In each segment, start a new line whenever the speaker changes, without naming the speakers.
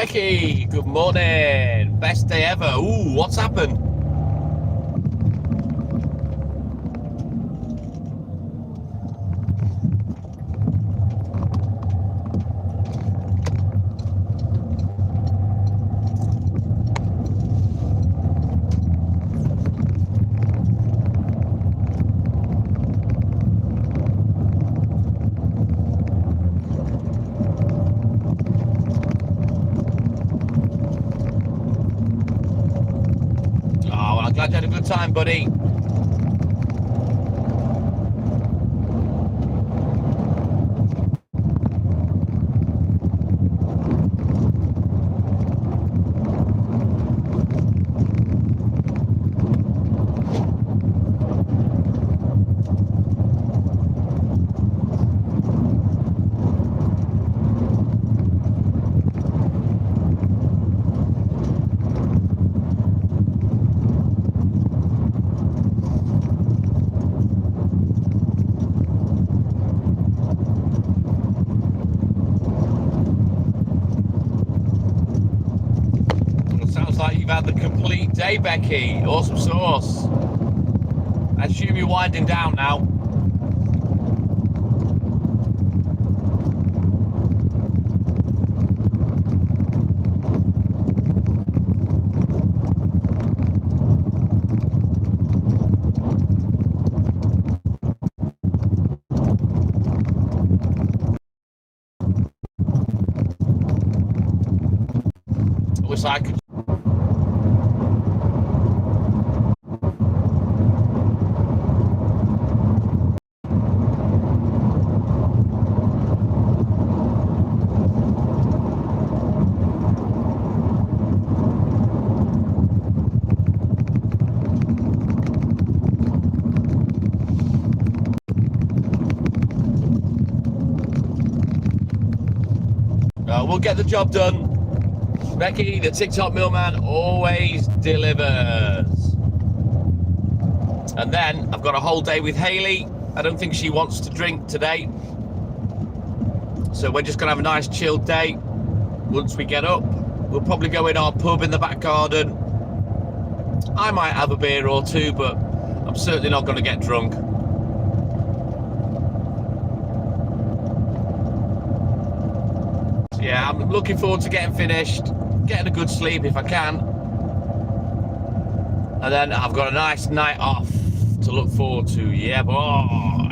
Becky, good morning. Best day ever. Ooh, what's happened? Oh, well, I'm glad you had a good time, buddy. Sounds like you've had the complete day, Becky. Awesome sauce. I assume you're winding down now. I wish I could. We'll get the job done. Becky, the TikTok Millman, always delivers. And then I've got a whole day with Hayley. I don't think she wants to drink today. So we're just going to have a nice chilled day. Once we get up, we'll probably go in our pub in the back garden. I might have a beer or two, but I'm certainly not going to get drunk. Yeah, I'm looking forward to getting finished, getting a good sleep if I can. And then I've got a nice night off to look forward to. Yeah, boy.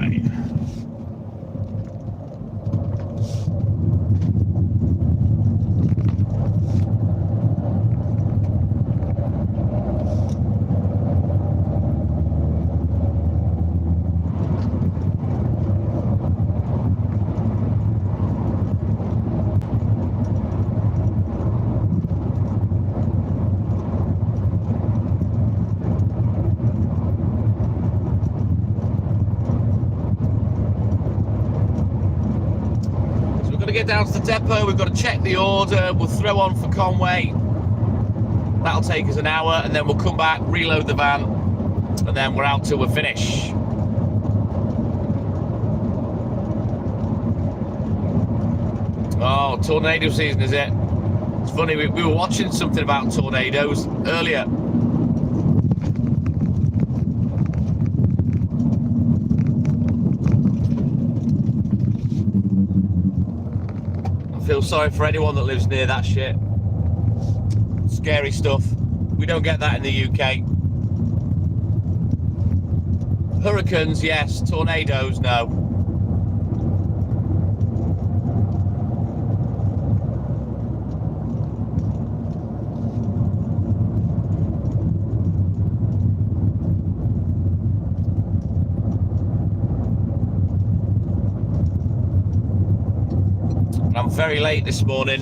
Get down to the depot, we've got to check the order, we'll throw on for Conway. That'll take us an hour, and then we'll come back, reload the van, and then we're out till we finish. Oh, tornado season, is it? It's funny, we were watching something about tornadoes earlier. I feel sorry for anyone that lives near that shit. Scary stuff. We don't get that in the UK. Hurricanes, yes. Tornadoes, no. I'm very late this morning.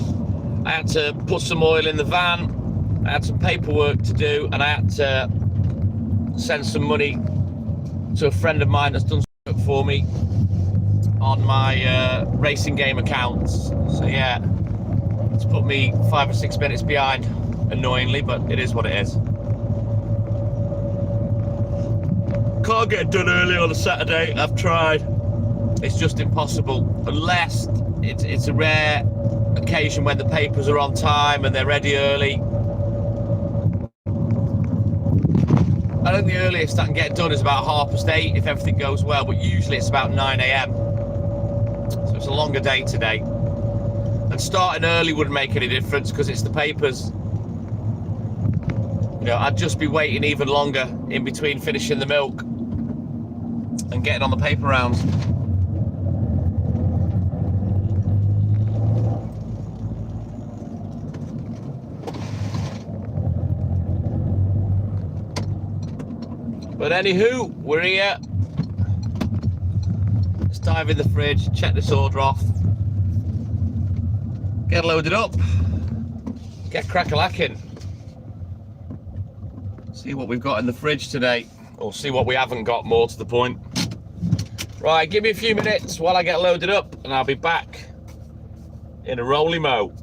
I had to put some oil in the van, I had some paperwork to do, and I had to send some money to a friend of mine that's done some work for me on my racing game accounts. So yeah, it's put me 5 or 6 minutes behind, annoyingly, but it is what it is. Can't get done early on a Saturday. I've tried. It's just impossible, unless it's a rare occasion when the papers are on time and they're ready early. I think the earliest I can get done is about 8:30 if everything goes well, but usually it's about 9 a.m. So it's a longer day today. And starting early wouldn't make any difference because it's the papers. You know, I'd just be waiting even longer in between finishing the milk and getting on the paper rounds. But anywho, we're here. Let's dive in the fridge, check this order off, get loaded up, get crack-a-lacking. See what we've got in the fridge today, or see what we haven't got, more to the point. Right, give me a few minutes while I get loaded up and I'll be back in a roly-mo.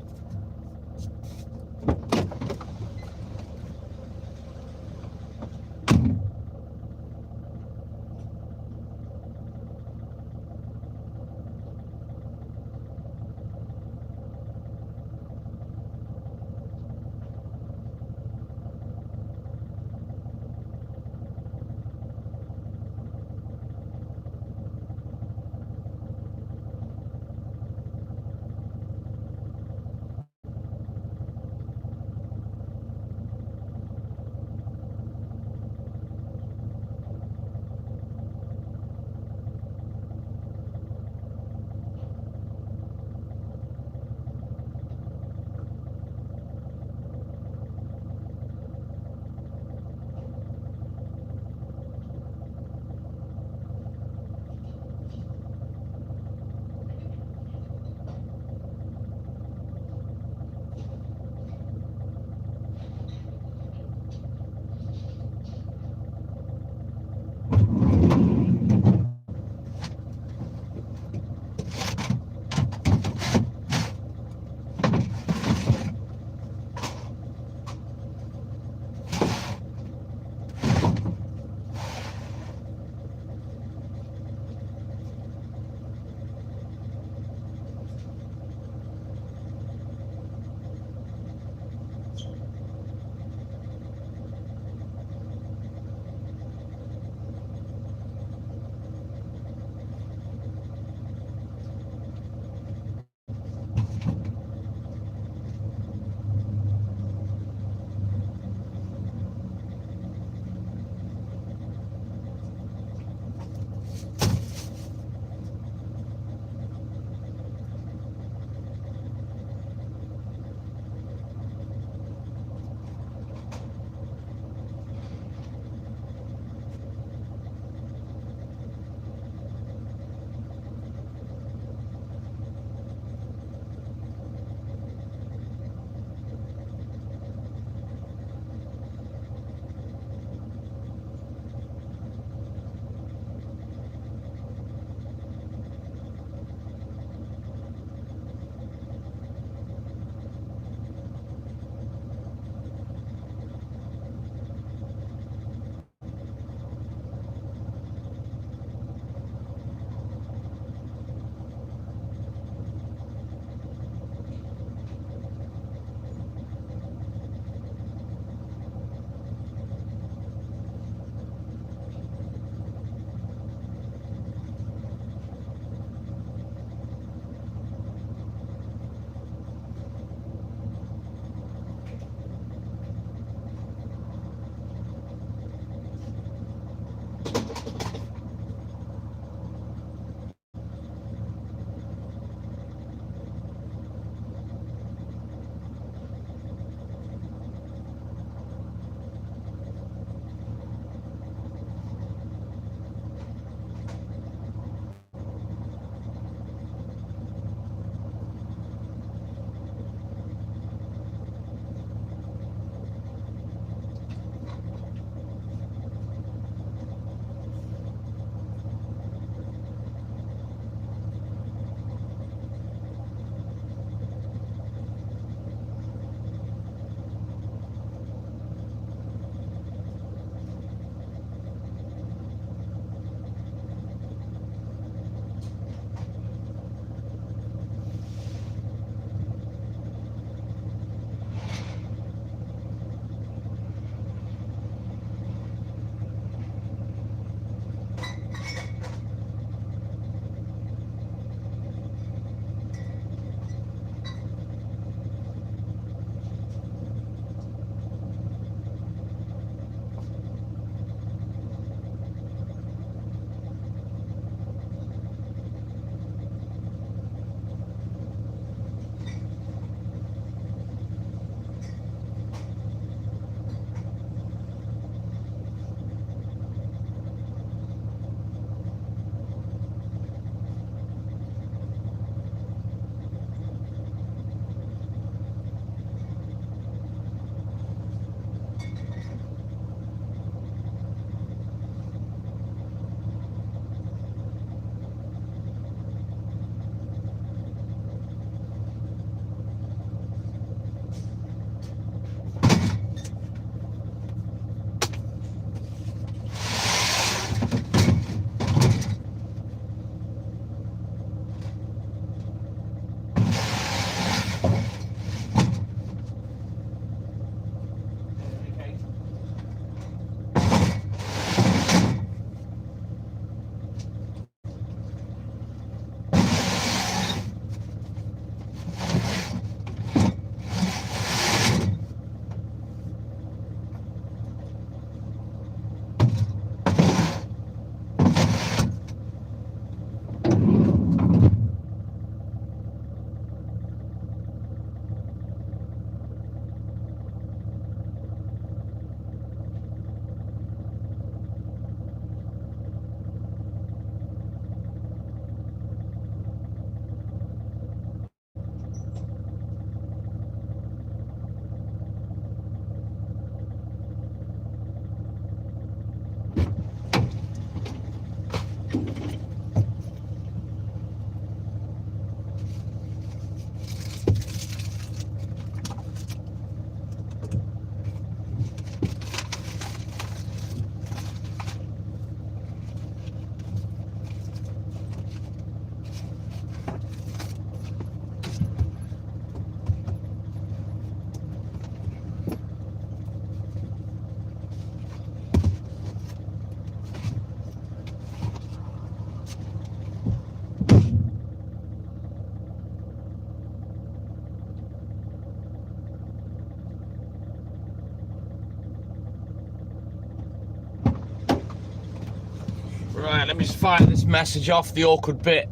Right, let me just fire this message off. The awkward bit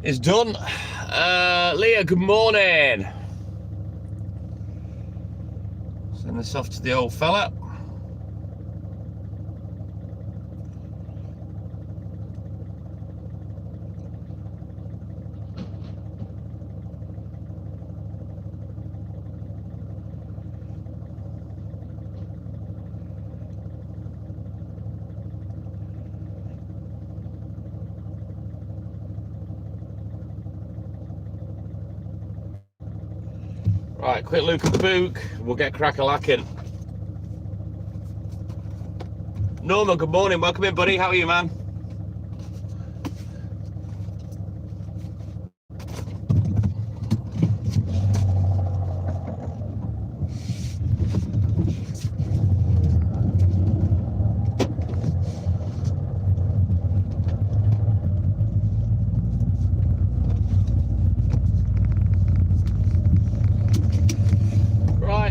is done. Leah, good morning. Send this off to the old fella. Right, quick look at the book. We'll get crack-a-lacking. Norman, good morning. Welcome in, buddy. How are you, man?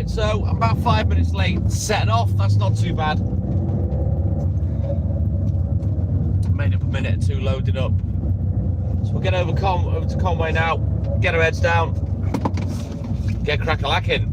So I'm about 5 minutes late setting off. That's not too bad. Made up a minute or two loading up. So we'll get over to Conway now, get our heads down, get crack-a-lacking.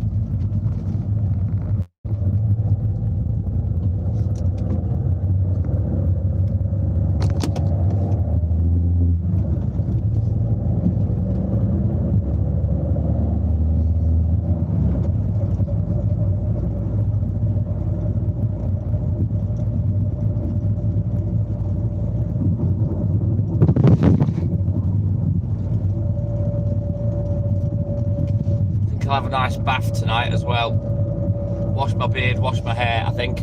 I'll have a nice bath tonight as well. Wash my beard, wash my hair, I think.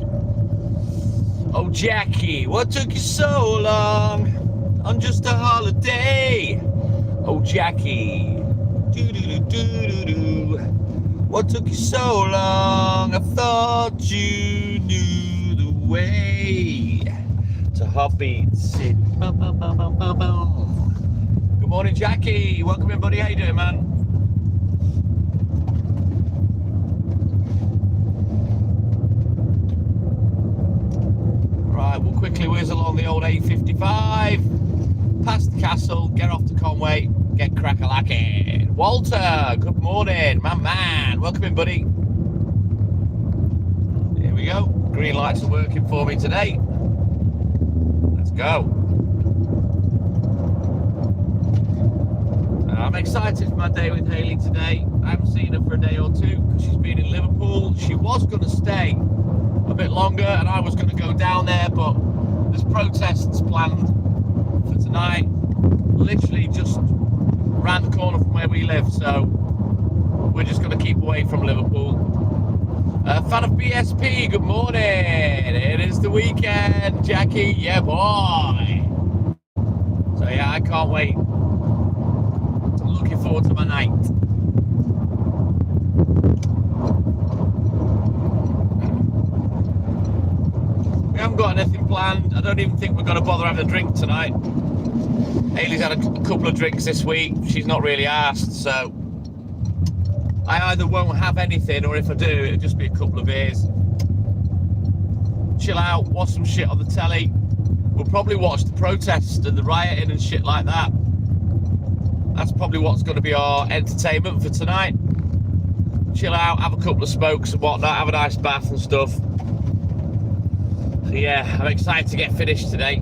Oh, Jackie, what took you so long on just a holiday? Oh, Jackie, do-do-do-do-do-do. What took you so long? I thought you knew the way to Heartbeat City. Good morning, Jackie. Welcome in, buddy. How you doing, man? Right, we'll quickly whiz along the old A55, past the castle, get off to Conway, get crack-a-lacking. Walter, good morning, my man. Welcome in, buddy. Here we go. Green lights are working for me today. Let's go. I'm excited for my day with Hayley today. I haven't seen her for a day or two because she's been in Liverpool. She was going to stay a bit longer and I was going to go down there, but there's protests planned for tonight, literally just round the corner from where we live, so we're just going to keep away from Liverpool. Fan of BSP, good morning. It is the weekend, Jackie. Yeah, boy. So yeah, I can't wait. Looking forward to my night. We haven't got anything planned. I don't even think we're going to bother having a drink tonight. Hayley's had a couple of drinks this week. She's not really asked, so I either won't have anything, or if I do, it'll just be a couple of beers. Chill out, watch some shit on the telly. We'll probably watch the protests and the rioting and shit like that. That's probably what's going to be our entertainment for tonight. Chill out, have a couple of smokes and whatnot, have a nice bath and stuff. So yeah, I'm excited to get finished today.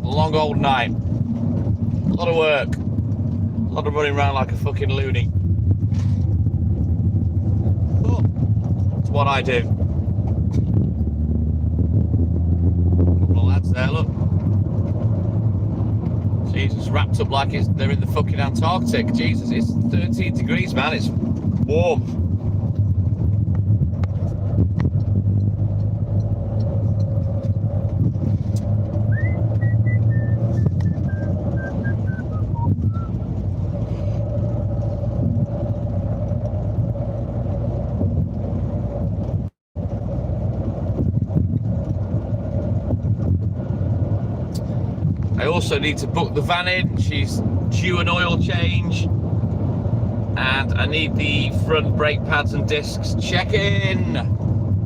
A long old night. A lot of work. A lot of running around like a fucking loony. But it's what I do. Couple of lads there, look. Jesus, wrapped up like they're in the fucking Antarctic. Jesus, it's 13 degrees, man. It's warm. I also need to book the van in. She's due an oil change, and I need the front brake pads and discs checking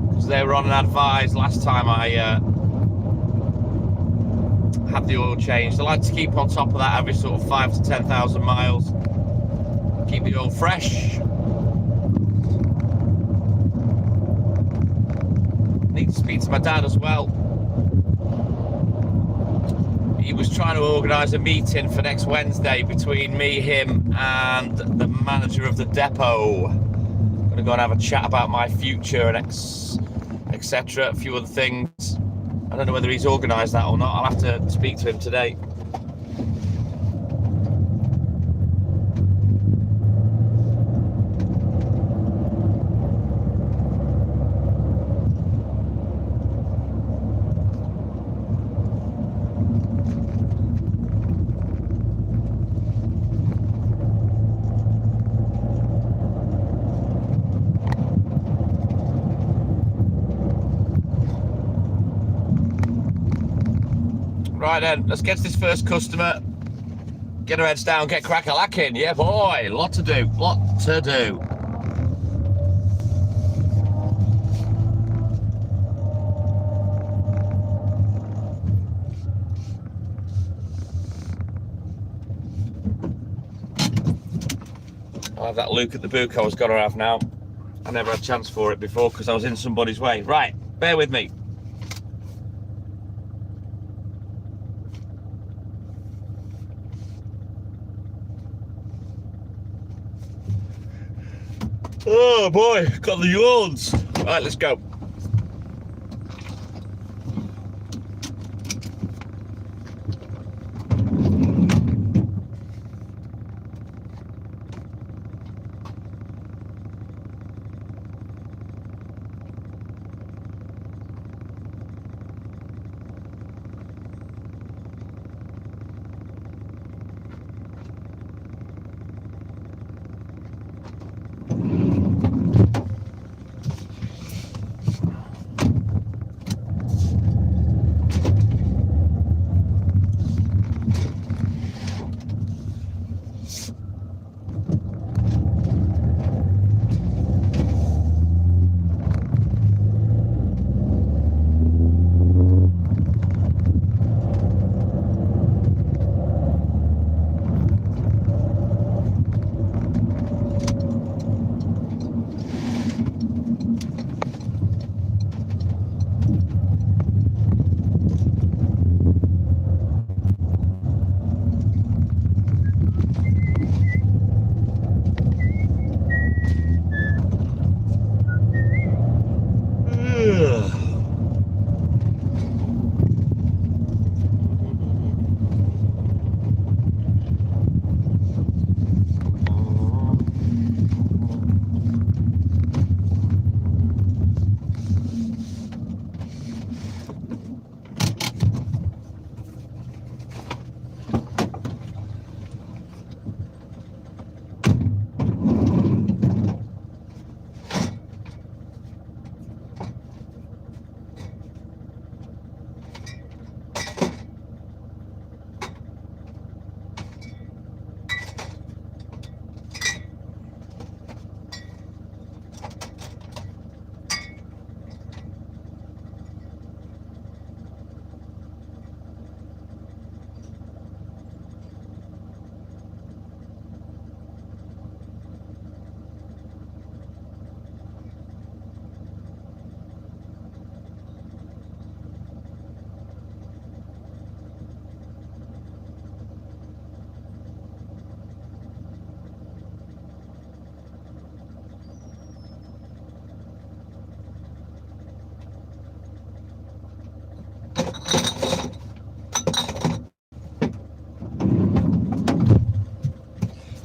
because because they were on an advised last time I had the oil changed. I like to keep on top of that every sort of 5 to 10,000 miles. Keep the oil fresh. Need to speak to my dad as well. He was trying to organise a meeting for next Wednesday between me, him and the manager of the depot. I'm going to go and have a chat about my future and etc. A few other things. I don't know whether he's organised that or not. I'll have to speak to him today. Right then, let's get to this first customer. Get our heads down, get crack-a-lacking. Yeah, boy, lot to do, lot to do. I'll have that look at the book I was going to have now. I never had a chance for it before because I was in somebody's way. Right, bear with me. Oh boy, got the yawns. Right, let's go.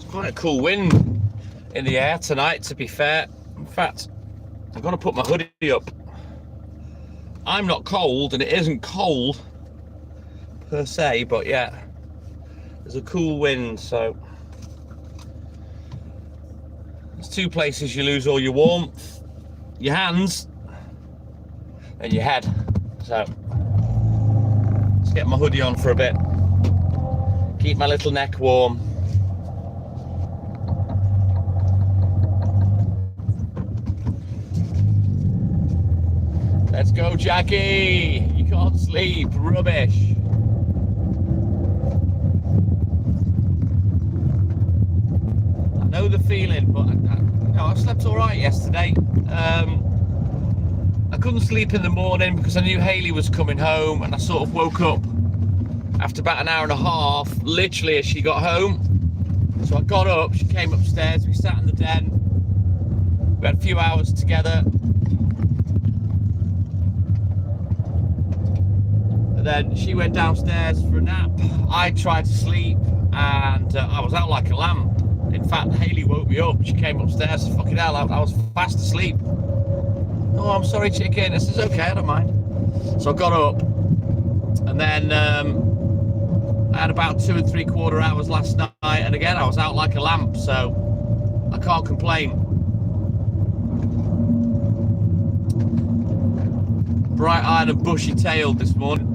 Quite a cool wind in the air tonight, to be fair. In fact, I'm going to put my hoodie up. I'm not cold, and it isn't cold per se, but yeah, there's a cool wind, so there's two places you lose all your warmth: your hands and your head. So let's get my hoodie on for a bit, keep my little neck warm. Let's go, Jackie. You can't sleep. Rubbish. I know the feeling, but I slept all right yesterday. I couldn't sleep in the morning because I knew Hayley was coming home, and I sort of woke up after about an hour and a half, literally as she got home. So I got up, she came upstairs, we sat in the den, we had a few hours together. And then she went downstairs for a nap. I tried to sleep, and I was out like a lamb. In fact, Hayley woke me up. She came upstairs. Fucking hell, I was fast asleep. Oh, I'm sorry, chicken. This is okay, I don't mind. So I got up, and then I had about 2 3/4 hours last night, and again, I was out like a lamp, so I can't complain. Bright-eyed and bushy-tailed this morning.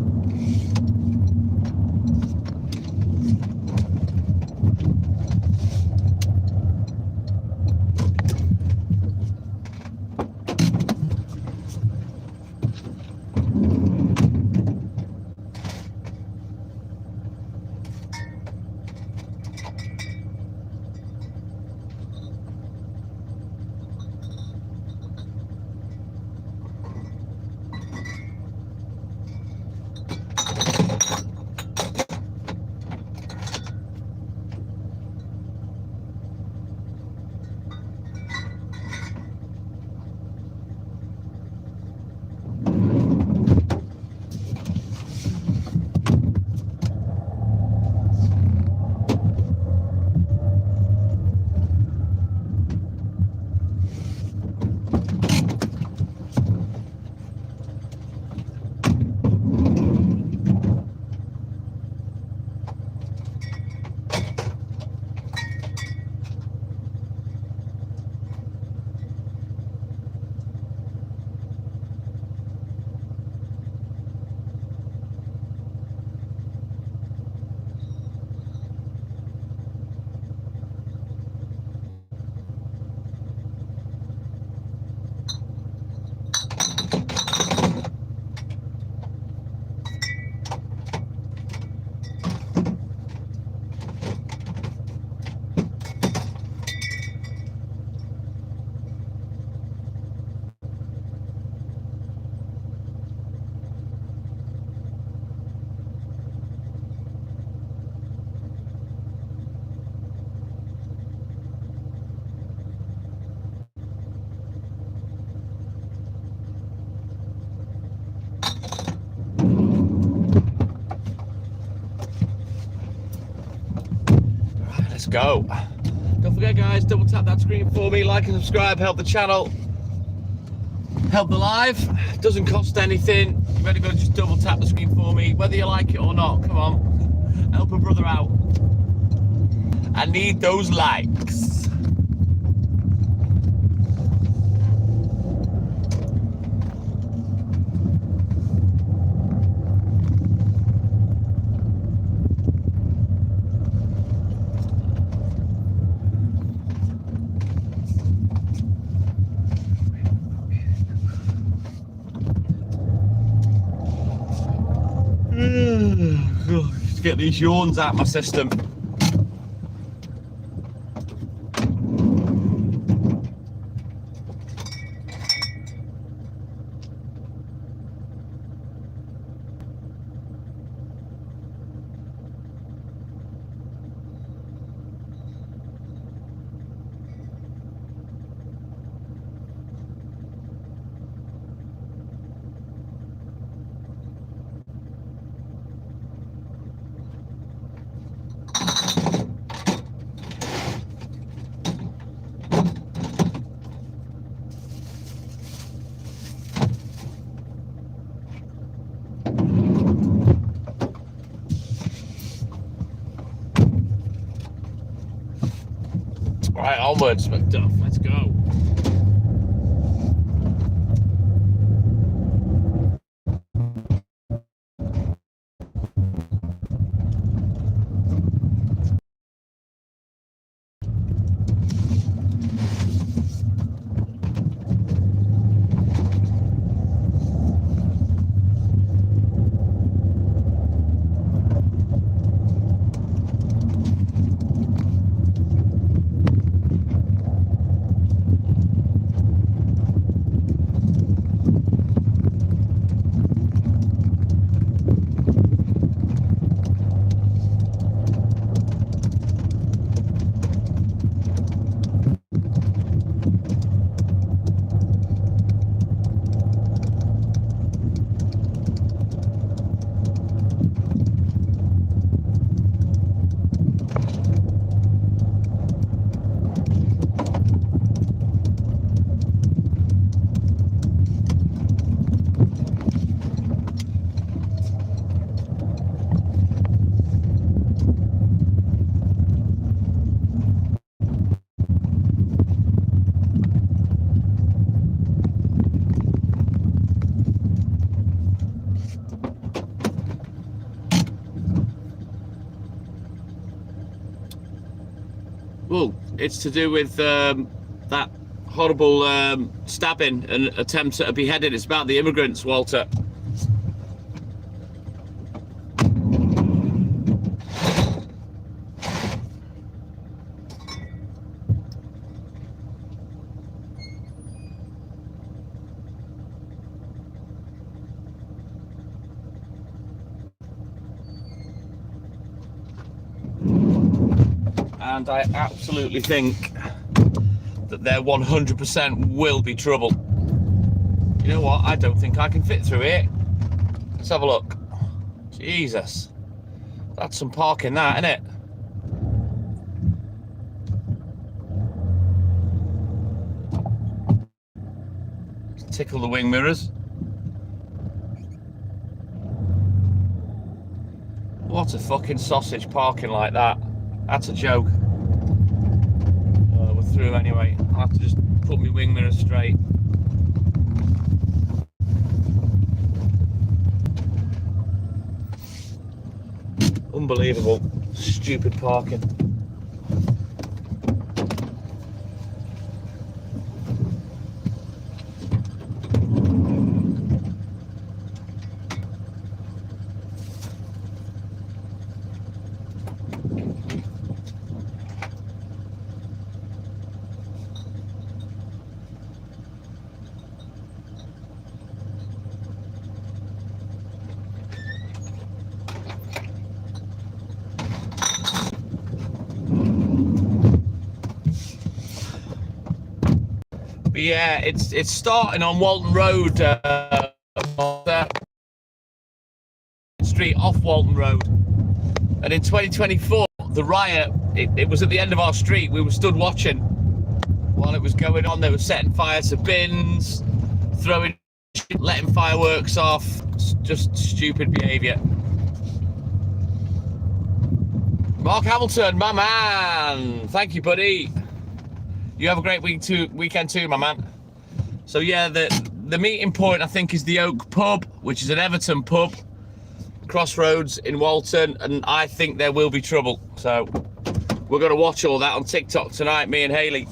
Let's go. Don't forget, guys, double tap that screen for me, like and subscribe, help the channel, help the live. It doesn't cost anything. You've only got to just double tap the screen for me, whether you like it or not. Come on, help a brother out. I need those likes. Just get these yawns out of my system. Right, onwards, Macduff. Let's go. well, it's to do with that horrible stabbing and attempts at a beheading. It's about the immigrants, Walter. And I absolutely think that there 100% will be trouble. You know what? I don't think I can fit through it. Let's have a look. Jesus. That's some parking, that, isn't it? Tickle the wing mirrors. What a fucking sausage parking like that. That's a joke. We're through anyway. I'll have to just put my wing mirrors straight. Unbelievable. Stupid parking. But yeah, it's starting on Walton Road, street off Walton Road, and in 2024 the riot, it was at the end of our street. We were stood watching while it was going on. They were setting fire to bins, letting fireworks off. Just stupid behaviour. Mark Hamilton, my man, thank you, buddy. You have a great weekend too, my man. So yeah, the meeting point, I think, is the Oak Pub, which is an Everton pub, Crossroads in Walton, and I think there will be trouble. So we're going to watch all that on TikTok tonight, me and Hayley.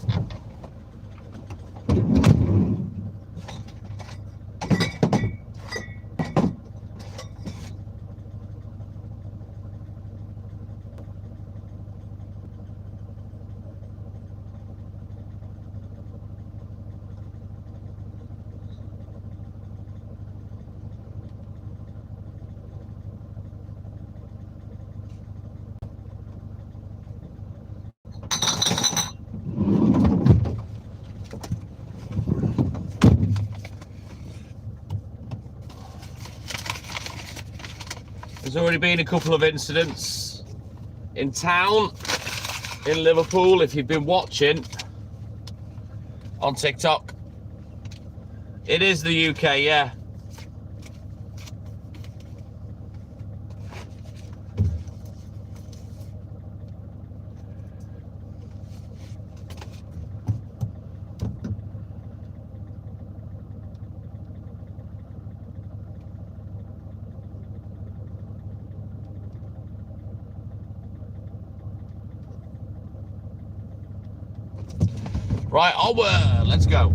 There's already been a couple of incidents in town in Liverpool, if you've been watching on TikTok. It is the UK, yeah. Right, onward, let's go.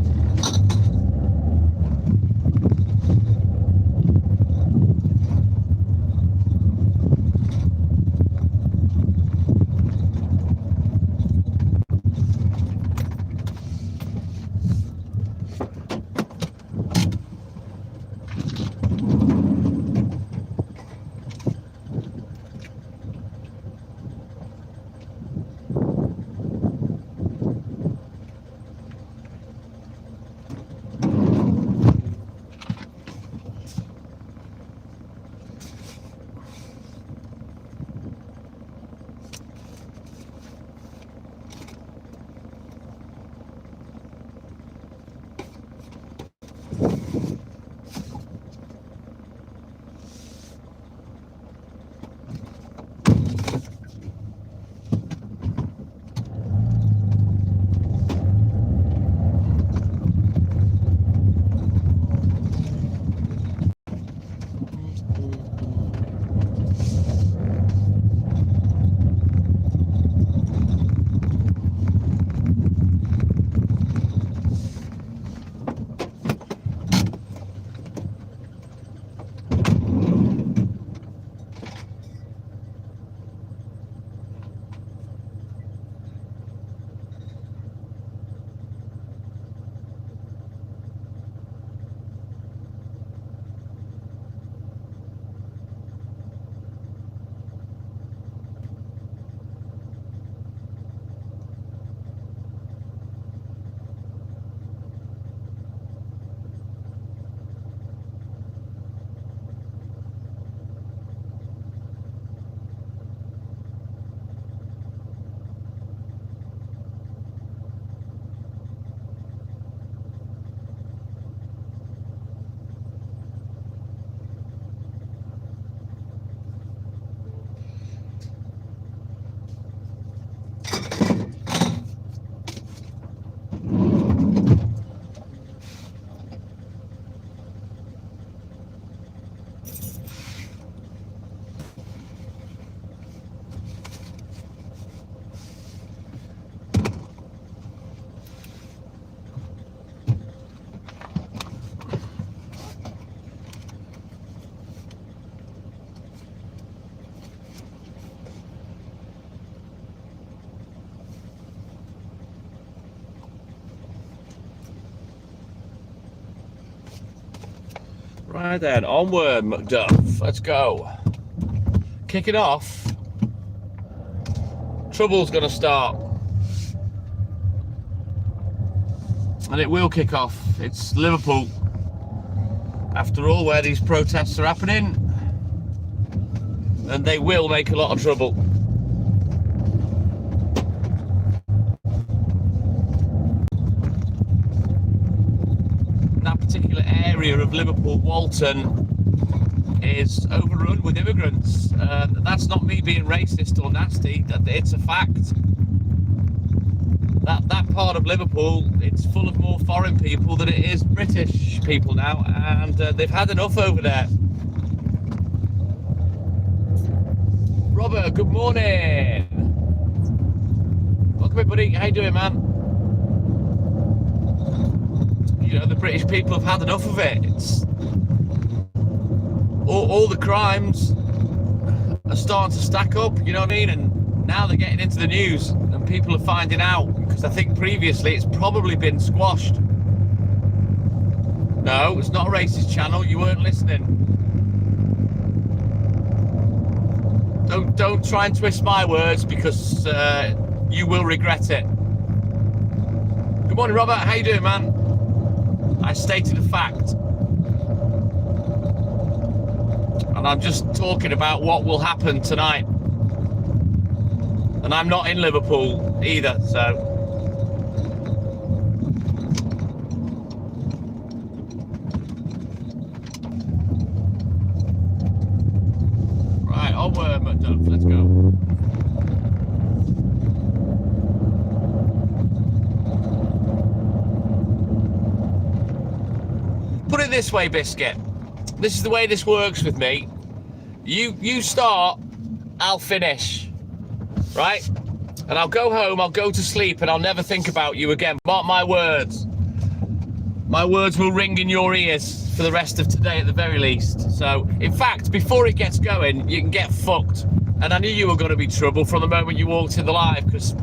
Right then, onward, Macduff. Let's go. Kicking off. Trouble's going to start. And it will kick off. It's Liverpool. After all, where these protests are happening. And they will make a lot of trouble. That particular area of Liverpool, Walton, is overrun with immigrants. That's not me being racist or nasty. It's a fact. That part of Liverpool, it's full of more foreign people than it is British people now, and they've had enough over there. Robert, good morning. Welcome everybody. How you doing, man? You know, the British people have had enough of it. It's all the crimes are starting to stack up, you know what I mean? And now they're getting into the news and people are finding out, because I think previously it's probably been squashed. No, it's not a racist channel. You weren't listening. Don't try and twist my words, because you will regret it. Good morning, Robert. How you doing, man? I stated a fact. And I'm just talking about what will happen tonight. And I'm not in Liverpool either, so. Right, onward, Macduff, let's go. Put it this way, Biscuit. This is the way this works with me. You start, I'll finish, right? And I'll go home, I'll go to sleep, and I'll never think about you again. Mark my words. My words will ring in your ears for the rest of today at the very least. So, in fact, before it gets going, you can get fucked. And I knew you were going to be trouble from the moment you walked in the live, because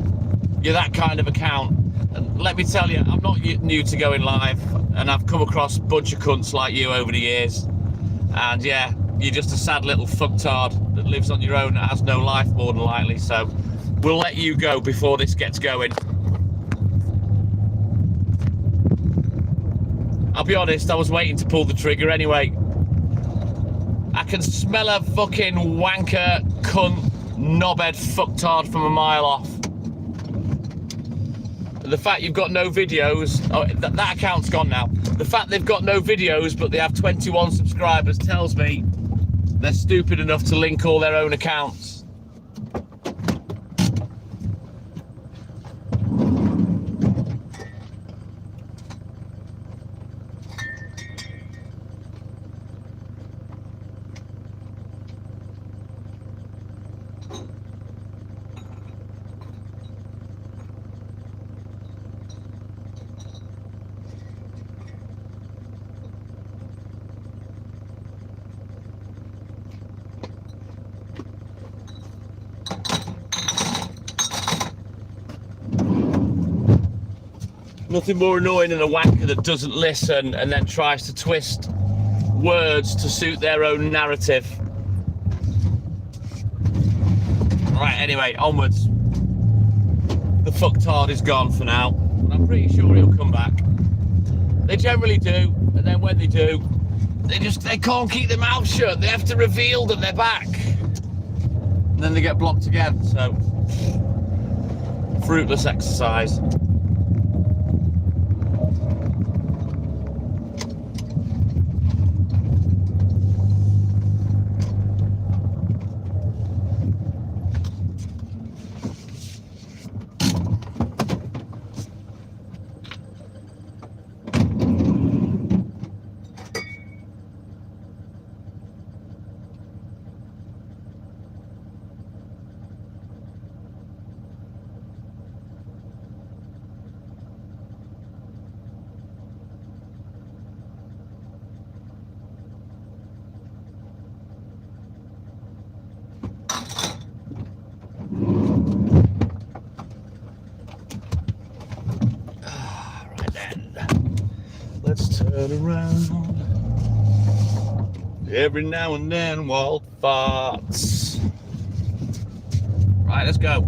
you're that kind of account. And let me tell you, I'm not new to going live, and I've come across a bunch of cunts like you over the years. And yeah, you're just a sad little fucktard that lives on your own and has no life, more than likely. So we'll let you go before this gets going. I'll be honest, I was waiting to pull the trigger anyway. I can smell a fucking wanker, cunt, knobhead fucktard from a mile off. The fact you've got no videos, that account's gone now. The fact they've got no videos but they have 21 subscribers tells me they're stupid enough to link all their own accounts. Nothing more annoying than a wanker that doesn't listen and then tries to twist words to suit their own narrative. Right, anyway, onwards. The fucktard is gone for now, but I'm pretty sure he'll come back. They generally do, and then when they do, they can't keep their mouth shut. They have to reveal that they're back. And then they get blocked again, so fruitless exercise. Let's turn around. Every now and then, Walt farts. Right, let's go.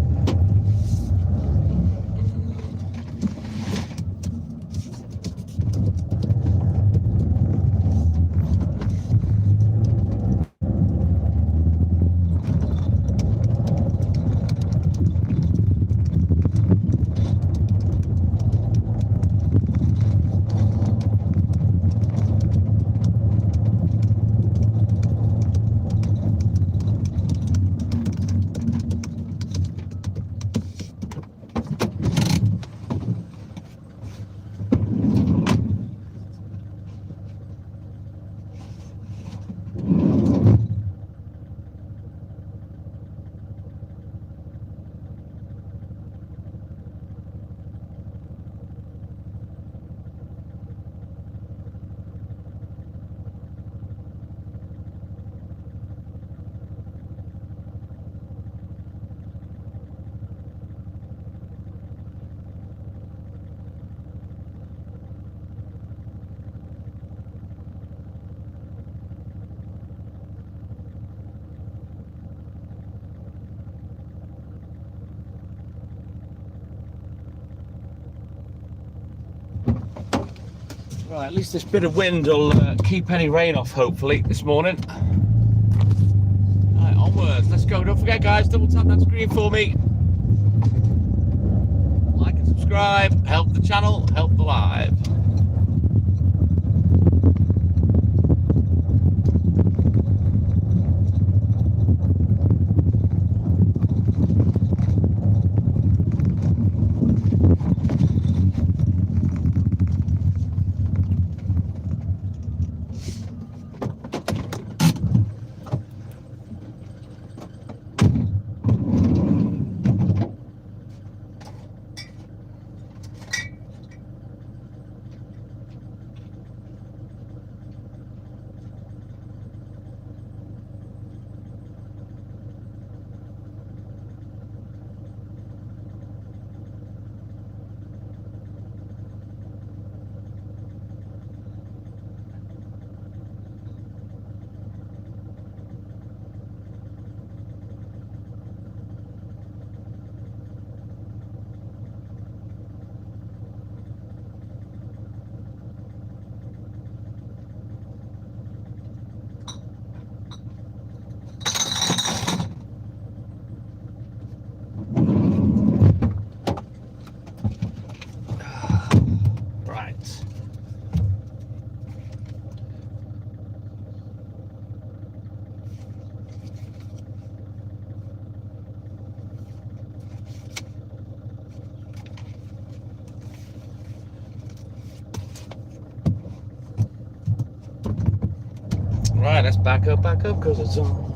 Right, at least this bit of wind will keep any rain off, hopefully, this morning. Right, onwards, let's go. Don't forget, guys, double tap that screen for me. Like and subscribe, help the channel, help the live. Right, let's back up, because it's on.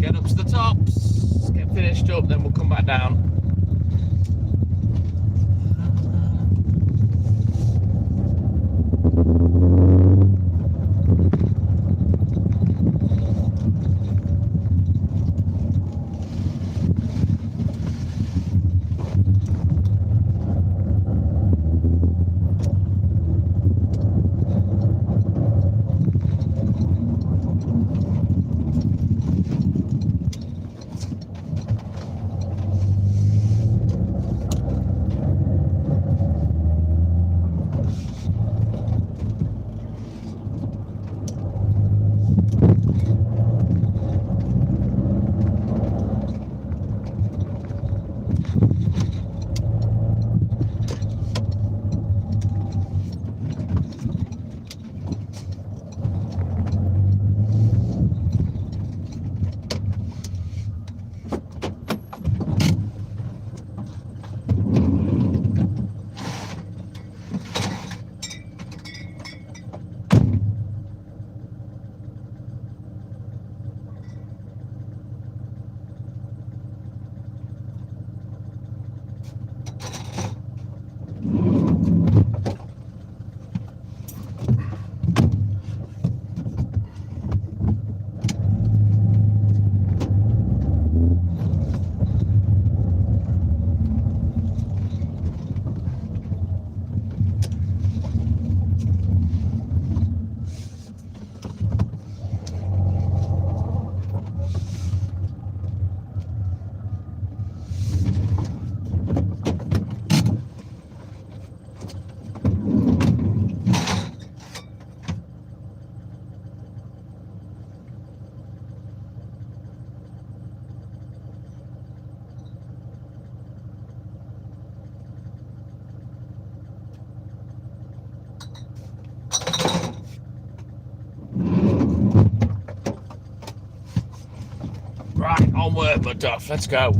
get up to the tops, get finished up, then we'll come back down. Right, onward, Macduff, let's go.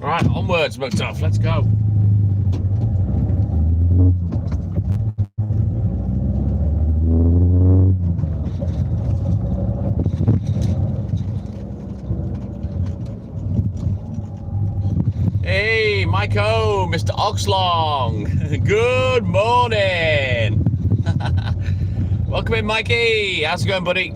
Right, onwards, Macduff, let's go. Hey, Michael, Mr. Oxlong. Good morning. Welcome in, Mikey. How's it going, buddy?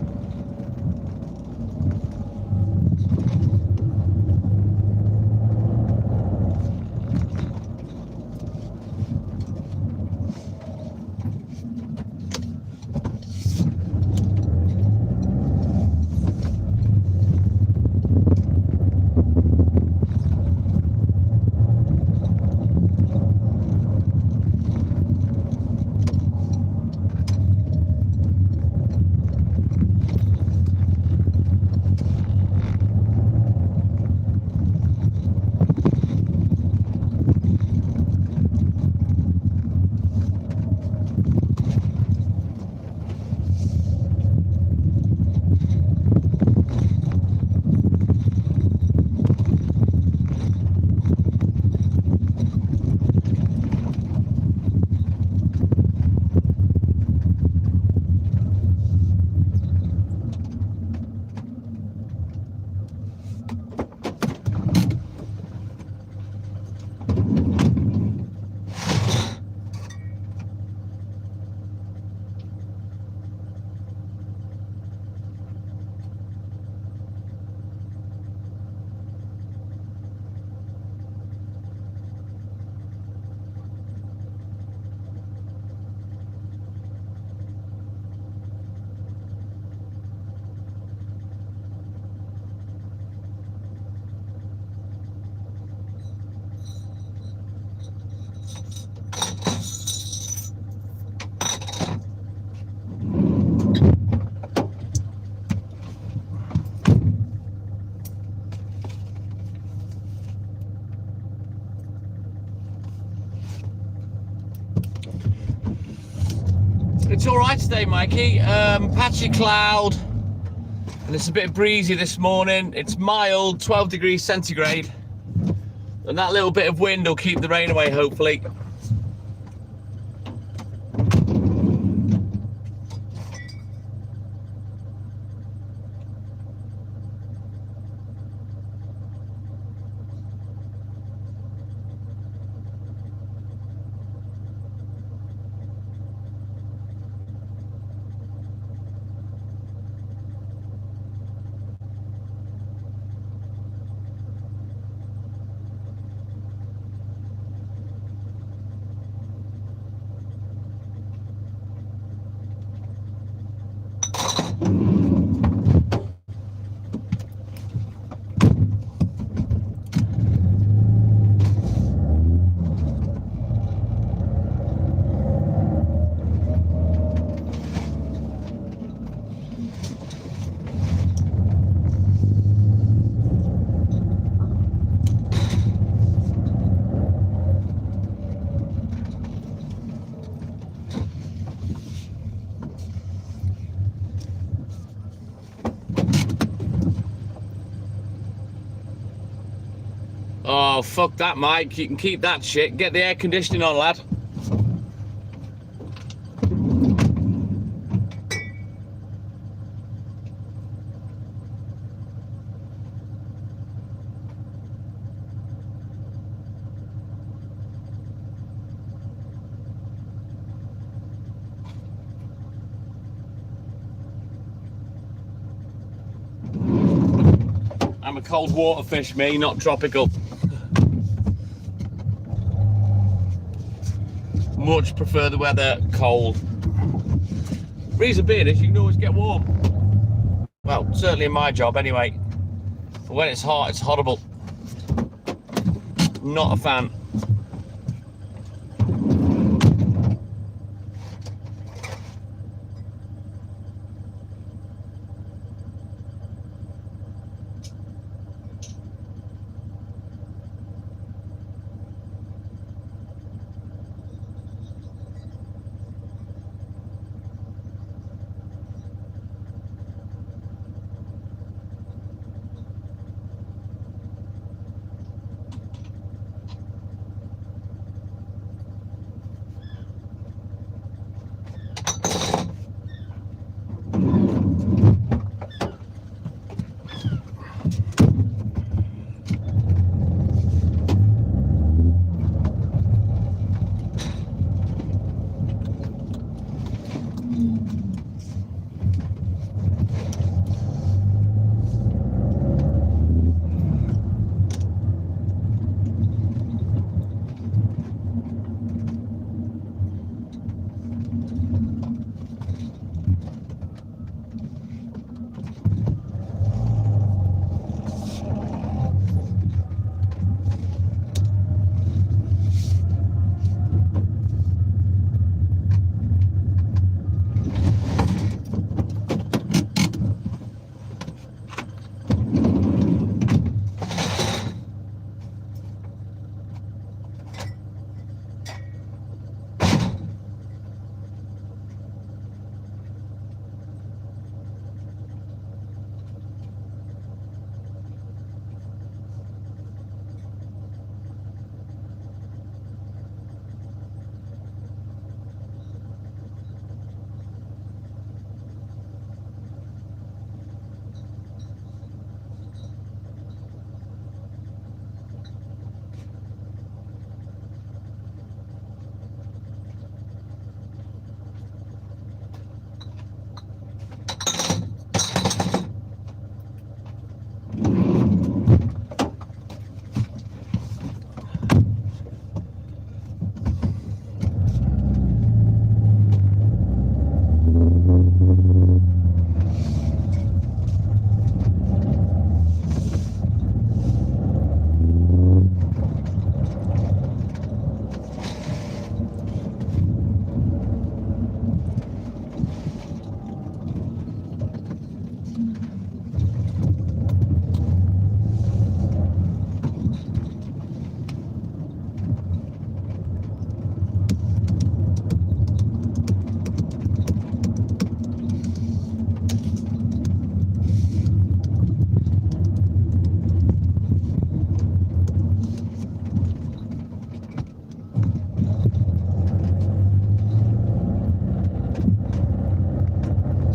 It's all right today, Mikey. Patchy cloud, and it's a bit breezy this morning. It's mild, 12 degrees centigrade, and that little bit of wind will keep the rain away, hopefully. Oh, fuck that, Mike. You can keep that shit. Get the air conditioning on, lad. I'm a cold water fish, me, not tropical. Much prefer the weather cold. Reason being is you can always get warm. Well, certainly in my job anyway. But when it's hot, it's horrible. Not a fan.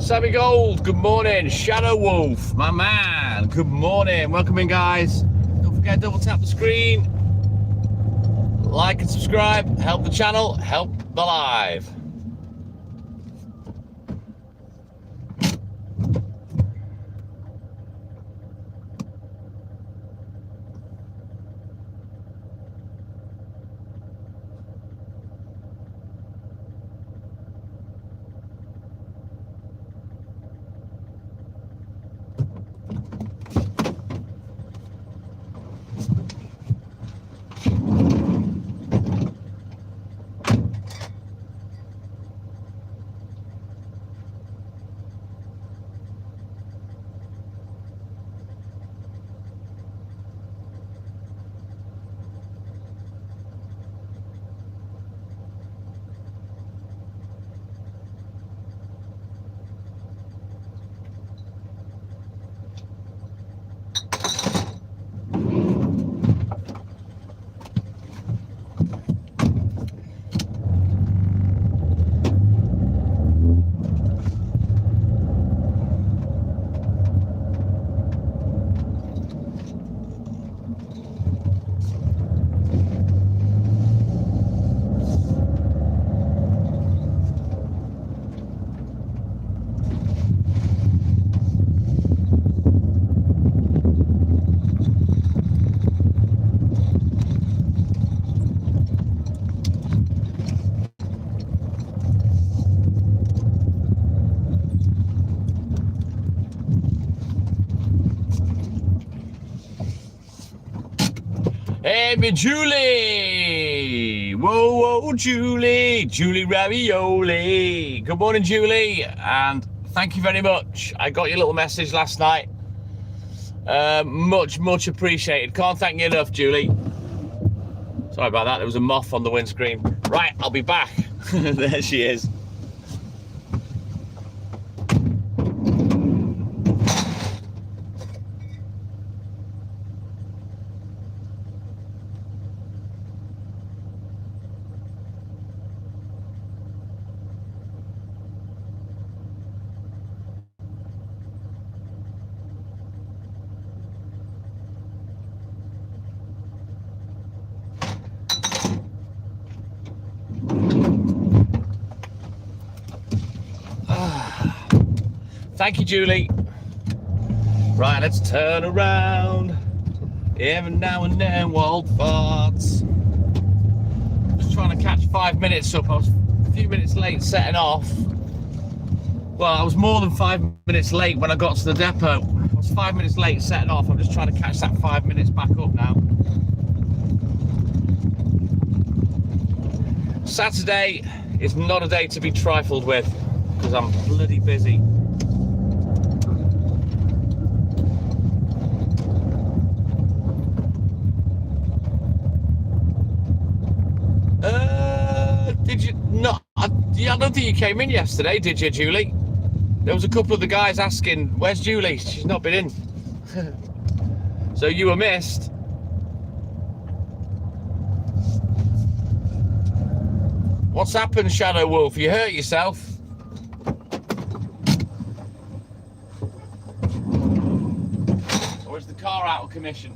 Sammy Gold, good morning. Shadow Wolf, my man, good morning. Welcome in, guys. Don't forget, double tap the screen. Like and subscribe. Help the channel, help the live. Hey, me Julie! Whoa, whoa, Julie! Julie Ravioli! Good morning, Julie, and thank you very much. I got your little message last night. Much appreciated. Can't thank you enough, Julie. Sorry about that, there was a moth on the windscreen. Right, I'll be back. There she is. Thank you, Julie. Right, let's turn around. Every now and then, wild farts. Just trying to catch 5 minutes up. I was a few minutes late setting off. Well, I was more than 5 minutes late when I got to the depot. I was 5 minutes late setting off. I'm just trying to catch that 5 minutes back up now. Saturday is not a day to be trifled with because I'm bloody busy. Did you not? I don't think you came in yesterday, did you, Julie? There was a couple of the guys asking, where's Julie? She's not been in. So you were missed. What's happened, Shadow Wolf? You hurt yourself? Or is the car out of commission?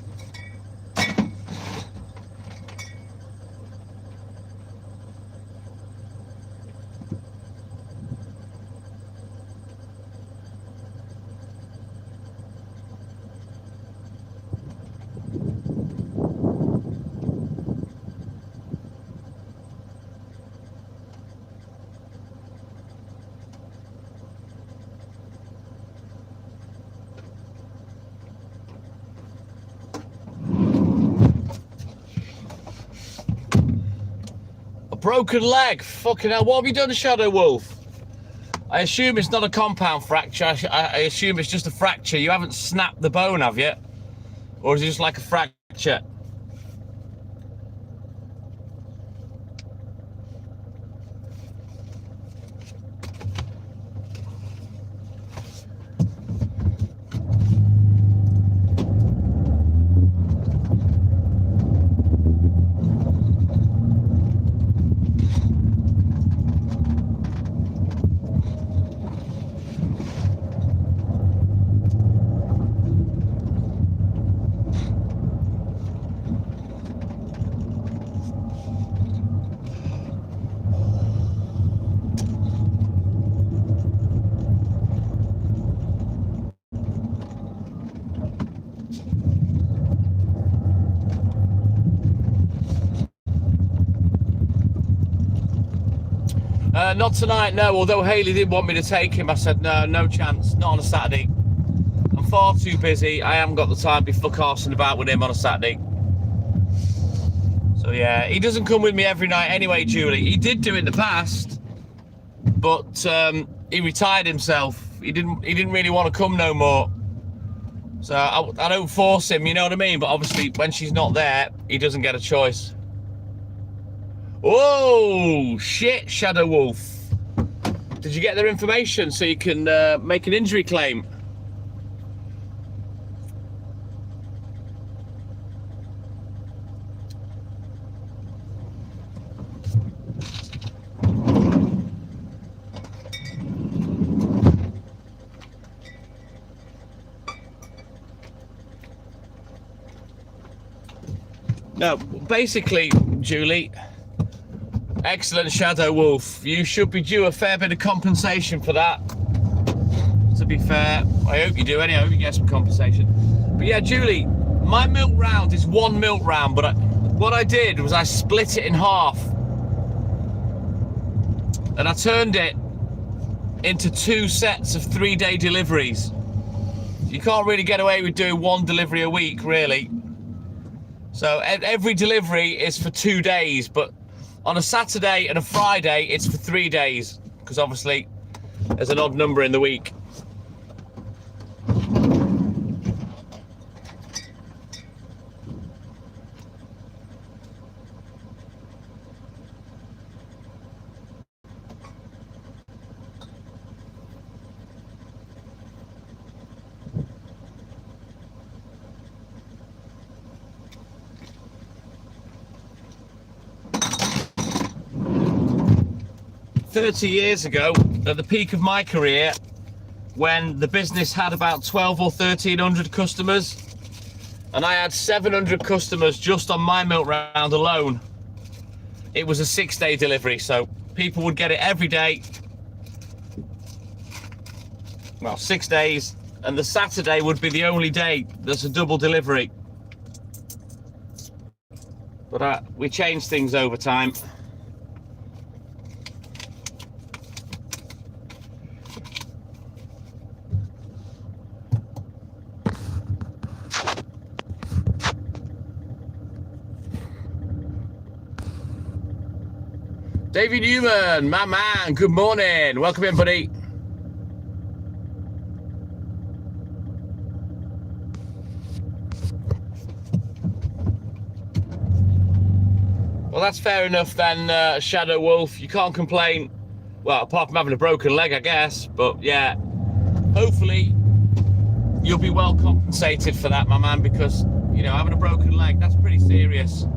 Broken leg, fucking hell, what have you done, Shadow Wolf? I assume it's not a compound fracture, I assume it's just a fracture. You haven't snapped the bone, have you? Or is it just like a fracture? Not tonight, no. Although Hayley did want me to take him, I said no, no chance. Not on a Saturday. I'm far too busy. I haven't got the time to be fuck-arsing about with him on a Saturday. So yeah, he doesn't come with me every night anyway, Julie. He did do it in the past, but he retired himself. He didn't really want to come no more. So I don't force him, you know what I mean? But obviously, when she's not there, he doesn't get a choice. Oh shit, Shadow Wolf! Did you get their information so you can make an injury claim? No, basically, Julie, excellent Shadow Wolf. You should be due a fair bit of compensation for that. To be fair, I hope you do. Anyway, I hope you get some compensation. But yeah, Julie, my milk round is 1 milk round, but what I did was I split it in half, and I turned it into 2 sets of 3-day deliveries. You can't really get away with doing 1 delivery a week, really. So every delivery is for 2 days, but on a Saturday and a Friday, it's for 3 days, because obviously there's an odd number in the week. "30 years ago, at the peak of my career, when the business had about 12 or 1300 customers, and I had 700 customers just on my milk round alone, it was a 6-day delivery, so people would get it every day. Well, 6 days, and the Saturday would be the only day that's a double delivery. But we changed things over time. David Newman, my man, good morning. Welcome in, buddy. Well, that's fair enough then, Shadow Wolf. You can't complain. Well, apart from having a broken leg, I guess. But yeah, hopefully you'll be well compensated for that, my man, because, you know, having a broken leg, that's pretty serious.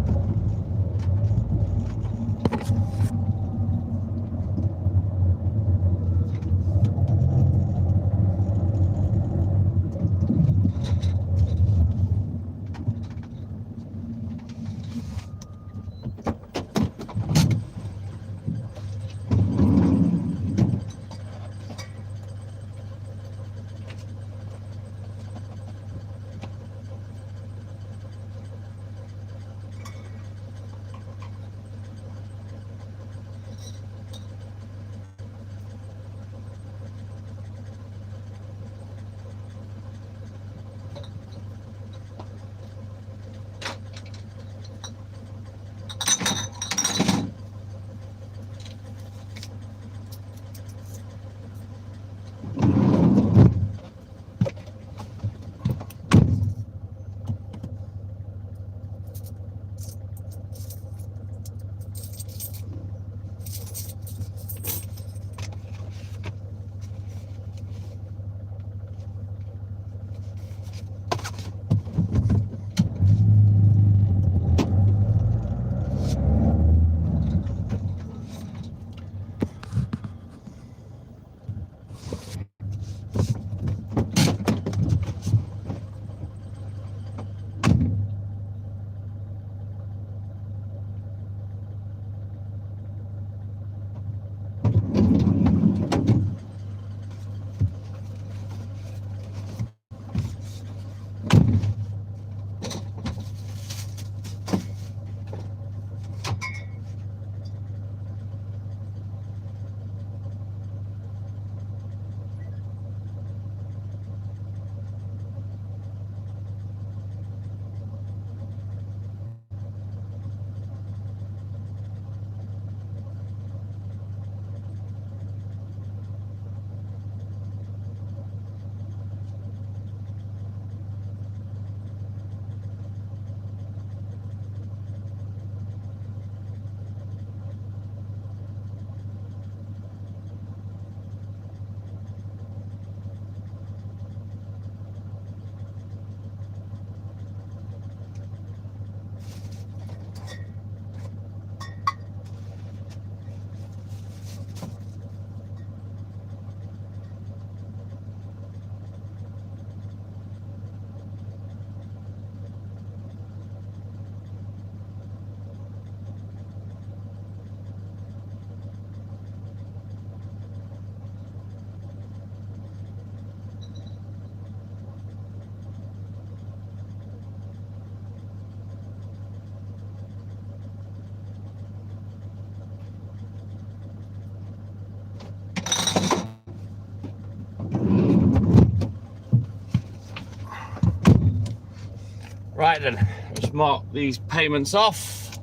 Right then, let's mark these payments off.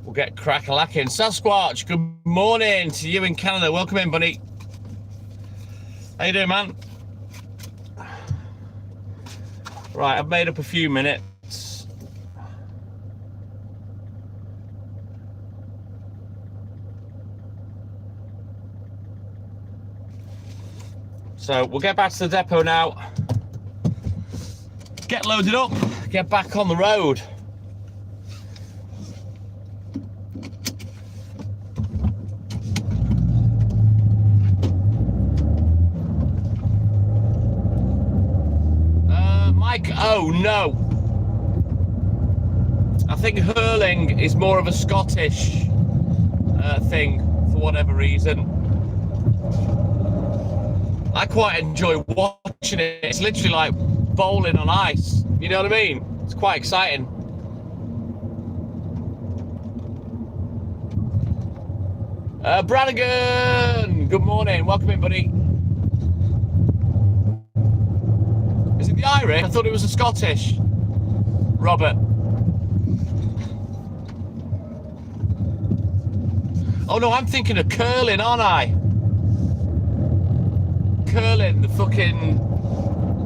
We'll get crack-a-lacking. Sasquatch, good morning to you in Canada. Welcome in, buddy. How you doing, man? Right, I've made up a few minutes. So we'll get back to the depot now. Get loaded up, get back on the road. Mike, oh no. I think hurling is more of a Scottish thing for whatever reason. I quite enjoy watching it. It's literally like bowling on ice. You know what I mean? It's quite exciting. Brannigan, good morning. Welcome in, buddy. Is it the Irish? I thought it was the Scottish. Robert. Oh no, I'm thinking of curling, aren't I? Curling, the fucking...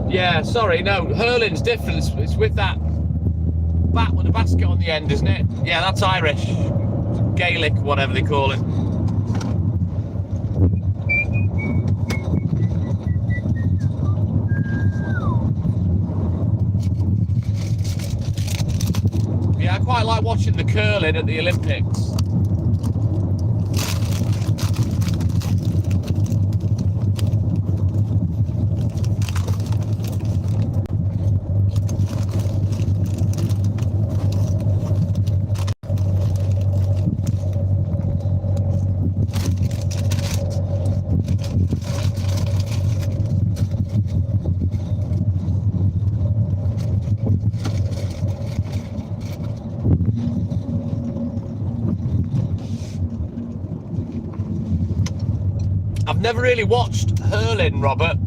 Yeah, sorry, no, hurling's different. It's with that bat with a basket on the end, isn't it? Yeah, that's Irish. Gaelic, whatever they call it. Yeah, I quite like watching the curling at the Olympics. I've never really watched hurling, Robert,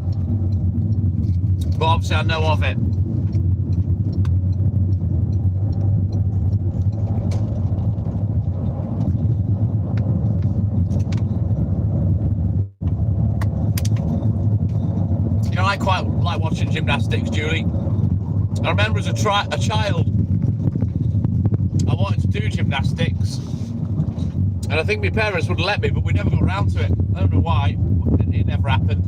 but obviously I know of it. You know, I quite like watching gymnastics, Julie. I remember as a child, I wanted to do gymnastics, and I think my parents would have let me, but we never got around to it. I don't know why. It never happened.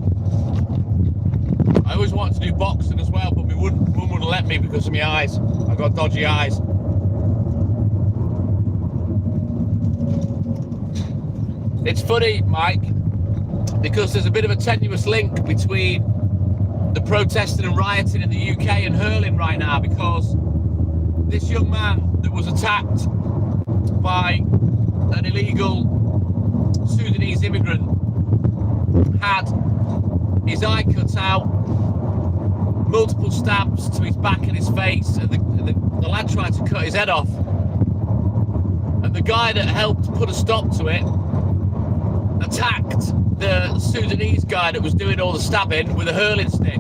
I always wanted to do boxing as well, but my mum wouldn't let me because of my eyes. I got dodgy eyes. It's funny, Mike, because there's a bit of a tenuous link between the protesting and rioting in the UK and hurling right now, because this young man that was attacked by an illegal Sudanese immigrant had his eye cut out, multiple stabs to his back and his face, and the lad tried to cut his head off. And the guy that helped put a stop to it attacked the Sudanese guy that was doing all the stabbing with a hurling stick.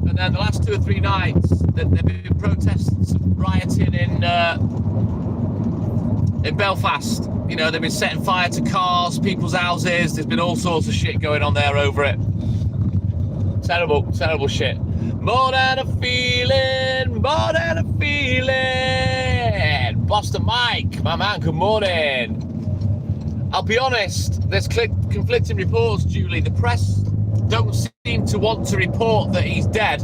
And then the last 2 or 3 nights, there've been protests, rioting in Belfast. You know, they've been setting fire to cars, people's houses. There's been all sorts of shit going on there over it. Terrible, terrible shit. More than a feeling, more than a feeling. Boston Mike, my man, good morning. I'll be honest, there's conflicting reports, Julie. The press don't seem to want to report that he's dead.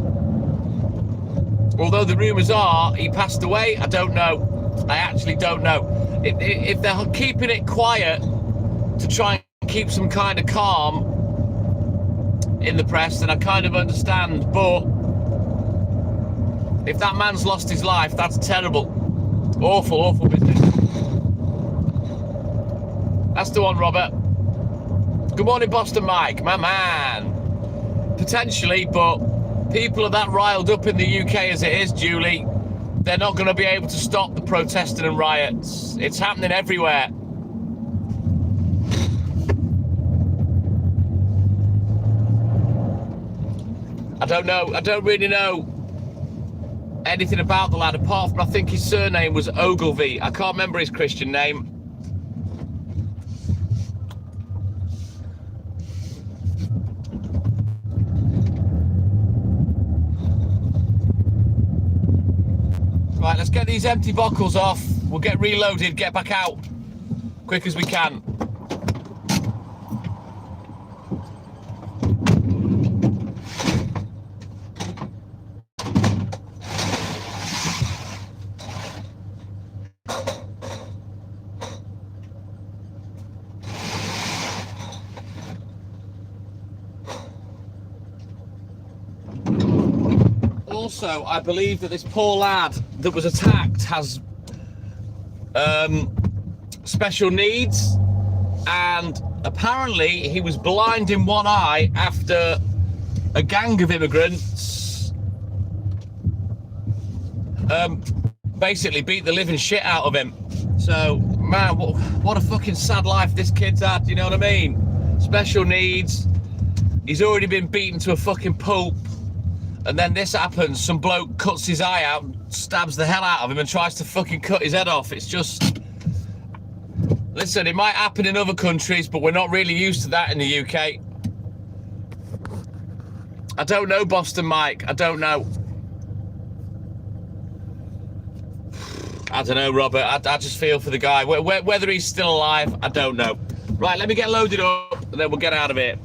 Although the rumours are he passed away, I don't know. I actually don't know. If they're keeping it quiet to try and keep some kind of calm in the press, then I kind of understand. But if that man's lost his life, that's terrible. Awful, awful business. That's the one, Robert. Good morning, Boston Mike, my man. Potentially, but people are that riled up in the UK as it is, Julie. They're not going to be able to stop the protesting and riots. It's happening everywhere. I don't know. I don't really know anything about the lad, apart from I think his surname was Ogilvy. I can't remember his Christian name. Right, let's get these empty bottles off. We'll get reloaded, get back out quick as we can. Also, I believe that this poor lad that was attacked has special needs, and apparently he was blind in one eye after a gang of immigrants basically beat the living shit out of him. So, man, what a fucking sad life this kid's had, you know what I mean? Special needs, he's already been beaten to a fucking pulp. And then this happens, some bloke cuts his eye out, stabs the hell out of him and tries to fucking cut his head off. It's just... Listen, it might happen in other countries, but we're not really used to that in the UK. I don't know, Boston Mike. I don't know. I don't know, Robert. I just feel for the guy. Whether he's still alive, I don't know. Right, let me get loaded up, and then we'll get out of here.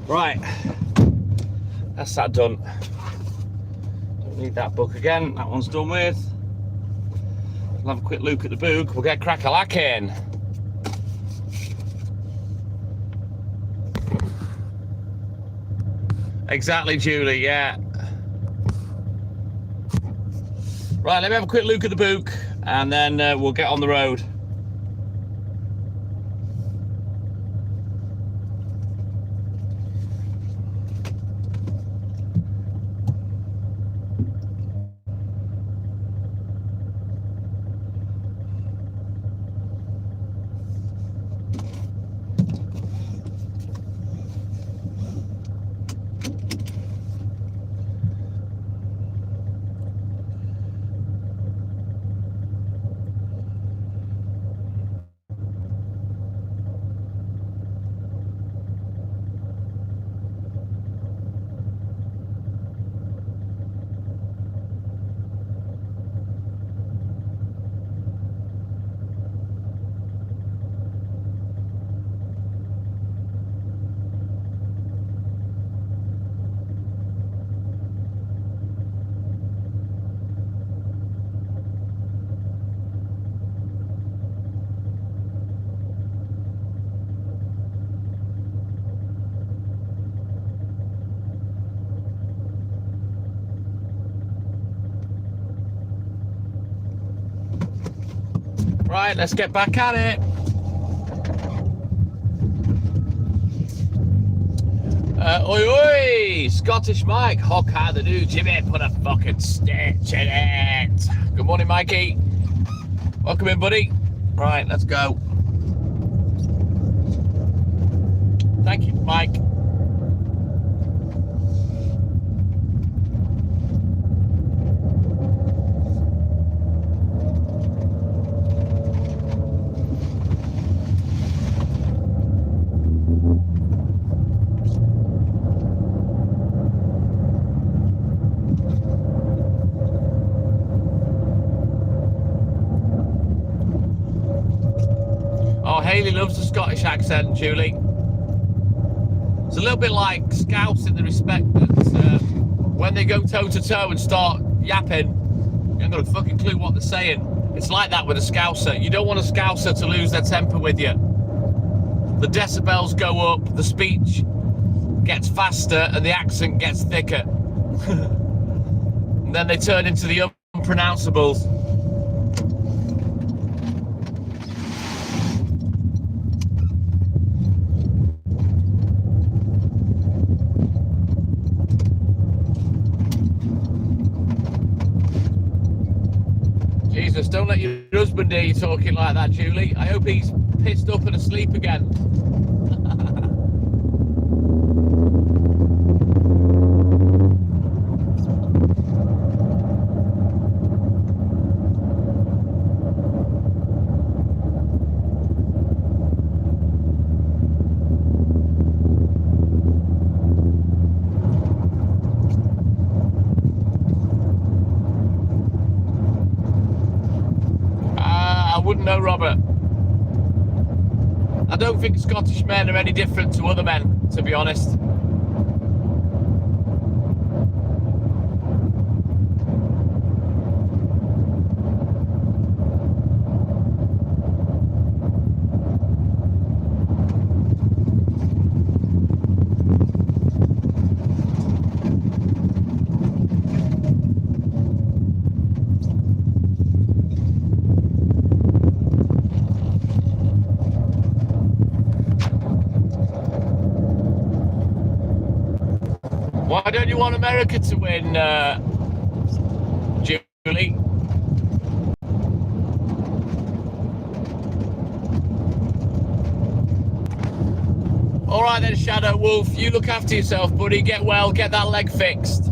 Right, that's that done. Don't need that book again. That one's done with. We'll have a quick look at the book. We'll get crack-a-lacking. Exactly, Julie, yeah. Right, let me have a quick look at the book and then we'll get on the road. Right, let's get back at it. Oi, oi, Scottish Mike, Hawk, how the do, Jimmy, put a fucking stitch in it. Good morning, Mikey. Welcome in, buddy. Right, let's go. Thank you, Mike. Haley loves the Scottish accent, Julie. It's a little bit like Scouse in the respect that when they go toe-to-toe and start yapping, you haven't got a fucking clue what they're saying. It's like that with a Scouser. You don't want a Scouser to lose their temper with you. The decibels go up, the speech gets faster, and the accent gets thicker. And then they turn into the unpronounceables. Jesus, don't let your husband hear you talking like that, Julie. I hope he's pissed up and asleep again. No, Robert. I don't think Scottish men are any different to other men, to be honest. Why don't you want America to win, Julie? All right then, Shadow Wolf. You look after yourself, buddy. Get well. Get that leg fixed.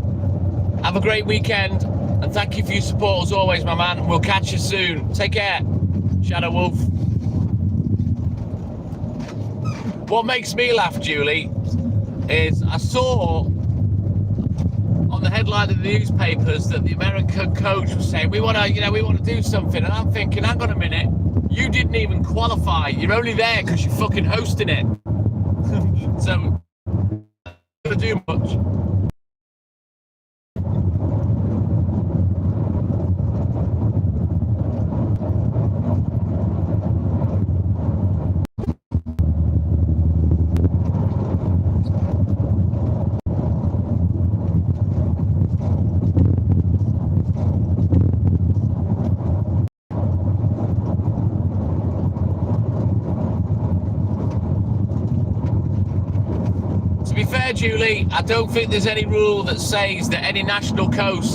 Have a great weekend. And thank you for your support as always, my man. We'll catch you soon. Take care, Shadow Wolf. What makes me laugh, Julie, is I saw on the headline of the newspapers that the American coach was saying, we want to do something. And I'm thinking, hang on a minute, you didn't even qualify. You're only there because you're fucking hosting it. So going to do much. To be fair, Julie, I don't think there's any rule that says that any national coach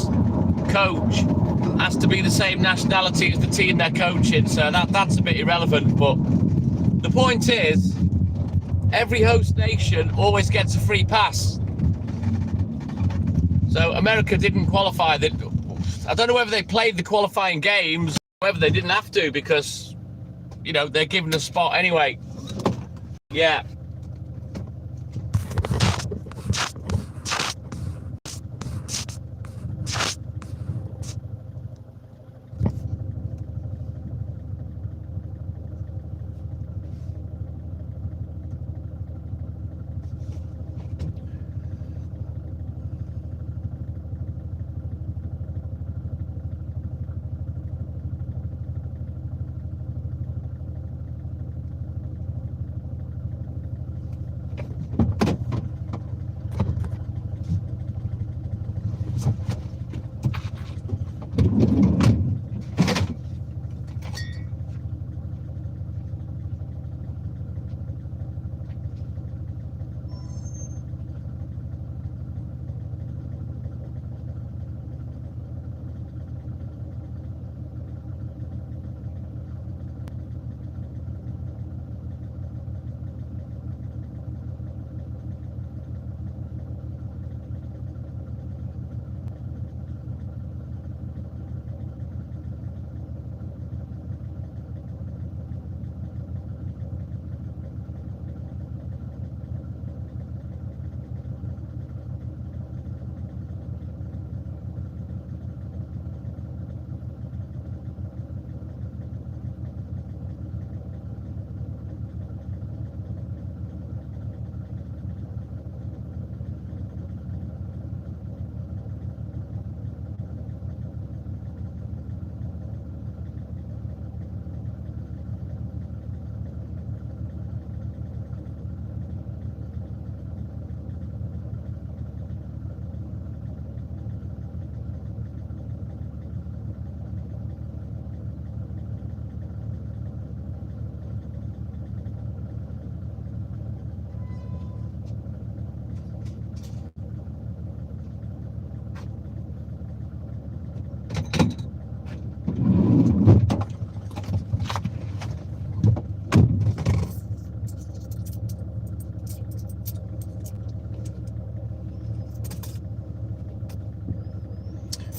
has to be the same nationality as the team they're coaching, so that's a bit irrelevant. But the point is, every host nation always gets a free pass. So America didn't qualify. I don't know whether they played the qualifying games, or whether they didn't have to, because, you know, they're given a spot anyway. Yeah.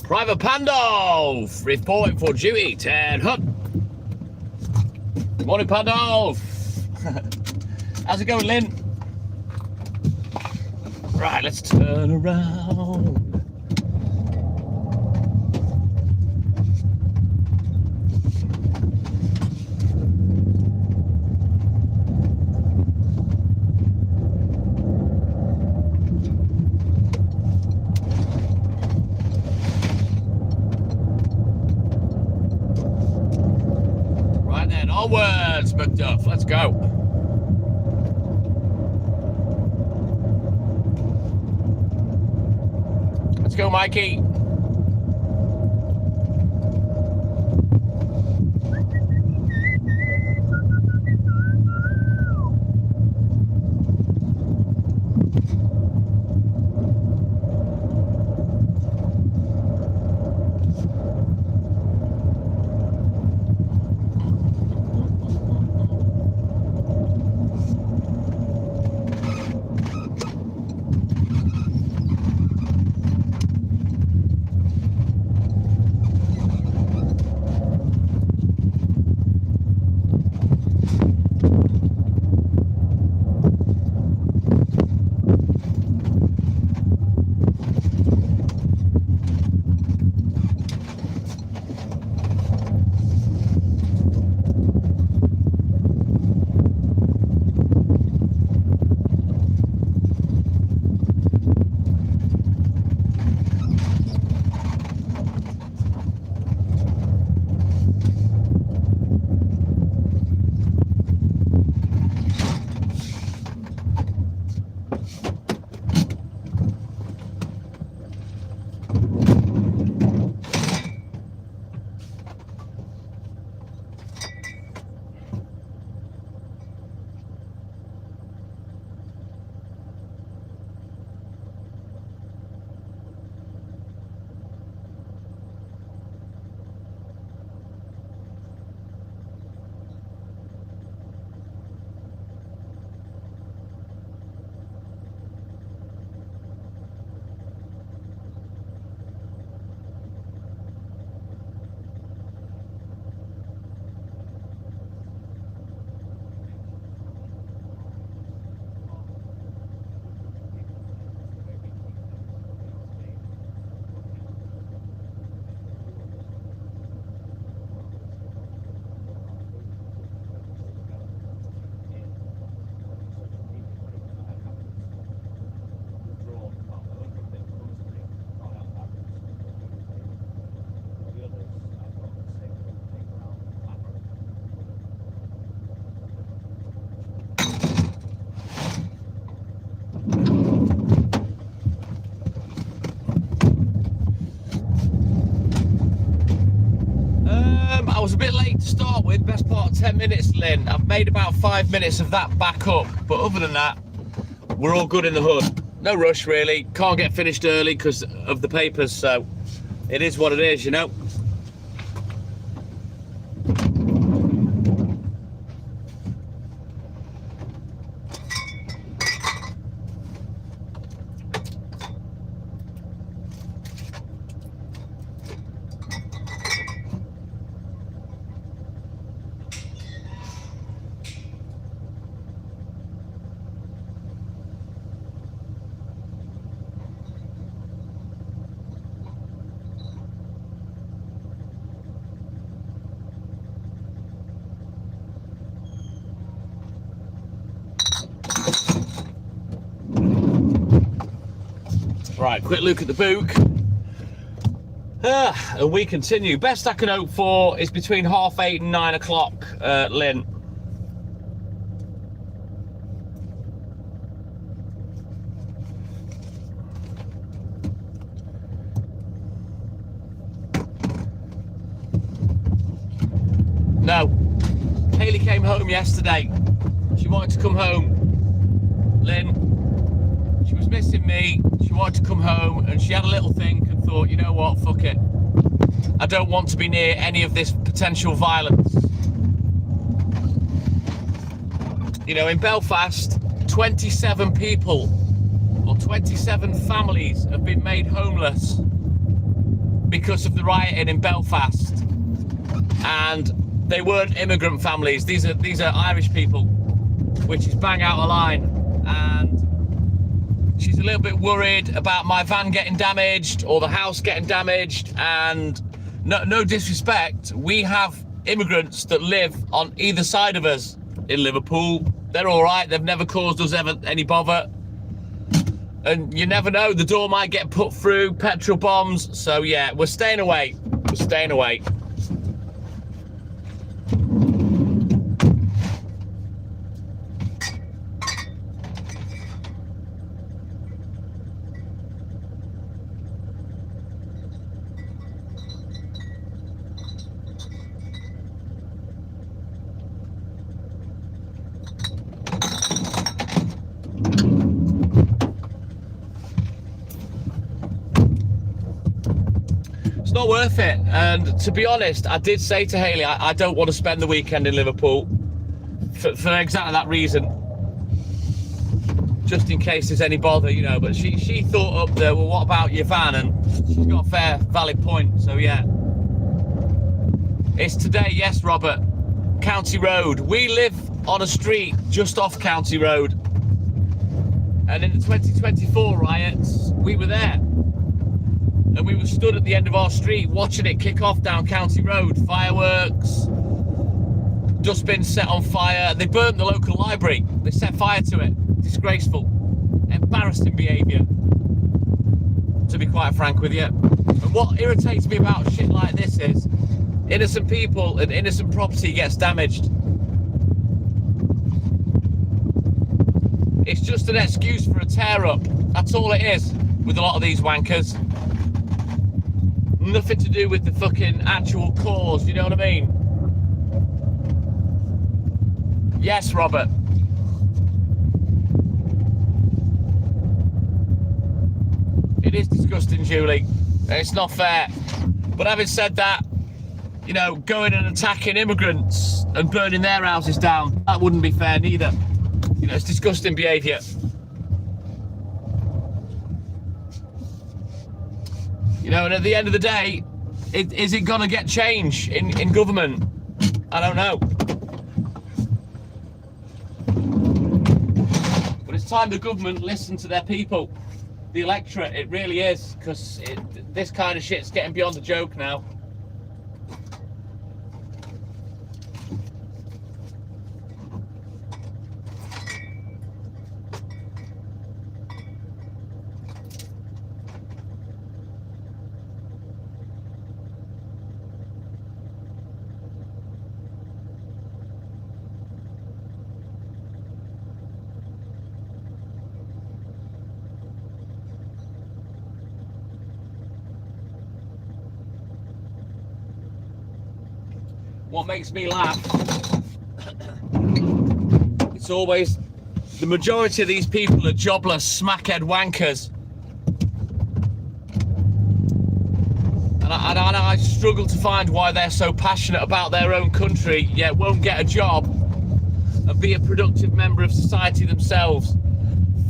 Private Pandolf, reporting for duty, 10 Hut. Morning, Pandolf. How's it going, Lynn? Right, let's turn around. Onwards, Macduff, let's go. Let's go, Mikey. I was a bit late to start with, best part of 10 minutes, Lynn. I've made about 5 minutes of that back up, but other than that, we're all good in the hood. No rush, really. Can't get finished early because of the papers, so it is what it is, you know. Right, quick look at the book. And we continue. Best I can hope for is between 8:30 and 9 o'clock, Lynn. No. Hayley came home yesterday. She wanted to come home. Lynn. She was missing me. She wanted to come home and she had a little think and thought, you know what, fuck it. I don't want to be near any of this potential violence. You know, in Belfast, 27 people or 27 families have been made homeless because of the rioting in Belfast. And they weren't immigrant families. These are Irish people, which is bang out of line. And she's a little bit worried about my van getting damaged or the house getting damaged. And no disrespect, we have immigrants that live on either side of us in Liverpool. They're all right. They've never caused us any bother. And you never know, the door might get put through, petrol bombs. So yeah, we're staying away. We're staying away. It's not worth it. And to be honest, I did say to Hayley, I don't want to spend the weekend in Liverpool for exactly that reason. Just in case there's any bother, you know. But she thought up there, well, what about your van? And she's got a fair, valid point. So yeah, it's today. Yes, Robert. County Road. We live on a street just off County Road. And in the 2024 riots, we were there. And we were stood at the end of our street watching it kick off down County Road. Fireworks, dustbins set on fire. They burnt the local library. They set fire to it. Disgraceful. Embarrassing behaviour, to be quite frank with you. And what irritates me about shit like this is innocent people and innocent property gets damaged. It's just an excuse for a tear-up. That's all it is with a lot of these wankers. Nothing to do with the fucking actual cause, you know what I mean? Yes, Robert. It is disgusting, Julie. It's not fair. But having said that, you know, going and attacking immigrants and burning their houses down, that wouldn't be fair neither. You know, it's disgusting behaviour. You know, and at the end of the day, is it going to get change in government? I don't know. But it's time the government listened to their people, the electorate. It really is, because this kind of shit's getting beyond a joke now. what makes me laugh, it's always the majority of these people are jobless, smackhead wankers. And I struggle to find why they're so passionate about their own country, yet won't get a job and be a productive member of society themselves.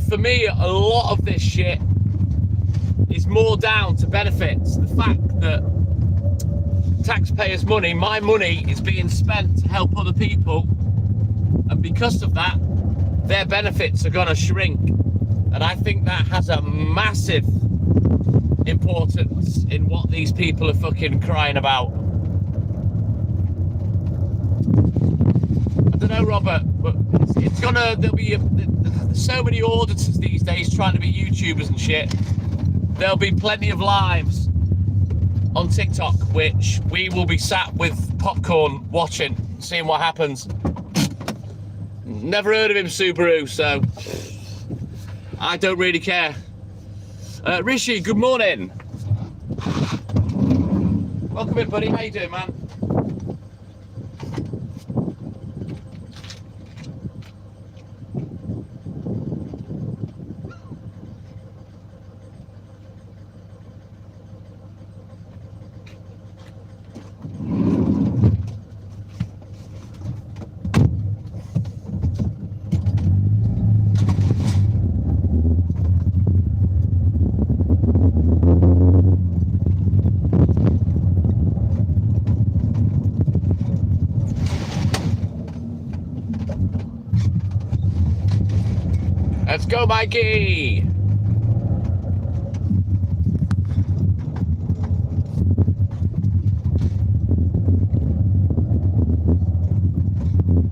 For me, a lot of this shit is more down to benefits. The fact that taxpayers' money, my money, is being spent to help other people, and because of that, their benefits are going to shrink. And I think that has a massive importance in what these people are fucking crying about. I don't know, Robert, but it's gonna, there's so many auditors these days trying to be YouTubers and shit. There'll be plenty of lives on TikTok which we will be sat with popcorn watching, seeing what happens. Never heard of him, Subaru, so I don't really care. Rishi, good morning. Welcome in, buddy. How you doing, man? Let's go, Mikey!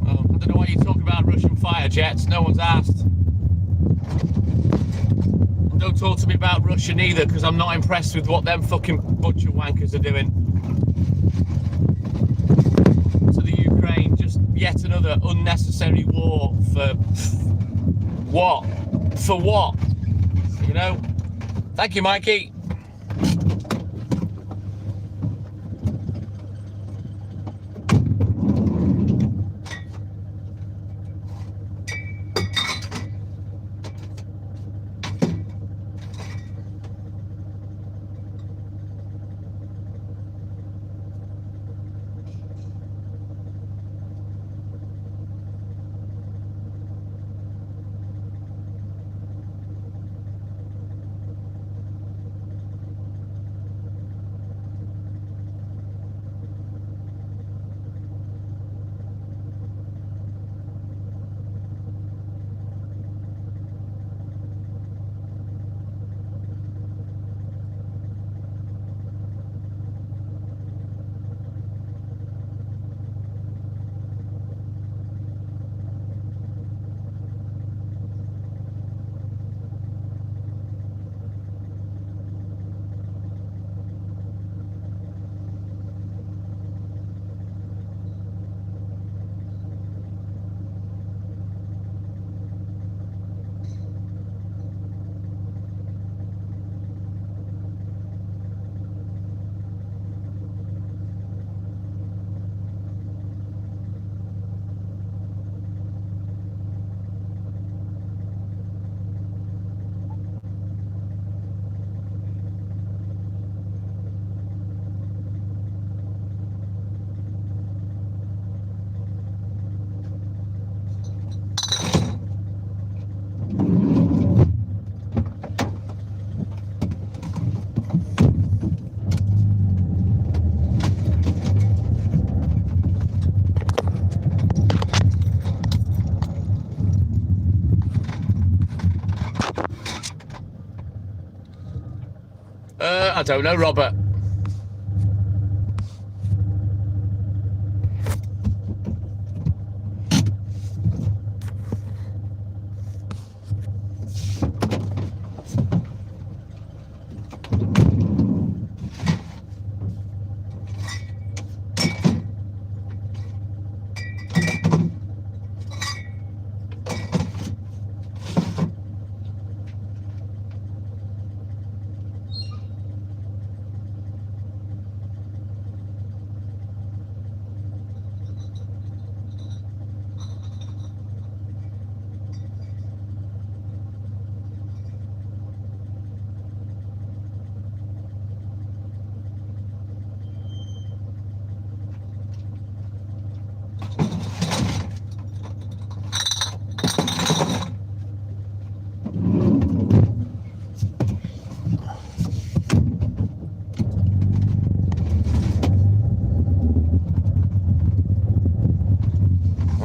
Well, I don't know why you talk about Russian fighter jets. No one's asked. And don't talk to me about Russia neither, because I'm not impressed with what them fucking bunch of wankers are doing to the Ukraine. Just yet another unnecessary war for what? For what? You know? Thank you, Mikey. I don't know, Robert.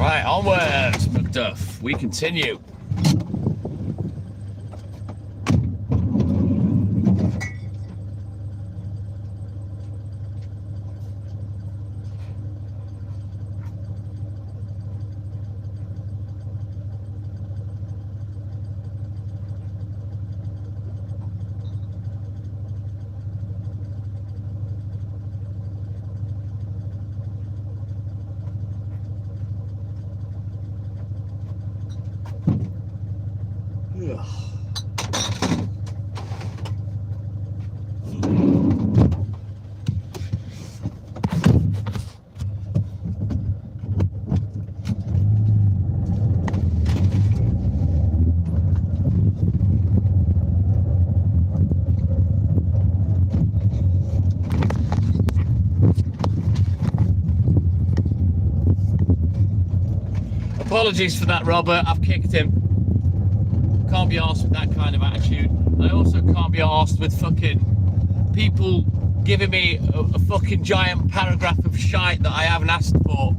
Right, onwards, Macduff. We continue. Apologies for that, Robert. I've kicked him. Can't be arsed with that kind of attitude. I also can't be arsed with fucking people giving me a fucking giant paragraph of shite that I haven't asked for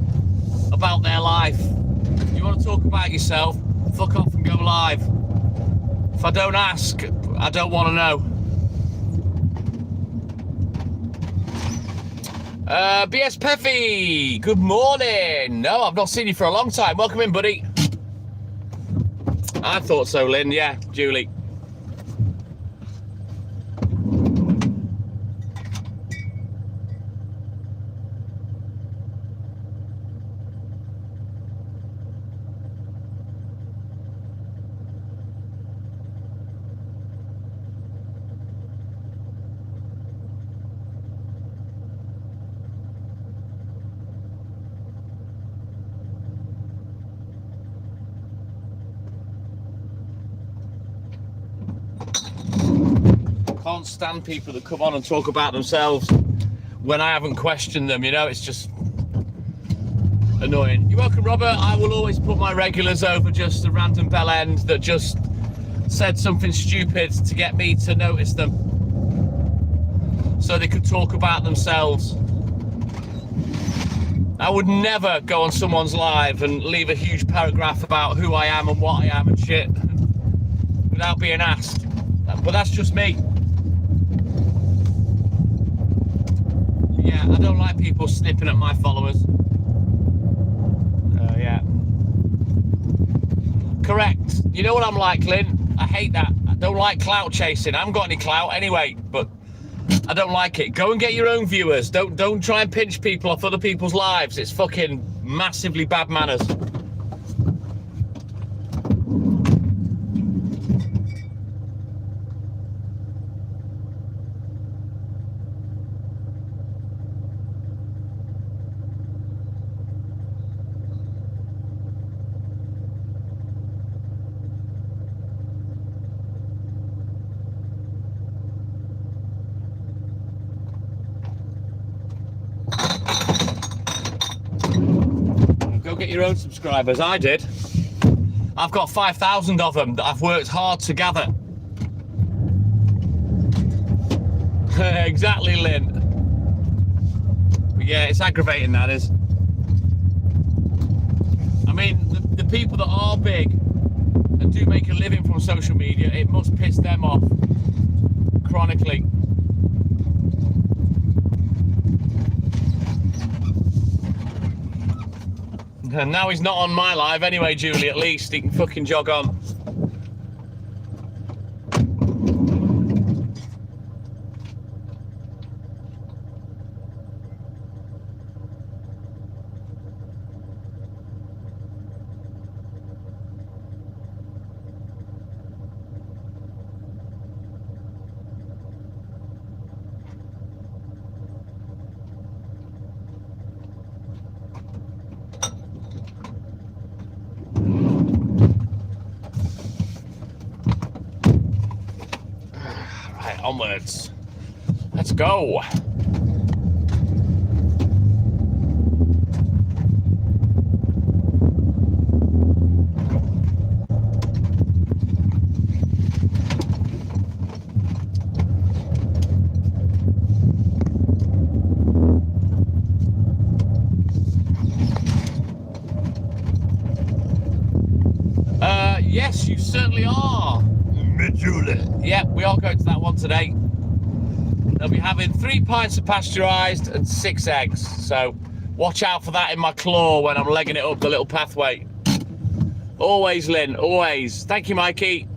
about their life. You want to talk about yourself? Fuck off and go live. If I don't ask, I don't want to know. BS Peffy, good morning. No, I've not seen you for a long time. Welcome in, buddy. I thought so, Lynn. Yeah, Julie. Can't stand people that come on and talk about themselves when I haven't questioned them, you know, it's just annoying. You're welcome, Robert. I will always put my regulars over just a random bell end that just said something stupid to get me to notice them so they could talk about themselves. I would never go on someone's live and leave a huge paragraph about who I am and what I am and shit without being asked. But that's just me. Yeah, I don't like people snipping at my followers. Yeah. Correct. You know what I'm like, Lynn? I hate that. I don't like clout chasing. I haven't got any clout anyway, but I don't like it. Go and get your own viewers. Don't try and pinch people off other people's lives. It's fucking massively bad manners. Get your own subscribers. I did. I've got 5,000 of them that I've worked hard to gather. Exactly, Lynn. But yeah, it's aggravating, that is. I mean, the people that are big and do make a living from social media, it must piss them off chronically. And now he's not on my live anyway, Julie, at least he can fucking jog on. Onwards. Let's go. Yes, you certainly are. Majuli. Yeah, we are going to that one today. They'll be having 3 pints of pasteurised and 6 eggs. So watch out for that in my claw when I'm legging it up the little pathway. Always, Lynn, always. Thank you, Mikey.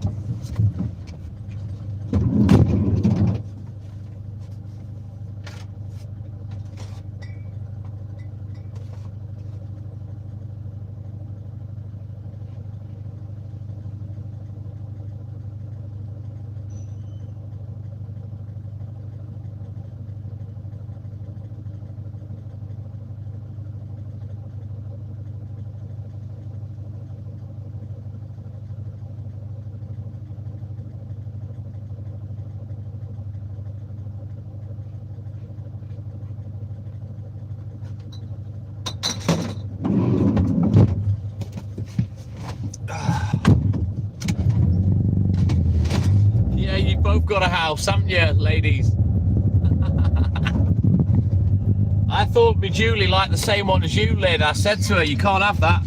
Both got a house, haven't you, ladies? I thought me Julie liked the same one as you, Lynn. I said to her, you can't have that.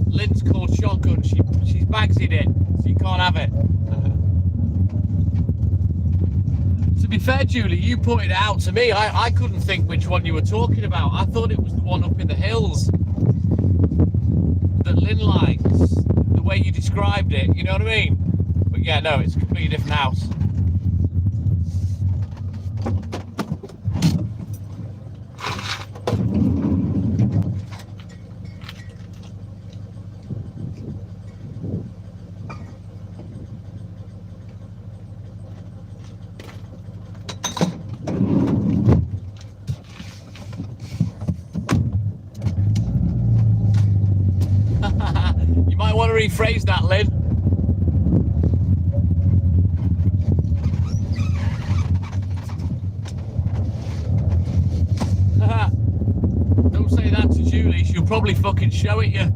Lynn's called shotgun. She's bagsied it, so you can't have it. To be fair, Julie, you pointed it out to me. I couldn't think which one you were talking about. I thought it was the one up in the hills that Lynn likes, the way you described it, you know what I mean? But yeah, no, it's a completely different house. You might want to rephrase that, Lynn. Don't say that to Julie, she'll probably fucking show it you.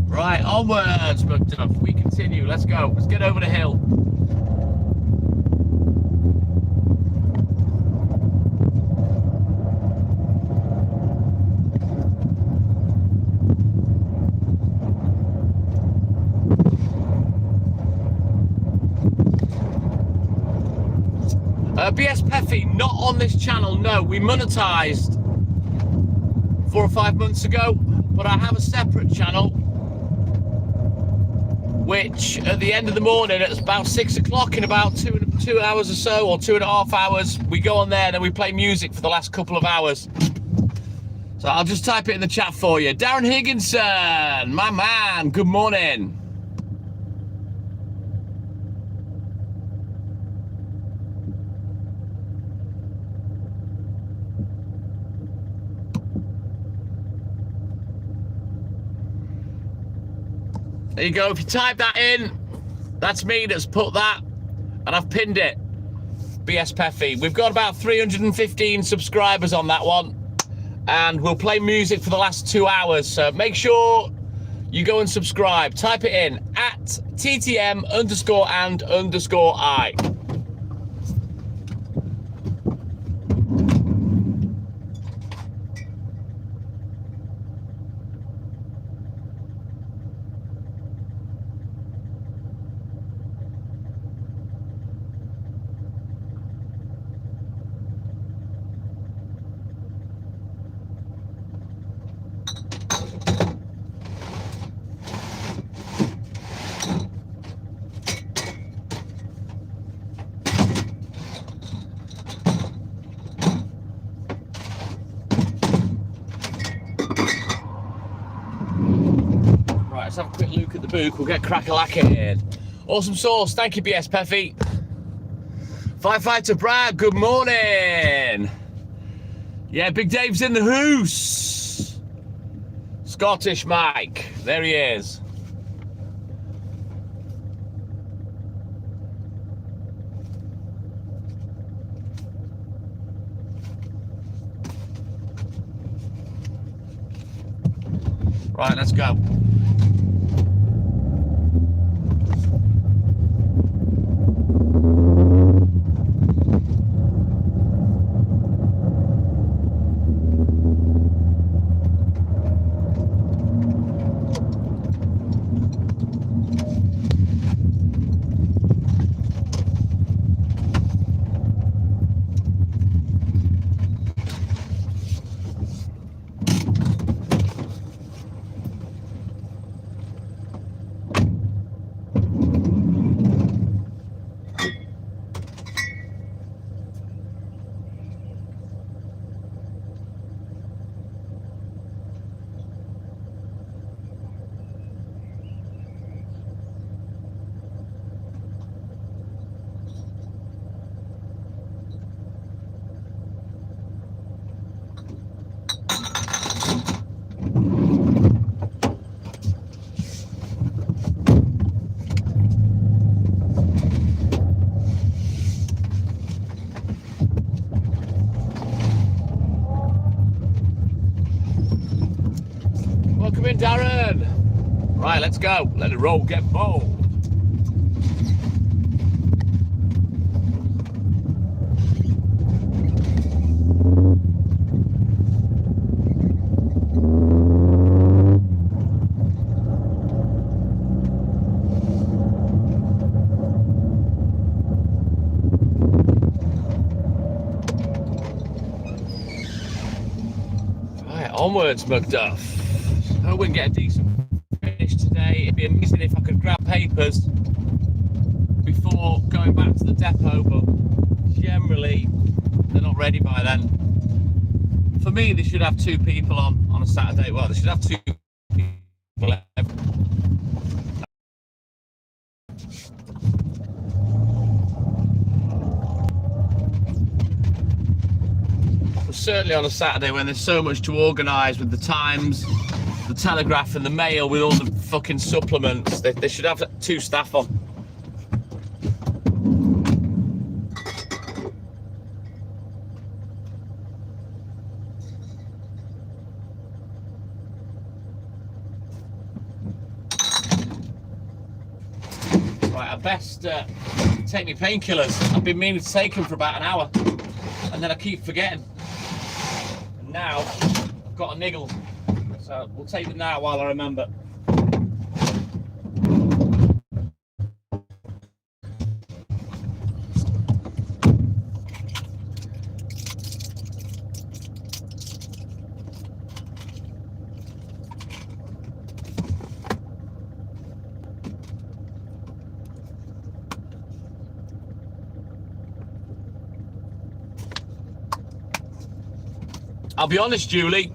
Right, onwards, Macduff. We continue. Let's go. Let's get over the hill. BS Peffy, not on this channel, no. We monetized 4 or 5 months ago, but I have a separate channel which at the end of the morning, it's about 6 o'clock, in about 2 hours or so, or 2.5 hours, we go on there and then we play music for the last couple of hours. So I'll just type it in the chat for you. Darren Higginson, my man, good morning. There you go. If you type that in, that's me that's put that, and I've pinned it. BS Peffy. We've got about 315 subscribers on that one, and we'll play music for the last 2 hours. So make sure you go and subscribe. Type it in at TTM_and_I. Let's have a quick look at the book. We'll get crack-a-lacking. Awesome sauce. Thank you, BS Peffy. Firefighter Brad, good morning. Yeah, Big Dave's in the hoose. Scottish Mike. There he is. Right, let's go. Right, let's go. Let it roll, get bold. Right, onwards, Macduff. Hope we can get a decent finish today. It'd be amazing if I could grab papers before going back to the depot, but generally they're not ready by then. For me, they should have 2 people on a Saturday. Well, they should have 2 people. Certainly on a Saturday when there's so much to organise with the Times, the Telegraph and the Mail, with all the fucking supplements, they should have 2 staff on. Right, I best take my painkillers. I've been meaning to take them for about an hour and then I keep forgetting. Now I've got a niggle, so we'll take it now while I remember. I'll be honest, Julie,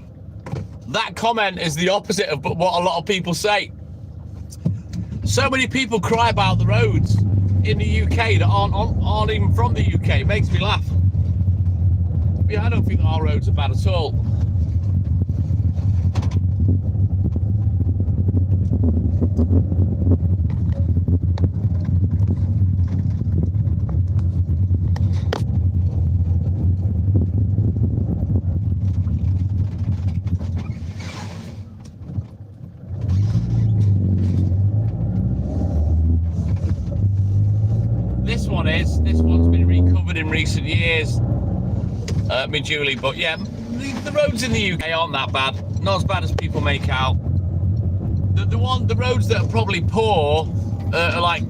that comment is the opposite of what a lot of people say. So many people cry about the roads in the UK that aren't even from the UK. It makes me laugh. Yeah, I don't think that our roads are bad at all. This one's been recovered in recent years, me Julie, but yeah, the roads in the UK aren't that bad. Not as bad as people make out. The roads that are probably poor are like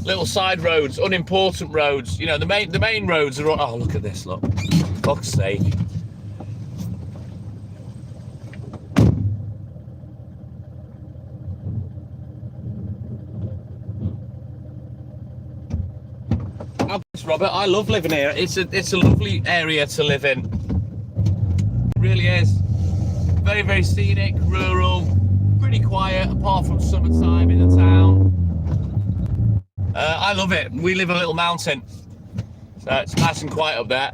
little side roads, unimportant roads. You know, the main roads are. Oh, look at this! Look, for fuck's sake. Robert, I love living here. It's a lovely area to live in. It really is. Very, very scenic, rural, pretty quiet apart from summertime in the town. I love it. We live on a little mountain, so it's nice and quiet up there.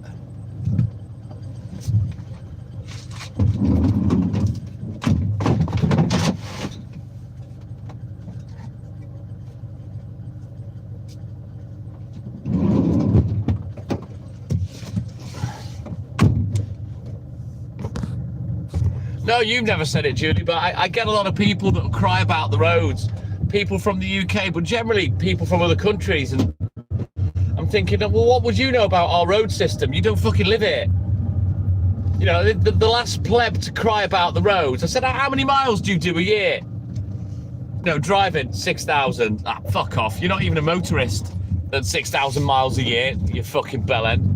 No, you've never said it, Julie, but I get a lot of people that cry about the roads. People from the UK, but generally people from other countries. And I'm thinking, well, what would you know about our road system? You don't fucking live here. You know, the last pleb to cry about the roads, I said, how many miles do you do a year? No, driving, 6,000. Ah, fuck off. You're not even a motorist at 6,000 miles a year, you fucking bellend.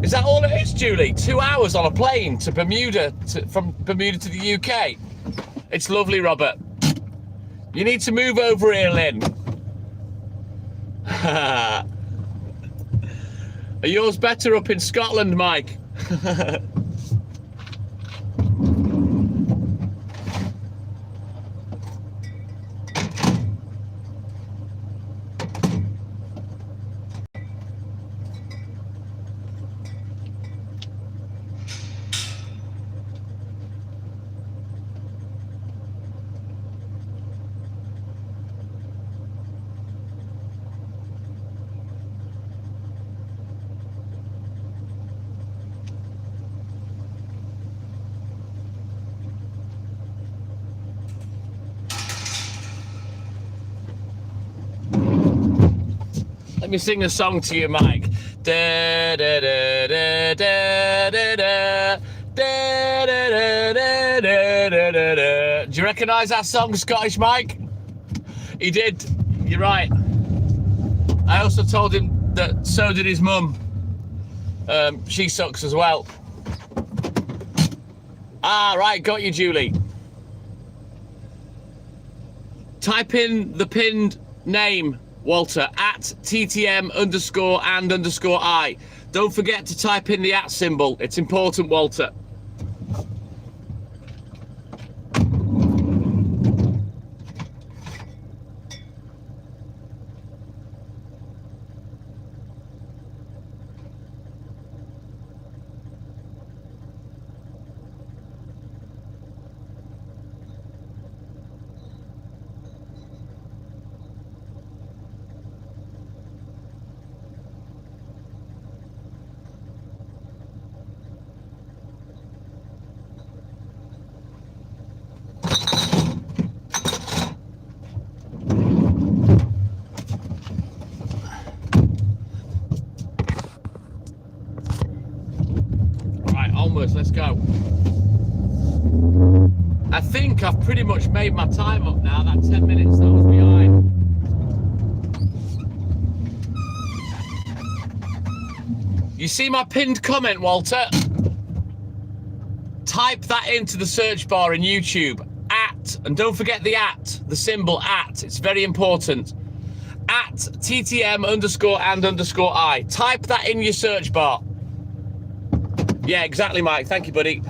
Is that all it is, Julie? 2 hours on a plane to Bermuda, from Bermuda to the UK. It's lovely, Robert. You need to move over here, Lynn. Are yours better up in Scotland, Mike? Let me sing a song to you, Mike. Da da da da da da da. Da, da, da, da, da, da, da, da. Do you recognise that song, Scottish Mike? He did. You're right. I also told him that so did his mum. She sucks as well. Ah, right, got you, Julie. Type in the pinned name, Walter, at @TTM_and_I. Don't forget to type in the @ symbol. It's important, Walter. Onwards, let's go. I think I've pretty much made my time up now. That 10 minutes that was behind. You see my pinned comment, Walter? Type that into the search bar in YouTube. And don't forget the the symbol @. It's very important. @TTM_and_I. Type that in your search bar. Yeah, exactly, Mike. Thank you, buddy.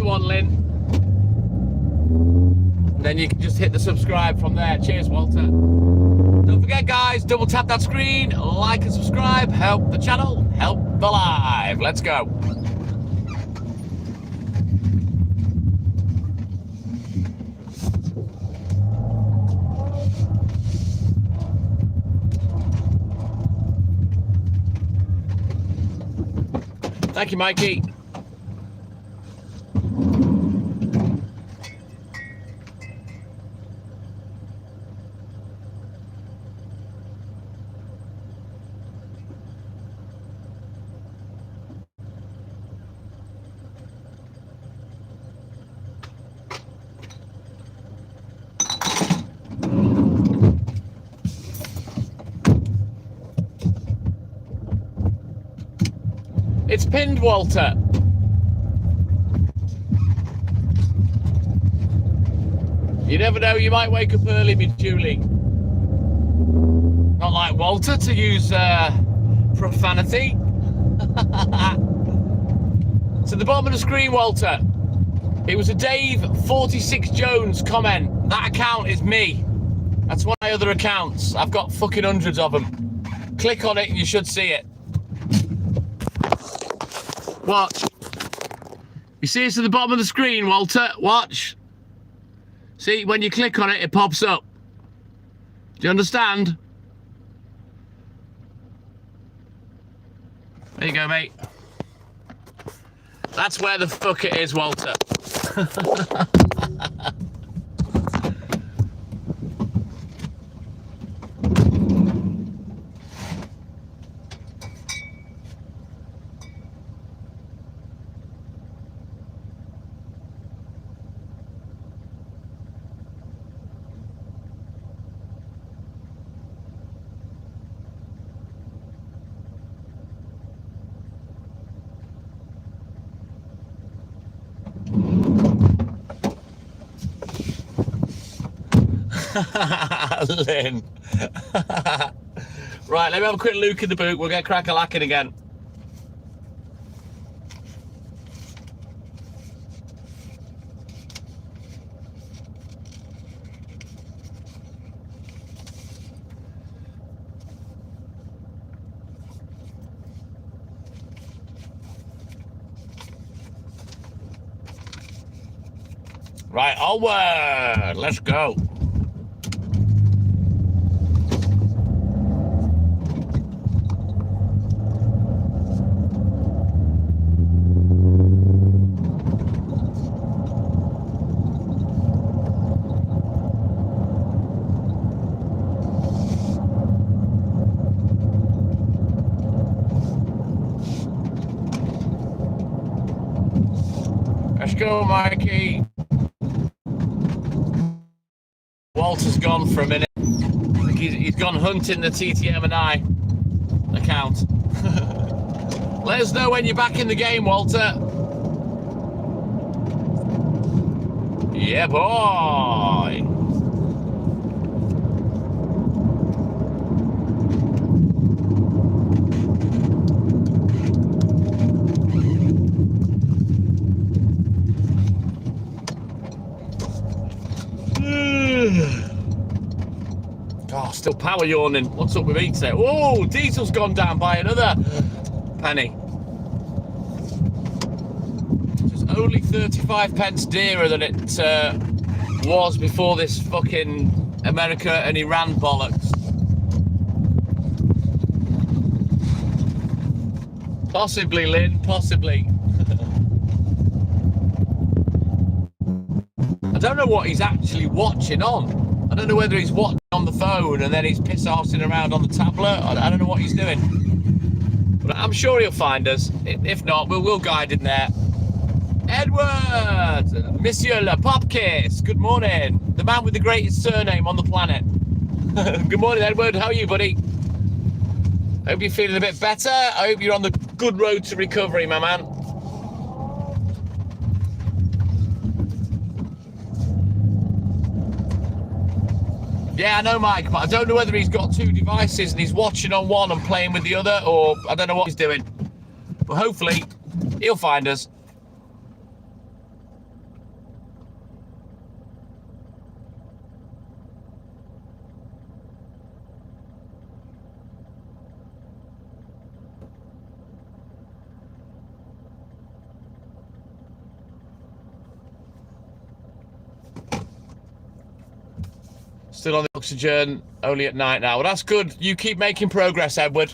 One, Lynn. Then you can just hit the subscribe from there. Cheers, Walter. Don't forget, guys, double tap that screen, like and subscribe, help the channel, help the live. Let's go. Thank you, Mikey. It's pinned, Walter. You never know, you might wake up early, me Julie. Not like Walter to use profanity. To the bottom of the screen, Walter. It was a Dave46 Jones comment. That account is me. That's one of my other accounts. I've got fucking hundreds of them. Click on it and you should see it. Watch. You see it's at the bottom of the screen, Walter? Watch. See, when you click on it, it pops up. Do you understand? There you go, mate. That's where the fuck it is, Walter. Lynn. Right, let me have a quick look in the boot. We'll get crack-a-lacking again. Right, onward. Let's go. Let's go, Mikey. Walter's gone for a minute. I think he's gone hunting the TTM and I account. Let us know when you're back in the game, Walter. Yeah, boy. Oh, still power yawning. What's up with me today? Whoa, diesel's gone down by another penny. It's only 35 pence dearer than it was before this fucking America and Iran bollocks. Possibly, Lynn, possibly. I don't know what he's actually watching on. I don't know whether he's watching on the phone and then he's piss-arsing around on the tablet. I don't know what he's doing. But I'm sure he'll find us. If not, we'll guide him there. Edward! Monsieur Le Popkiss, good morning. The man with the greatest surname on the planet. Good morning, Edward. How are you, buddy? I hope you're feeling a bit better. I hope you're on the good road to recovery, my man. Yeah, I know, Mike, but I don't know whether he's got two devices and he's watching on one and playing with the other, or I don't know what he's doing. But hopefully, he'll find us. Still on the oxygen, only at night now. Well, that's good. You keep making progress, Edward.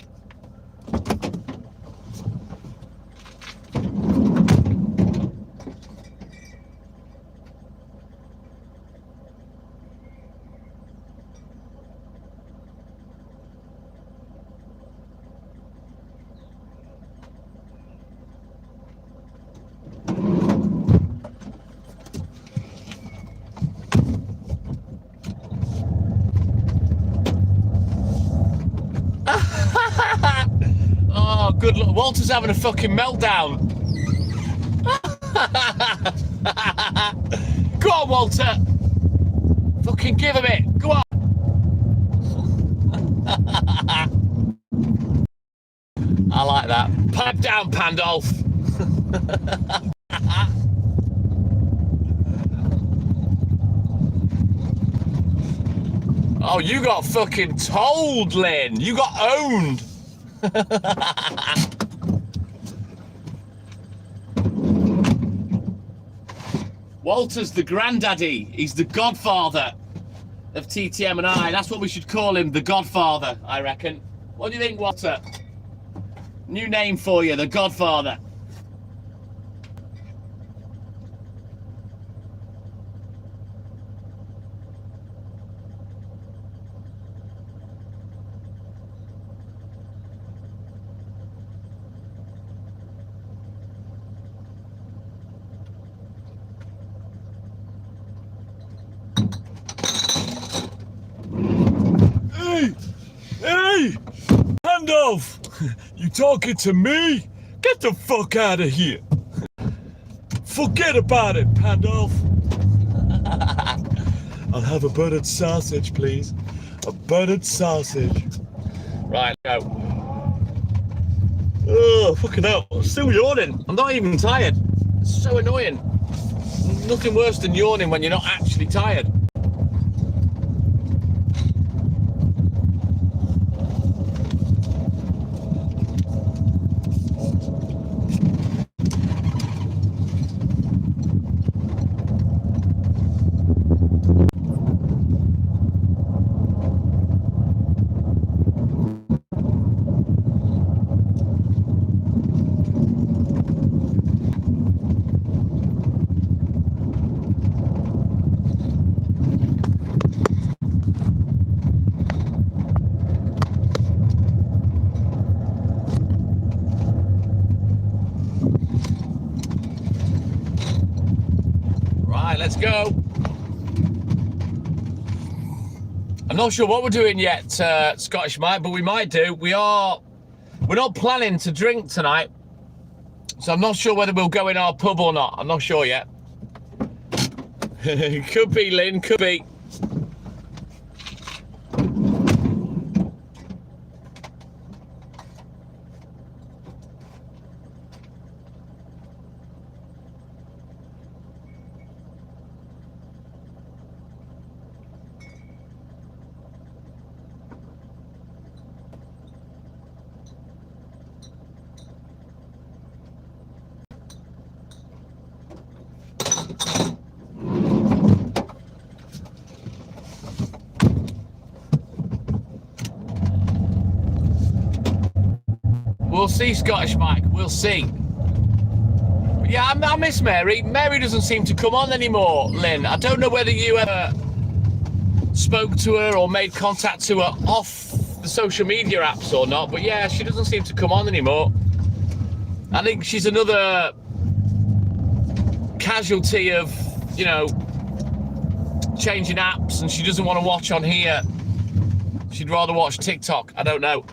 Oh, good luck. Walter's having a fucking meltdown. Go on, Walter. Fucking give him it. Go on. I like that. Pipe down, Pandolf. Oh, you got fucking told, Lynn. You got owned. Walter's the granddaddy. He's the godfather of TTM and I. That's what we should call him, the godfather, I reckon. What do you think, Walter? New name for you, the godfather.
Hey! Pandolf! You talking to me? Get the fuck out of here! Forget about it, Pandolf! I'll have a buttered sausage, please. A buttered sausage.
Right, go.
Oh, fucking hell. I'm still yawning.
I'm not even tired. It's so annoying. Nothing worse than yawning when you're not actually tired. let's go. I'm not sure what we're doing yet, Scottish Mike, but we might do. We're not planning to drink tonight, so I'm not sure whether we'll go in our pub or not. I'm not sure yet. Could be, Lynn, could be. We'll see, Scottish Mike. We'll see. But yeah, I miss Mary. Mary doesn't seem to come on anymore, Lynn. I don't know whether you ever spoke to her or made contact to her off the social media apps or not. But yeah, she doesn't seem to come on anymore. I think she's another casualty of, you know, changing apps, and she doesn't want to watch on here. She'd rather watch TikTok. I don't know.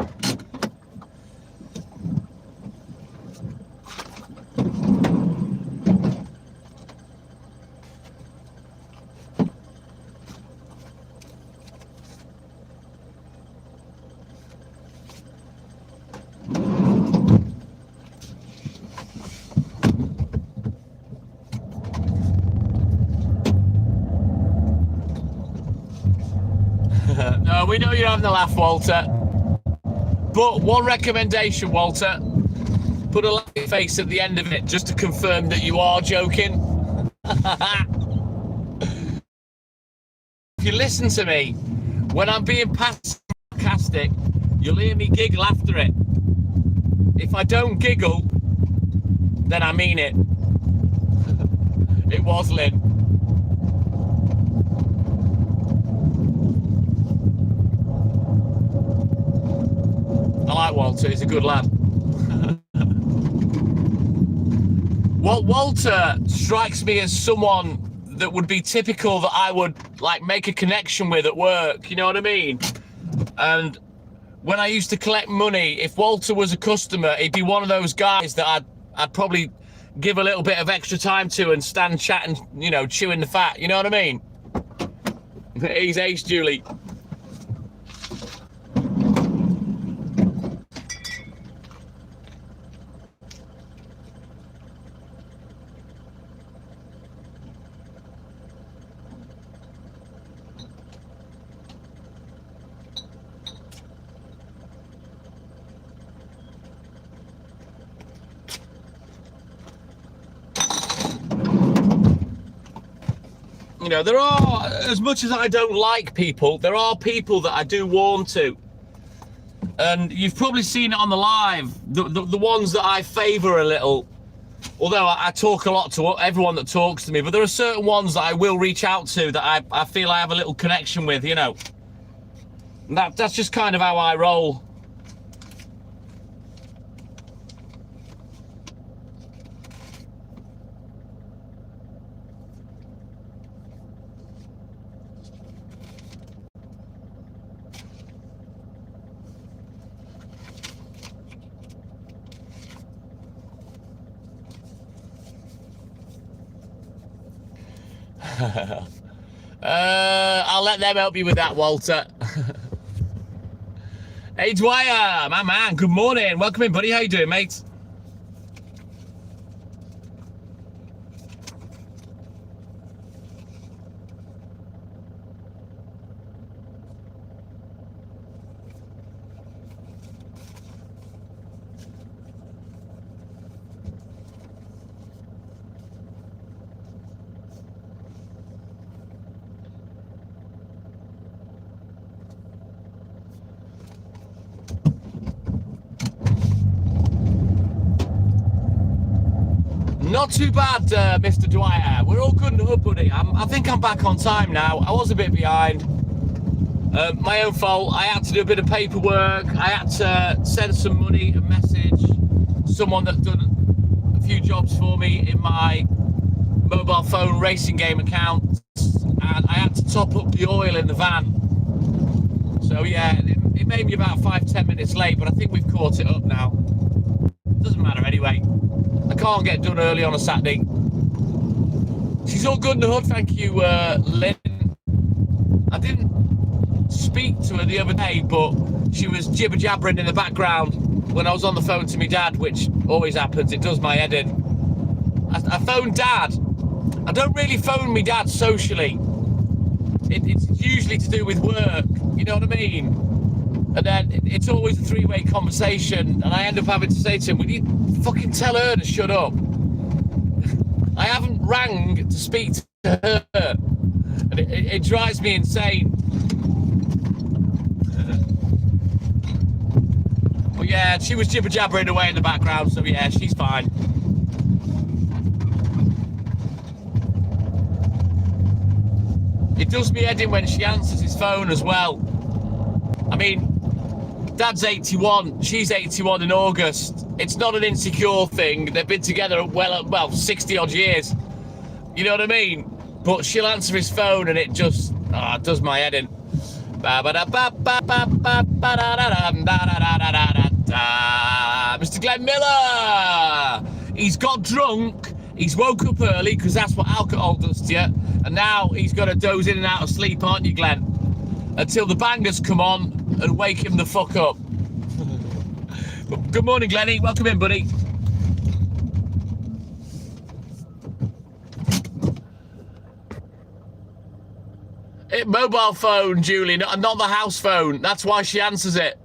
No, we know you're having a laugh, Walter. But one recommendation, Walter. Put a laughy face at the end of it just to confirm that you are joking. If you listen to me, when I'm being sarcastic, you'll hear me giggle after it. If I don't giggle, then I mean it. It was Lynn. I like Walter, he's a good lad. Well, Walter strikes me as someone that would be typical that I would like make a connection with at work, you know what I mean? And when I used to collect money, if Walter was a customer, he'd be one of those guys that I'd probably give a little bit of extra time to and stand chatting, you know, chewing the fat, you know what I mean? He's ace, Julie. You know, there are, as much as I don't like people, there are people that I do warm to. And you've probably seen it on the live, the ones that I favour a little. Although I talk a lot to everyone that talks to me, but there are certain ones that I will reach out to that I feel I have a little connection with, you know. And that's just kind of how I roll. I'll let them help you with that, Walter. Hey, Dwyer, my man, good morning. Welcome in, buddy. How you doing, mate? Not too bad, Mr. Dwyer. We're all good and hood, buddy. I think I'm back on time now. I was a bit behind. My own fault. I had to do a bit of paperwork. I had to send some money, a message. Someone that's done a few jobs for me in my mobile phone racing game account, and I had to top up the oil in the van. So yeah, it made me about 5-10 minutes late, but I think we've caught it up now. Doesn't matter anyway. I can't get done early on a Saturday. She's all good in the hood, thank you, Lynn. I didn't speak to her the other day, but she was jibber jabbering in the background when I was on the phone to my dad, which always happens. It does my head in. I phoned Dad. I don't really phone my dad socially. It's usually to do with work, you know what I mean? And then it's always a three-way conversation, and I end up having to say to him, "Will you fucking tell her to shut up?" I haven't rang to speak to her, and it drives me insane. But yeah, she was jibber jabbering away in the background, so yeah, she's fine. It does me head in when she answers his phone as well. I mean, Dad's 81, she's 81 in August. It's not an insecure thing. They've been together well 60 odd years. You know what I mean? But she'll answer his phone and it just does my head in. Mr. Glenn Miller! He's got drunk. He's woke up early because that's what alcohol does to you. And now he's got to doze in and out of sleep, aren't you, Glenn? Until the bangers come on and wake him the fuck up. Good morning, Glenny. Welcome in, buddy. Mobile phone, Julie, not the house phone. That's why she answers it.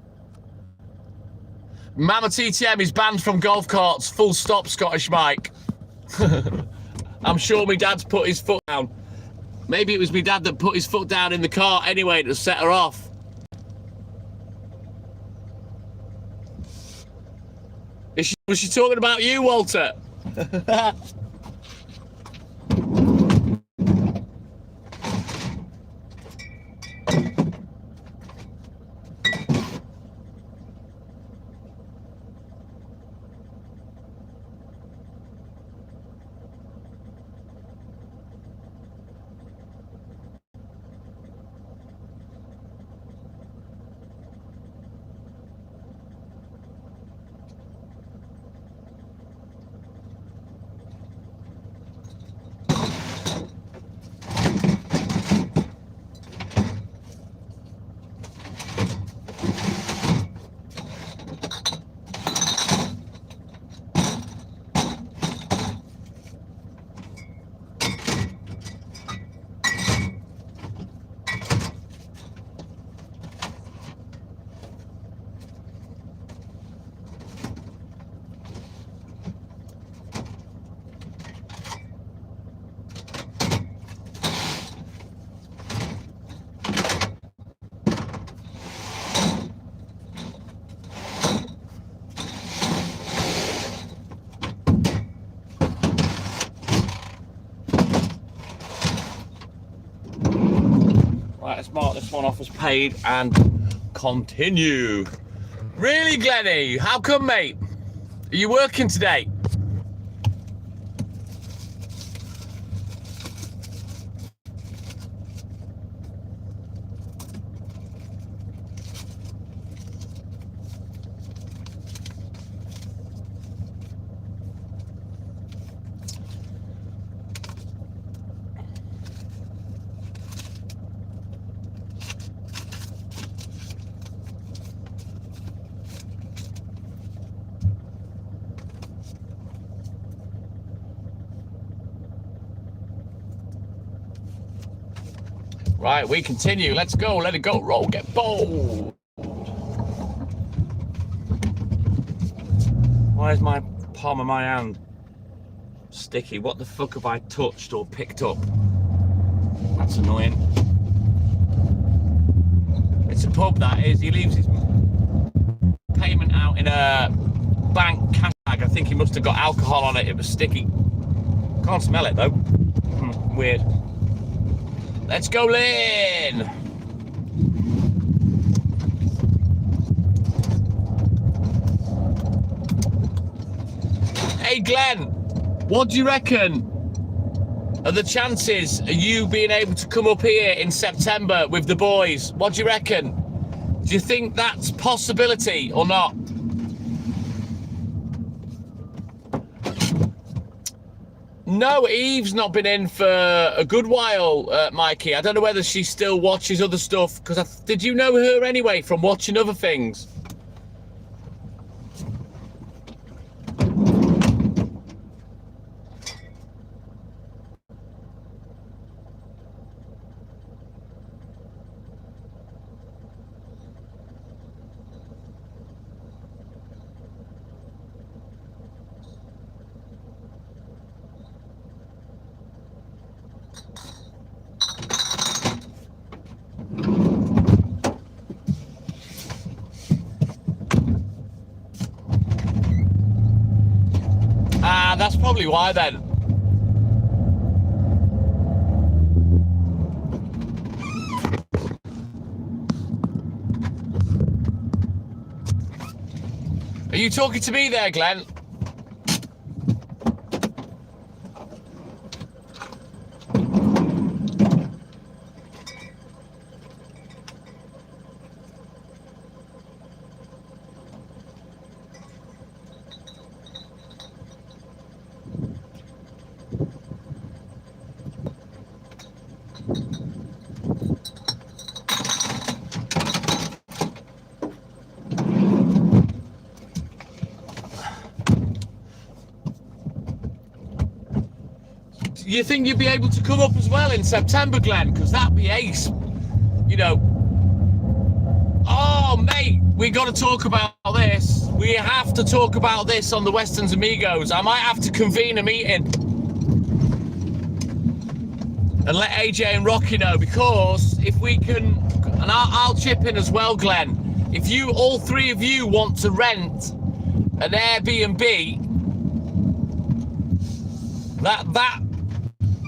Mama TTM is banned from golf carts. Full stop, Scottish Mike. I'm sure my dad's put his foot down. Maybe it was my dad that put his foot down in the car anyway to set her off. Was she talking about you, Walter? Let's mark this one off as paid and continue. Really, Glenny? How come, mate? Are you working today? Right, we continue. Let's go. Let it go. Roll. Get bold. Why is my palm of my hand sticky? What the fuck have I touched or picked up? That's annoying. It's a pub, that is. He leaves his payment out in a bank cash bag. I think he must have got alcohol on it. It was sticky. Can't smell it, though. Weird. Let's go, Lynn! Hey, Glenn, what do you reckon are the chances of you being able to come up here in September with the boys? What do you reckon? Do you think that's a possibility or not? No, Eve's not been in for a good while, Mikey. I don't know whether she still watches other stuff, because did you know her anyway from watching other things? That's probably why then. Are you talking to me there, Glenn? You think you'd be able to come up as well in September, Glenn? Because that'd be ace. You know. Oh, mate, we got to talk about this. We have to talk about this on the Westerns Amigos. I might have to convene a meeting and let AJ and Rocky know, because if we can, and I'll chip in as well, Glenn. If you, all three of you, want to rent an Airbnb, that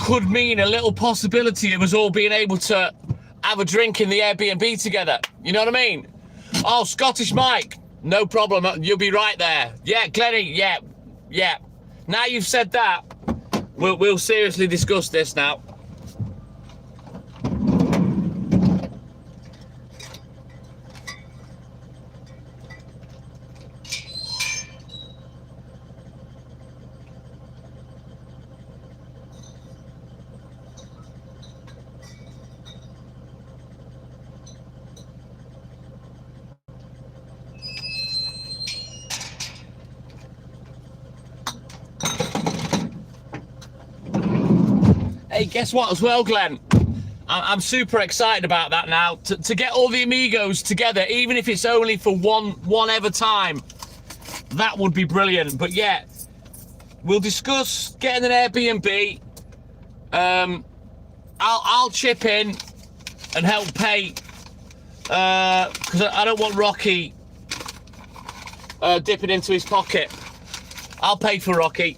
could mean a little possibility of us all being able to have a drink in the Airbnb together. You know what I mean? Oh, Scottish Mike, no problem. You'll be right there. Yeah, Glenny, yeah. Now you've said that, we'll seriously discuss this now. Hey, guess what as well, Glenn? I'm super excited about that now. To get all the amigos together, even if it's only for one ever time, that would be brilliant. But yeah, we'll discuss getting an Airbnb. I'll chip in and help pay, because I don't want Rocky dipping into his pocket. I'll pay for Rocky.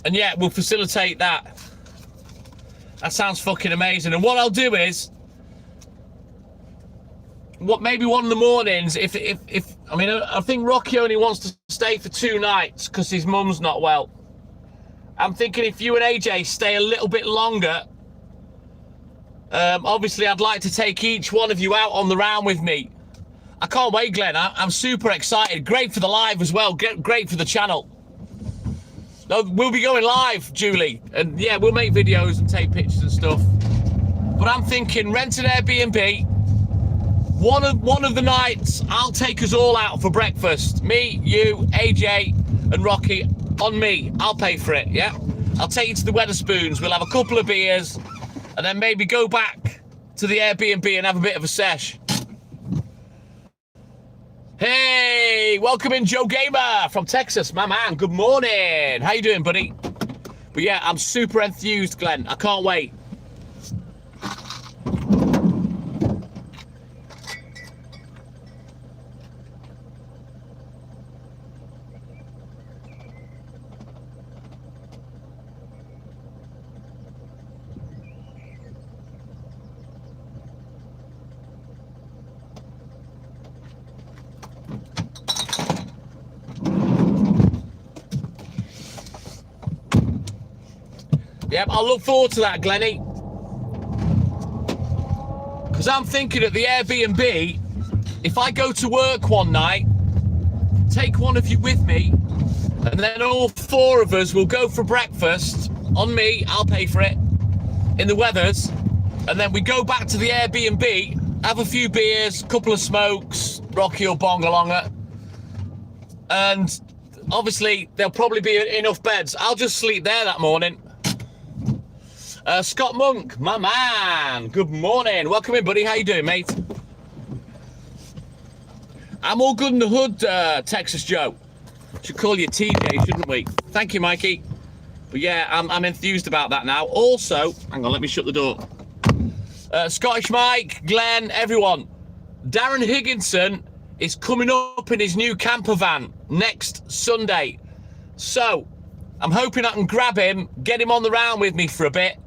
And yeah, we'll facilitate that. That sounds fucking amazing. And what I'll do is, maybe one of the mornings, if I mean, I think Rocky only wants to stay for 2 nights because his mum's not well. I'm thinking if you and AJ stay a little bit longer, obviously I'd like to take each one of you out on the round with me. I can't wait, Glenn. I'm super excited. Great for the live as well. Great for the channel. No, we'll be going live, Julie, and yeah, we'll make videos and take pictures and stuff. But I'm thinking rent an Airbnb. One of the nights, I'll take us all out for breakfast. Me, you, AJ, and Rocky. On me, I'll pay for it. Yeah, I'll take you to the Wetherspoons. We'll have a couple of beers, and then maybe go back to the Airbnb and have a bit of a sesh. Hey, welcome in, Joe Gamer from Texas, my man. Good morning. How you doing, buddy? But yeah, I'm super enthused, Glenn. I can't wait. Yep, I'll look forward to that, Glennie. Because I'm thinking at the Airbnb, if I go to work one night, take one of you with me, and then all four of us will go for breakfast. On me, I'll pay for it. In the Weathers. And then we go back to the Airbnb, have a few beers, couple of smokes, Rocky or Bongalonga. And obviously, there'll probably be enough beds. I'll just sleep there that morning. Scott Monk, my man. Good morning. Welcome in, buddy. How you doing, mate? I'm all good in the hood, Texas Joe. Should call you TJ, shouldn't we? Thank you, Mikey. But yeah, I'm enthused about that now. Also, hang on, let me shut the door. Scottish Mike, Glenn, everyone. Darren Higginson is coming up in his new camper van next Sunday. So, I'm hoping I can grab him, get him on the round with me for a bit,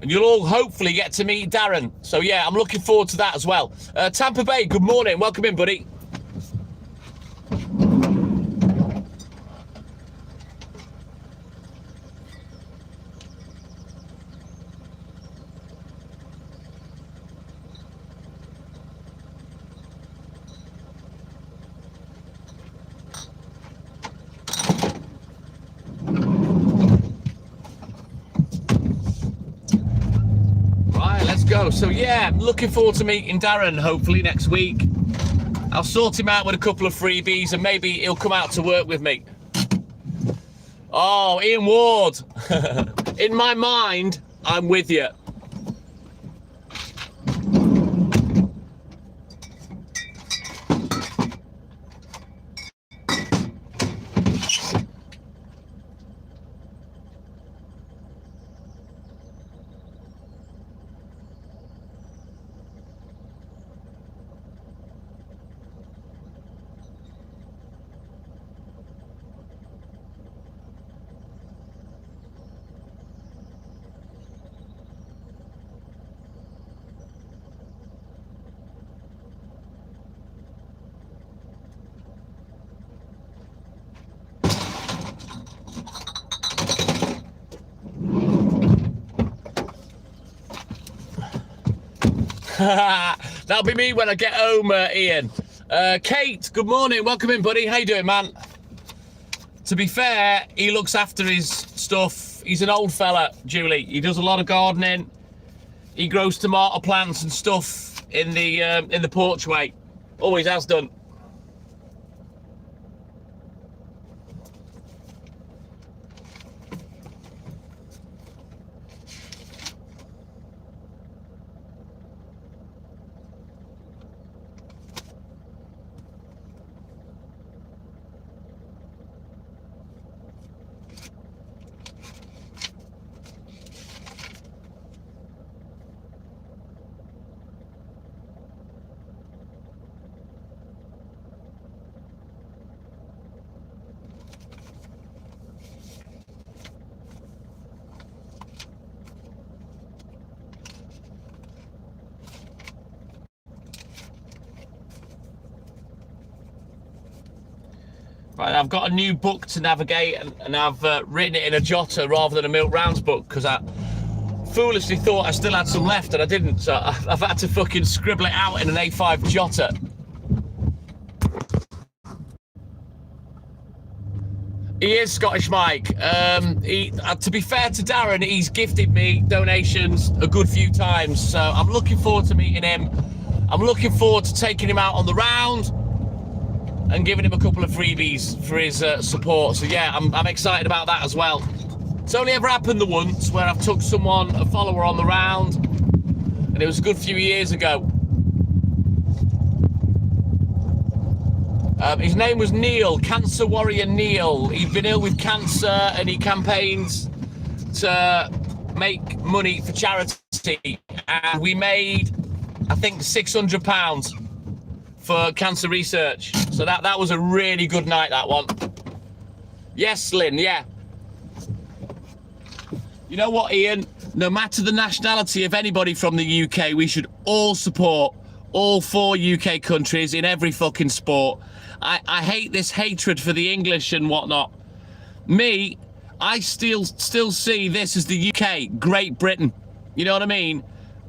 and you'll all hopefully get to meet Darren. So yeah, I'm looking forward to that as well. Tampa Bay, good morning. Welcome in, buddy. Go. So yeah, I'm looking forward to meeting Darren hopefully next week. I'll sort him out with a couple of freebies and maybe he'll come out to work with me. Oh, Ian Ward. In my mind, I'm with you. That'll be me when I get home, Ian. Kate, good morning. Welcome in, buddy. How you doing, man? To be fair, he looks after his stuff. He's an old fella, Julie. He does a lot of gardening. He grows tomato plants and stuff in the porchway. Always has done. Right, I've got a new book to navigate and I've written it in a jotter rather than a Milk Rounds book because I foolishly thought I still had some left and I didn't, so I've had to fucking scribble it out in an A5 jotter. He is Scottish Mike. To be fair to Darren, he's gifted me donations a good few times, so I'm looking forward to meeting him. I'm looking forward to taking him out on the round and giving him a couple of freebies for his support. So yeah, I'm excited about that as well. It's only ever happened the once where I've took someone, a follower, on the round, and it was a good few years ago. His name was Neil, Cancer Warrior Neil. He'd been ill with cancer and he campaigns to make money for charity. And we made, I think, £600 for cancer research. So that was a really good night, that one. Yes, Lynn, yeah. You know what, Ian? No matter the nationality of anybody from the UK, we should all support all 4 UK countries in every fucking sport. I hate this hatred for the English and whatnot. Me, I still see this as the UK, Great Britain. You know what I mean?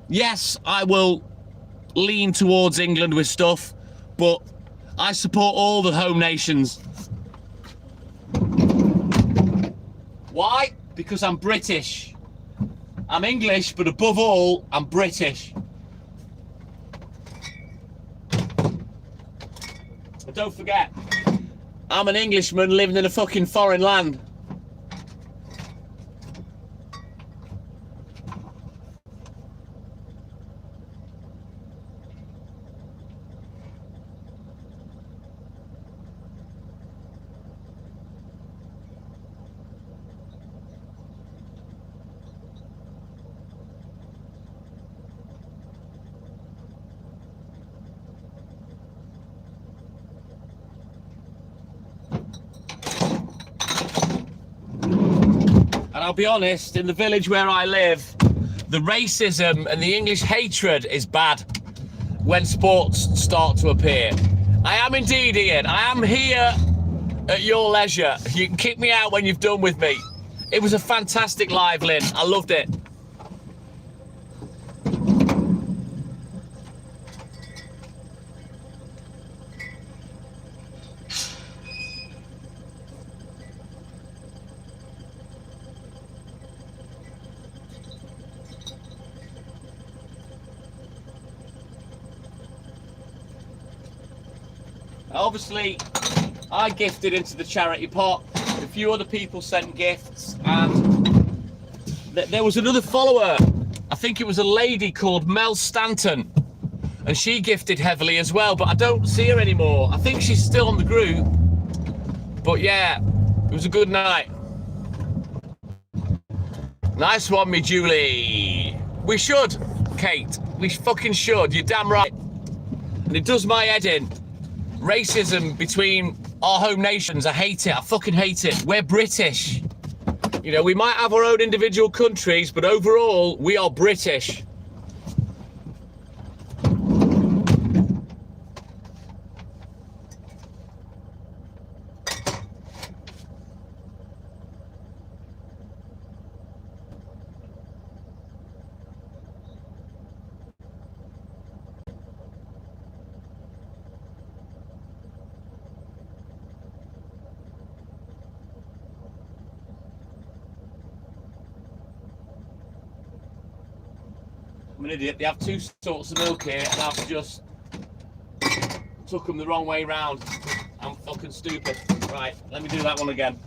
Yes, I will lean towards England with stuff, but I support all the home nations. Why? Because I'm British. I'm English, but above all, I'm British. But don't forget, I'm an Englishman living in a fucking foreign land. And I'll be honest, in the village where I live, the racism and the English hatred is bad when sports start to appear. I am indeed, Ian. I am here at your leisure. You can kick me out when you've done with me. It was a fantastic live, Lynn. I loved it. Obviously, I gifted into the charity pot. A few other people sent gifts, and there was another follower. I think it was a lady called Mel Stanton, and she gifted heavily as well, but I don't see her anymore. I think she's still on the group. But yeah, it was a good night. Nice one, me Julie. We should, Kate. We fucking should. You're damn right. And it does my head in. Racism between our home nations, I hate it. I fucking hate it. We're British. You know, we might have our own individual countries, but overall, we are British. I'm an idiot. They have two sorts of milk here, and I've just took them the wrong way round. I'm fucking stupid. Right, let me do that one again.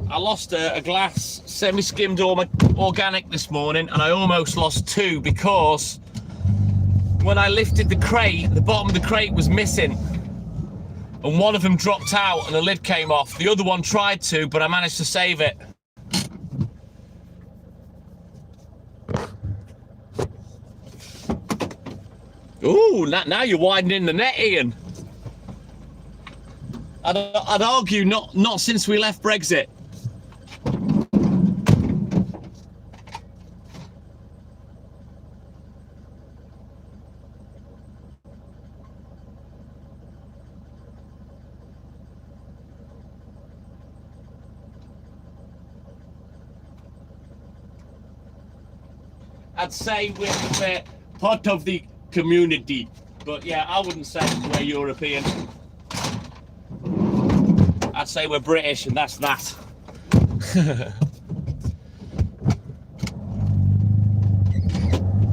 I lost a glass semi-skimmed organic this morning, and I almost lost two because when I lifted the crate, the bottom of the crate was missing, and one of them dropped out and the lid came off. The other one tried to, but I managed to save it. Ooh, now you're widening the net, Ian. I'd argue not since we left Brexit. I'd say we're part of the community, but yeah, I wouldn't say we're European. I'd say we're British, and that's that.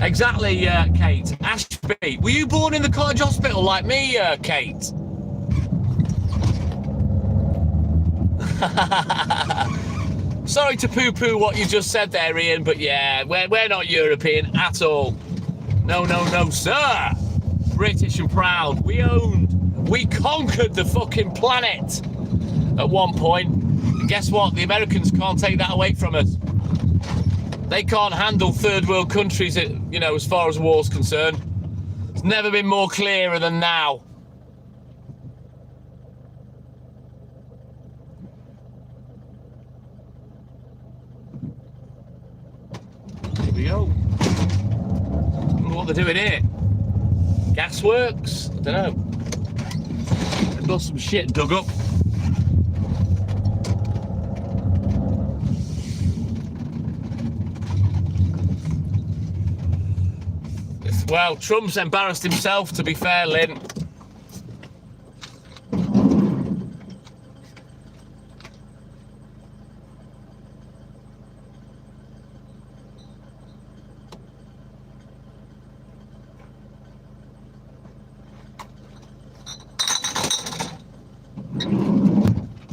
Exactly, Kate. Ashby, were you born in the college hospital like me, Kate? Sorry to poo-poo what you just said there, Ian, but yeah, we're not European at all. No, sir. British and proud. We conquered the fucking planet at one point. And guess what? The Americans can't take that away from us. They can't handle third world countries, you know, as far as war's concerned. It's never been more clearer than now. know. Wonder what they're doing here. Gasworks? I don't know. They've got some shit dug up. Well, Trump's embarrassed himself, to be fair, Lynn.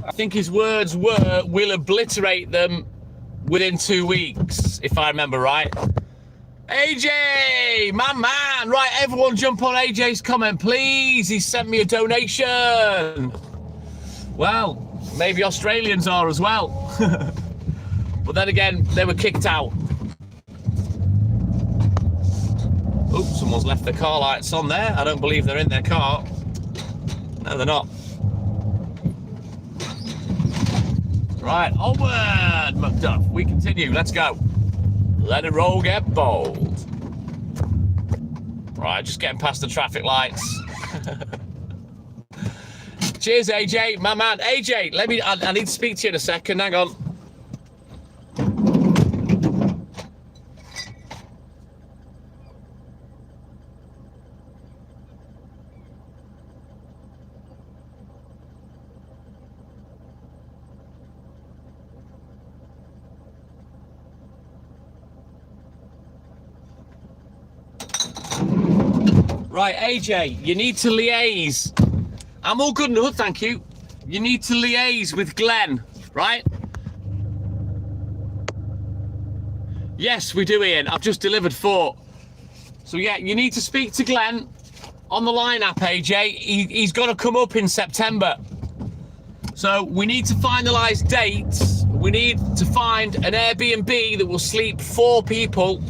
I think his words were, we'll obliterate them within 2 weeks, if I remember right. AJ, my man. Right, everyone jump on AJ's comment, please. He sent me a donation. Well, maybe Australians are as well. But then again, they were kicked out. Oops, someone's left their car lights on there. I don't believe they're in their car. No, they're not. Right, onward, McDuff. We continue. Let's go. Let it roll, get bold. Right, just getting past the traffic lights. Cheers, AJ, my man. AJ, I need to speak to you in a second. Hang on. Right, AJ, you need to liaise. I'm all good and good, thank you. You need to liaise with Glenn, right? Yes, we do, Ian. I've just delivered 4. So yeah, you need to speak to Glenn on the line app, AJ. He's got to come up in September. So we need to finalise dates. We need to find an Airbnb that will sleep 4 people.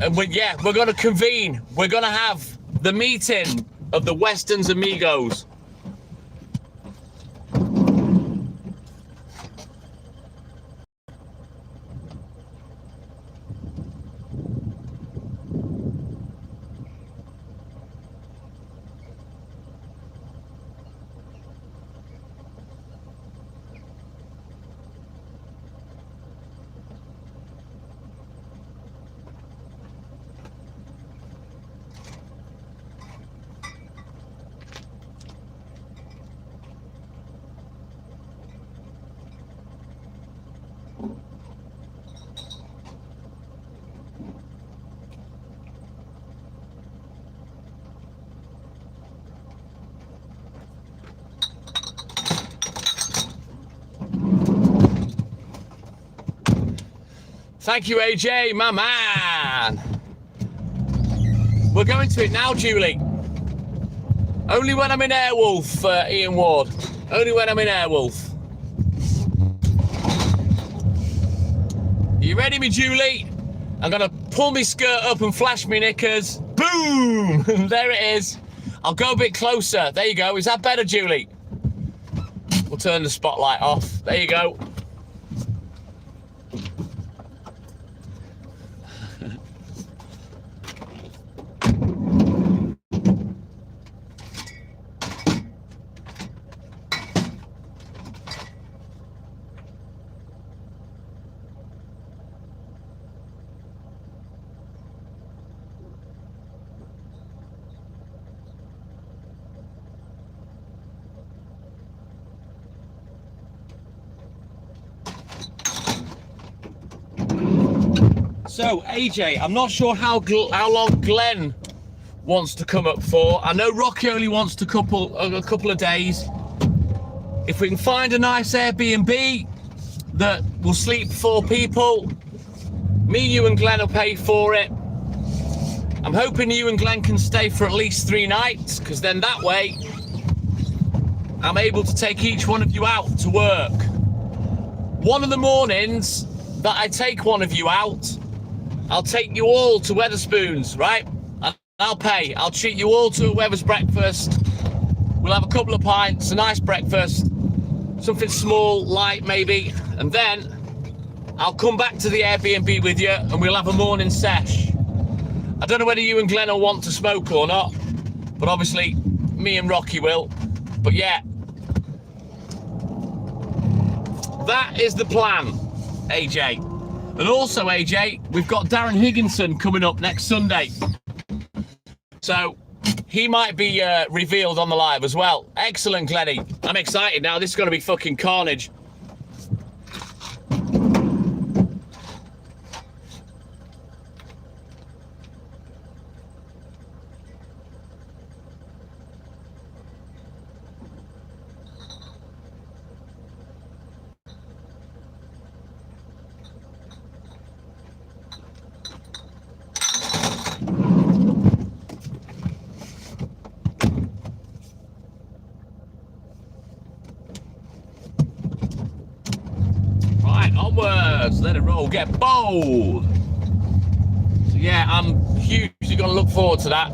And we're going to convene. We're going to have the meeting of the Weston's Amigos. Thank you, AJ, my man. We're going to it now, Julie. Only when I'm in Airwolf, Ian Ward. Only when I'm in Airwolf. You ready, me Julie? I'm gonna pull my skirt up and flash me knickers. Boom! There it is. I'll go a bit closer. There you go. Is that better, Julie? We'll turn the spotlight off. There you go. So, AJ, I'm not sure how long Glenn wants to come up for. I know Rocky only wants a couple of days. If we can find a nice Airbnb that will sleep 4 people, me, you and Glenn will pay for it. I'm hoping you and Glenn can stay for at least 3 nights, because then that way I'm able to take each one of you out to work. One of the mornings that I take one of you out, I'll take you all to Wetherspoons, right? And I'll pay. I'll treat you all to a Weathers breakfast. We'll have a couple of pints, a nice breakfast, something small, light maybe, and then I'll come back to the Airbnb with you and we'll have a morning sesh. I don't know whether you and Glenn will want to smoke or not, but obviously me and Rocky will. But yeah, that is the plan, AJ. And also, AJ, we've got Darren Higginson coming up next Sunday. So he might be revealed on the live as well. Excellent, Glenny. I'm excited now. This is going to be fucking carnage. Onwards, let it roll, get bold. So yeah, I'm hugely gonna look forward to that.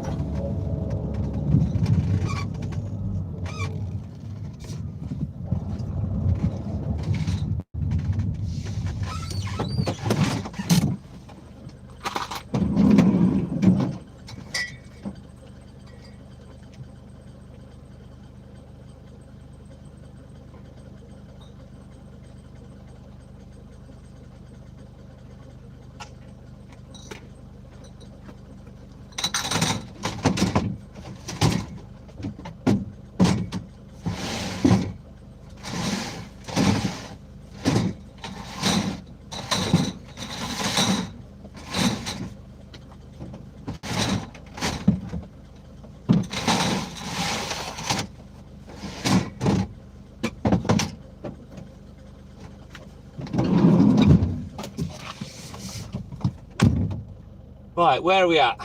Right, where are we at?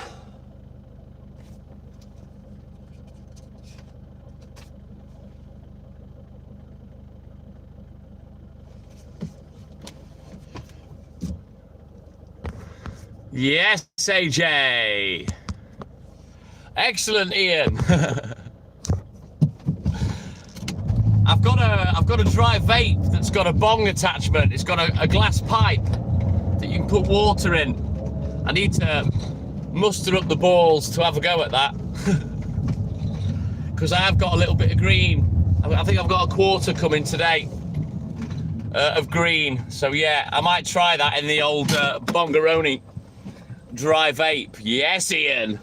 Yes, AJ. Excellent, Ian. I've got a dry vape that's got a bong attachment. It's got a glass pipe that you can put water in. I need to muster up the balls to have a go at that. Because I have got a little bit of green. I think I've got a quarter coming today of green. So yeah, I might try that in the old Bongaroni dry vape. Yes, Ian.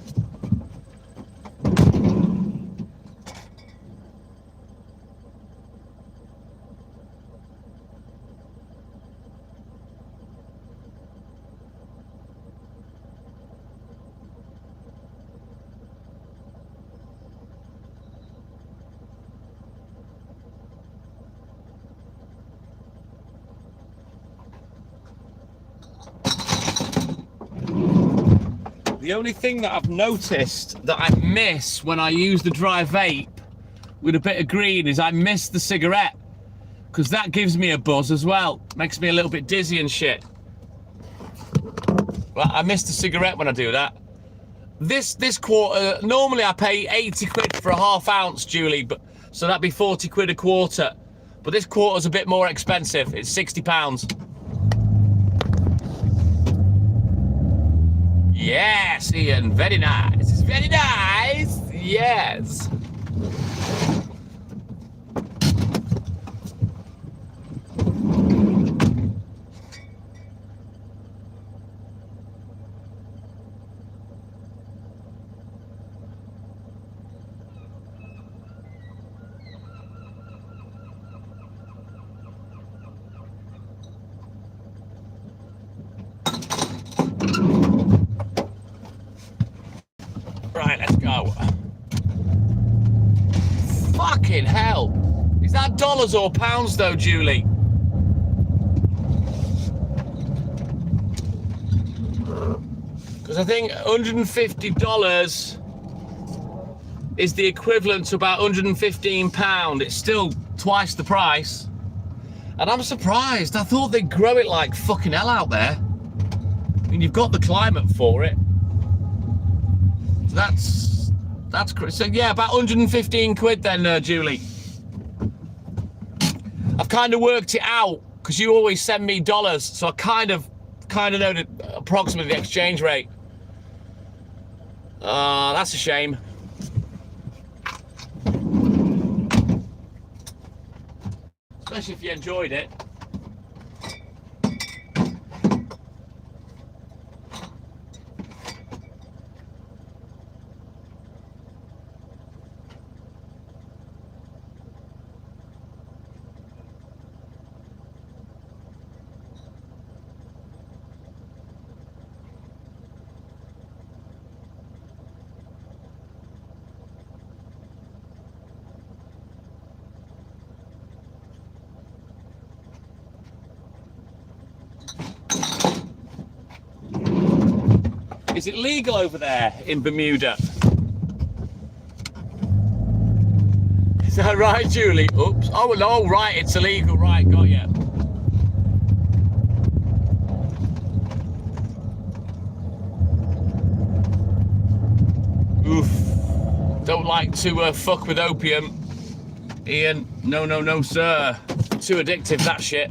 The only thing that I've noticed that I miss when I use the dry vape with a bit of green is I miss the cigarette, because that gives me a buzz as well. Makes me a little bit dizzy and shit. But I miss the cigarette when I do that. This quarter, normally I pay 80 quid for a half ounce, Julie, but so that'd be 40 quid a quarter. But this quarter's a bit more expensive. It's £60. Yes, Ian, very nice. Very nice. Yes. Right, let's go. Fucking hell. Is that dollars or pounds though, Julie? Because I think $150 is the equivalent to about £115. It's still twice the price. And I'm surprised. I thought they'd grow it like fucking hell out there. I mean, you've got the climate for it. That's so yeah, about 115 quid then, Julie. I've kind of worked it out because you always send me dollars, so I kind of know approximately the exchange rate. That's a shame. Especially if you enjoyed it. Is it legal over there in Bermuda? Is that right, Julie? Oops. Oh, no, right, it's illegal. Right, got ya. Oof. Don't like to fuck with opium. Ian, no, sir. Too addictive, that shit.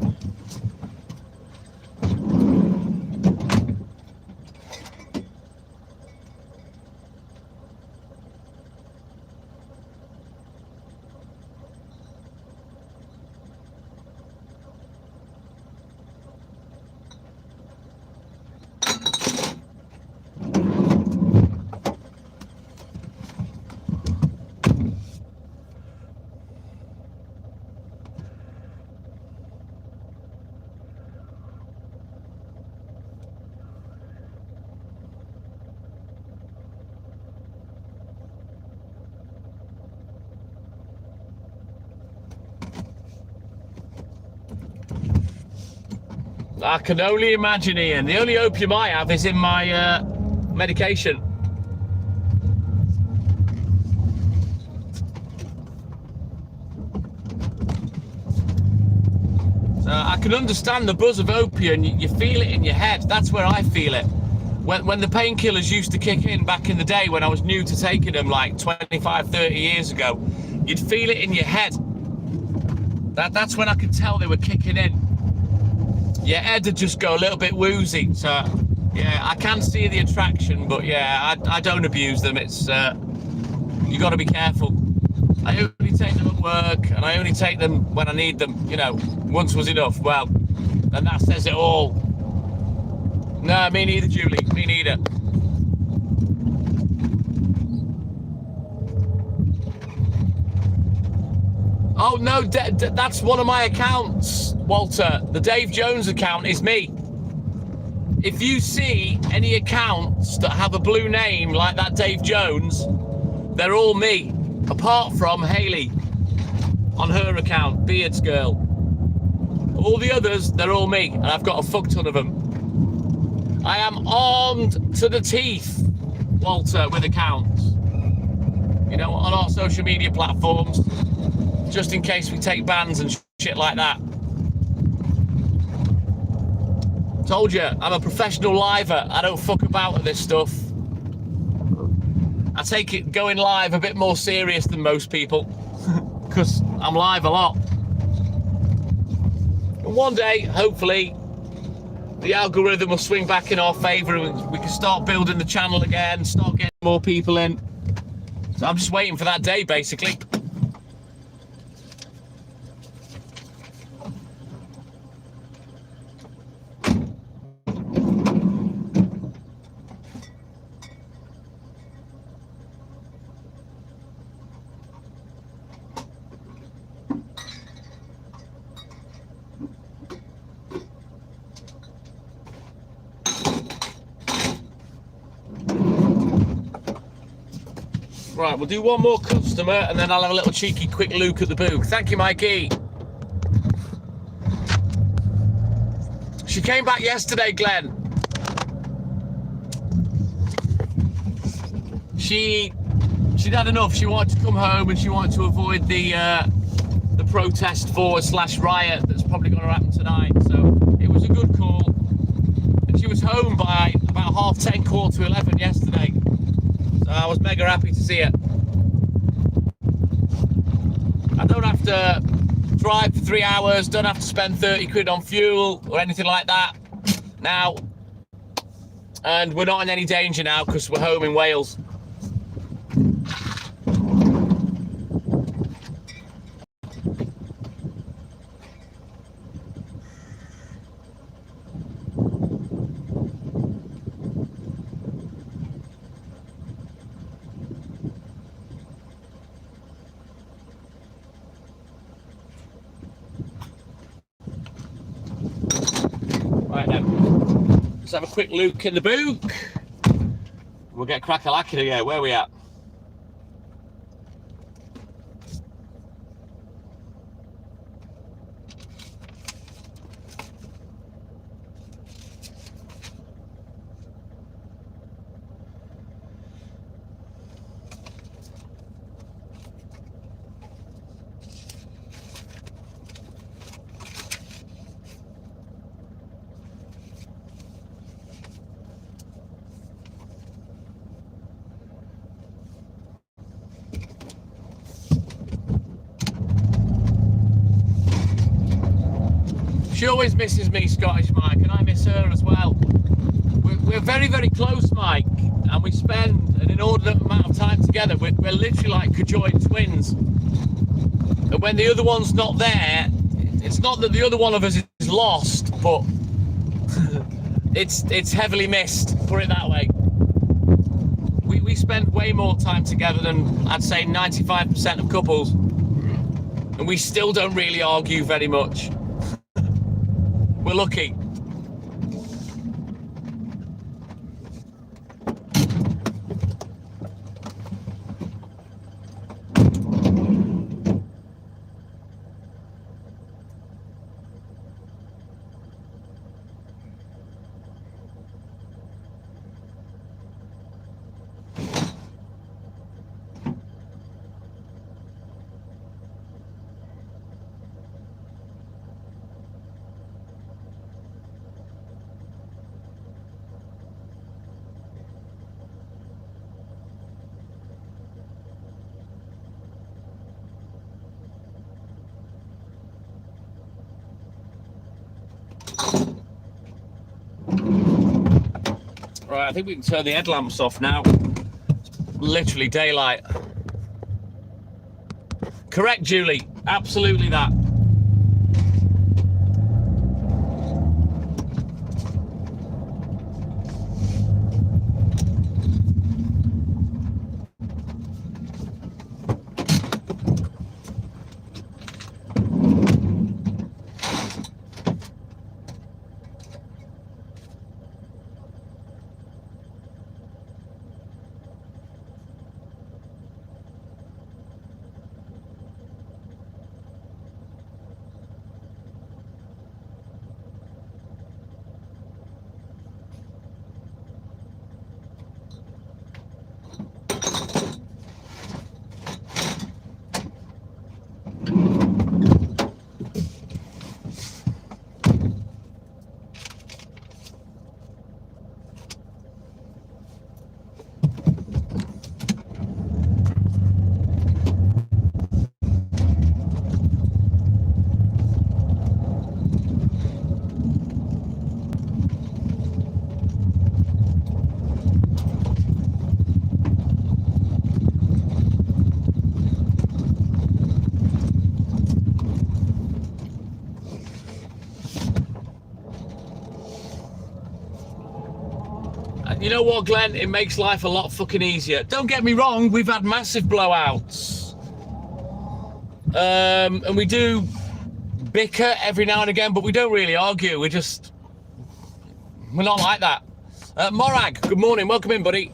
I can only imagine, Ian. The only opium I have is in my medication. So I can understand the buzz of opium. You feel it in your head. That's where I feel it. When the painkillers used to kick in back in the day when I was new to taking them, like 25, 30 years ago, you'd feel it in your head. That's when I could tell they were kicking in. Your head would just go a little bit woozy. So, yeah, I can see the attraction, but yeah, I don't abuse them. It's you got to be careful. I only take them at work, and I only take them when I need them. You know, once was enough. Well, and that says it all. No, me neither, Julie. Me neither. Oh no, that's one of my accounts, Walter. The Dave Jones account is me. If you see any accounts that have a blue name like that Dave Jones, they're all me, apart from Hayley on her account, Beards Girl. All the others, they're all me, and I've got a fuck ton of them. I am armed to the teeth, Walter, with accounts. You know, on our social media platforms. Just in case we take bans and shit like that. Told you, I'm a professional liver. I don't fuck about with this stuff. I take it going live a bit more serious than most people. Because I'm live a lot. And one day, hopefully, the algorithm will swing back in our favour and we can start building the channel again, start getting more people in. So I'm just waiting for that day, basically. Right, we'll do one more customer and then I'll have a little cheeky quick look at the booth. Thank you, Mikey. She came back yesterday, Glenn. She'd had enough. She wanted to come home and she wanted to avoid the protest / riot that's probably going to happen tonight. So it was a good call. And she was home by about 10:30, 11:15 yesterday. So I was mega happy to see it. I don't have to drive for 3 hours, don't have to spend 30 quid on fuel or anything like that now. And we're not in any danger now because we're home in Wales. Right then, let's have a quick look in the book. We'll get crack-a-lacking again. Where are we at? She always misses me, Scottish Mike, and I miss her as well. We're very, very close, Mike, and we spend an inordinate amount of time together. We're literally like conjoined twins. And when the other one's not there, it's not that the other one of us is lost, but it's heavily missed, put it that way. We spend way more time together than I'd say 95% of couples, and we still don't really argue very much. We're lucky. Right, I think we can turn the headlamps off now. It's literally daylight. Correct, Julie. Absolutely that. You know what, Glenn? It makes life a lot fucking easier. Don't get me wrong, we've had massive blowouts. And we do bicker every now and again, but we don't really argue. We're not like that. Morag, good morning. Welcome in, buddy.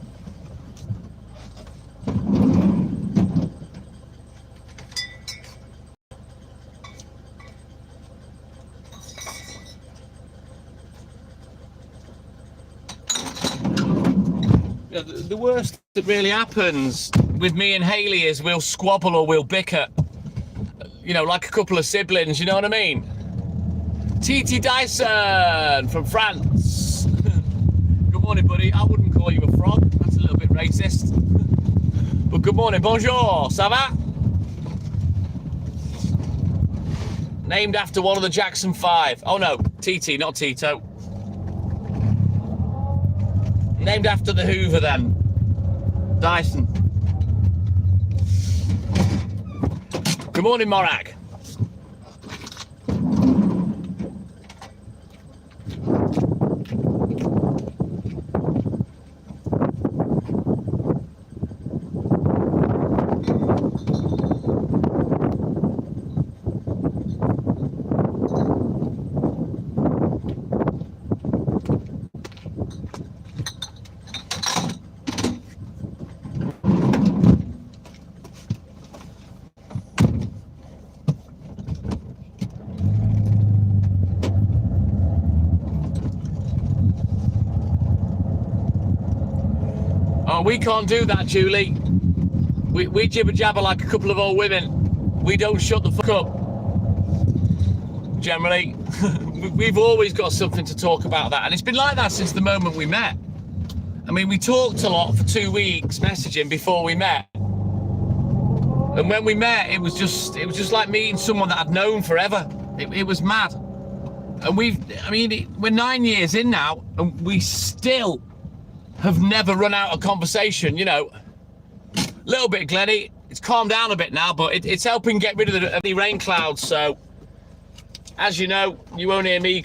The worst that really happens with me and Hayley is we'll squabble or we'll bicker, you know, like a couple of siblings, you know what I mean? TT Dyson from France. Good morning, buddy. I wouldn't call you a frog, that's a little bit racist. But good morning, bonjour, ça va? Named after one of the Jackson 5. Oh no, TT, not Tito. Named after the Hoover then. Dyson. Good morning, Morag. Oh, we can't do that, Julie. We jibber jabber like a couple of old women. We don't shut the fuck up. Generally, we've always got something to talk about that, and it's been like that since the moment we met. I mean, we talked a lot for 2 weeks messaging before we met, and when we met, it was just like meeting someone that I'd known forever. It was mad, and we're 9 years in now, and we still have never run out of conversation. You know, a little bit, Glenny. It's calmed down a bit now, but it's helping get rid of the rain clouds. So, as you know, you won't hear me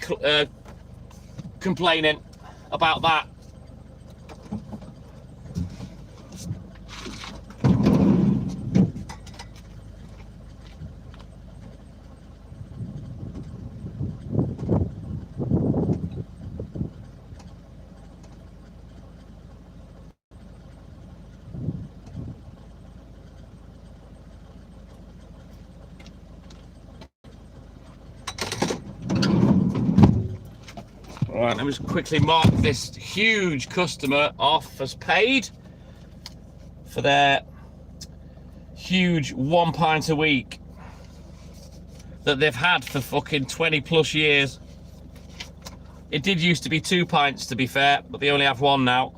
complaining about that. Right, let me just quickly mark this huge customer off as paid for their huge 1 pint a week that they've had for fucking 20 plus years. It did used to be 2 pints, to be fair, but they only have 1 now.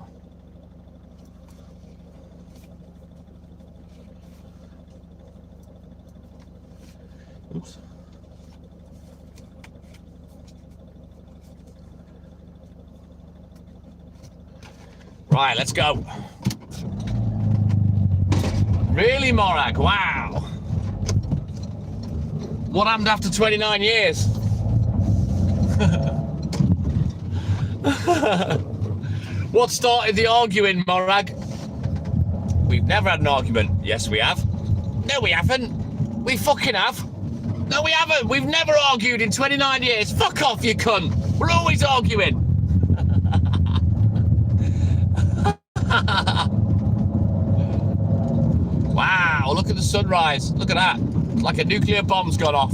Oops. Right, let's go. Really, Morag? Wow. What happened after 29 years? What started the arguing, Morag? We've never had an argument. Yes, we have. No, we haven't. We fucking have. No, we haven't. We've never argued in 29 years. Fuck off, you cunt. We're always arguing. Wow, look at the sunrise. Look at that. It's like a nuclear bomb's gone off.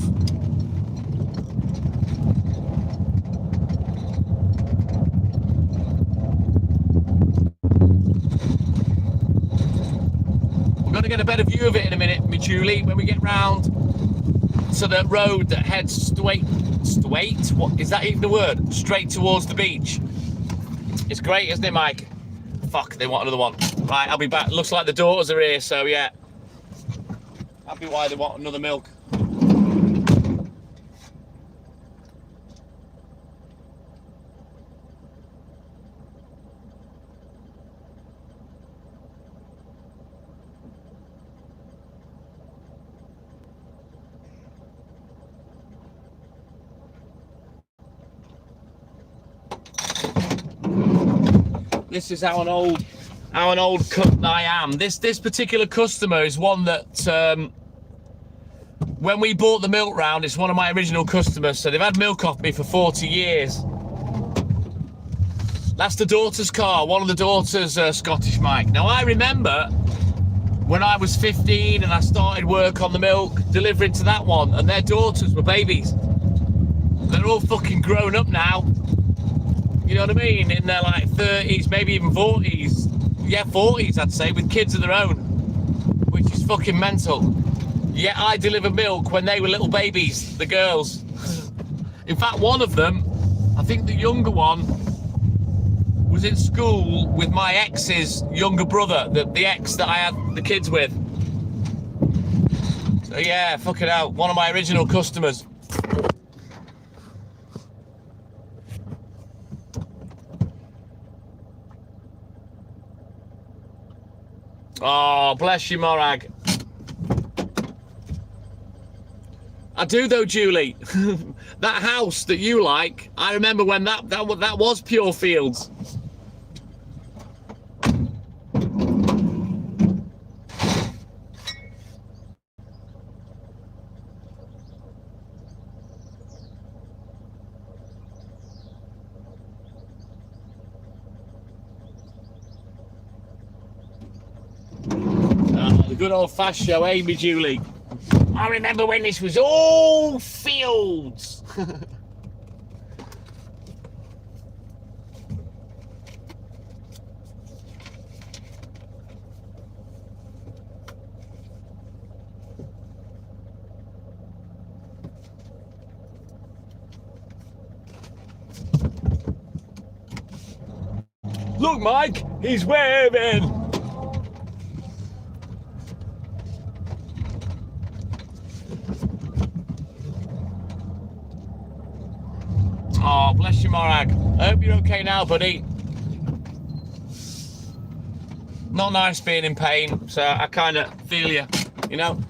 We're going to get a better view of it in a minute, me Julie, when we get round to the road that heads straight? What is that even the word? Straight towards the beach. It's great, isn't it, Mike? Fuck, they want another one. Right, I'll be back. Looks like the daughters are here, so yeah. That'd be why they want another milk. This is how an old cunt I am. This particular customer is one that when we bought the milk round, it's one of my original customers. So they've had milk off me for 40 years. That's the daughter's car, one of the daughters, Scottish Mike. Now I remember when I was 15 and I started work on the milk, delivering to that one, and their daughters were babies. They're all fucking grown up now. You know what I mean? In their like 30s, maybe even 40s. Yeah, 40s I'd say, with kids of their own. Which is fucking mental. Yet I delivered milk when they were little babies, the girls. In fact, one of them, I think the younger one, was in school with my ex's younger brother, the ex that I had the kids with. So yeah, fucking hell, one of my original customers. Oh, bless you, Morag. I do though, Julie. That house that you like, I remember when that was pure fields. The good old fast show, Amy Julie. I remember when this was all fields.
Look, Mike, he's waving.
Oh, bless you, Morag. I hope you're okay now, buddy. Not nice being in pain, so I kind of feel you, you know?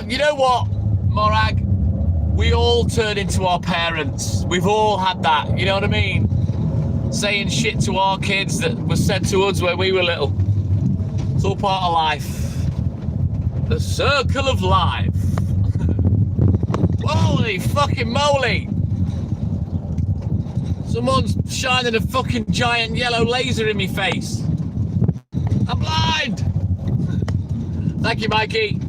You know what, Morag? We all turn into our parents. We've all had that, you know what I mean? Saying shit to our kids that was said to us when we were little. It's all part of life. The circle of life. Holy fucking moly! Someone's shining a fucking giant yellow laser in me face. I'm blind! Thank you, Mikey.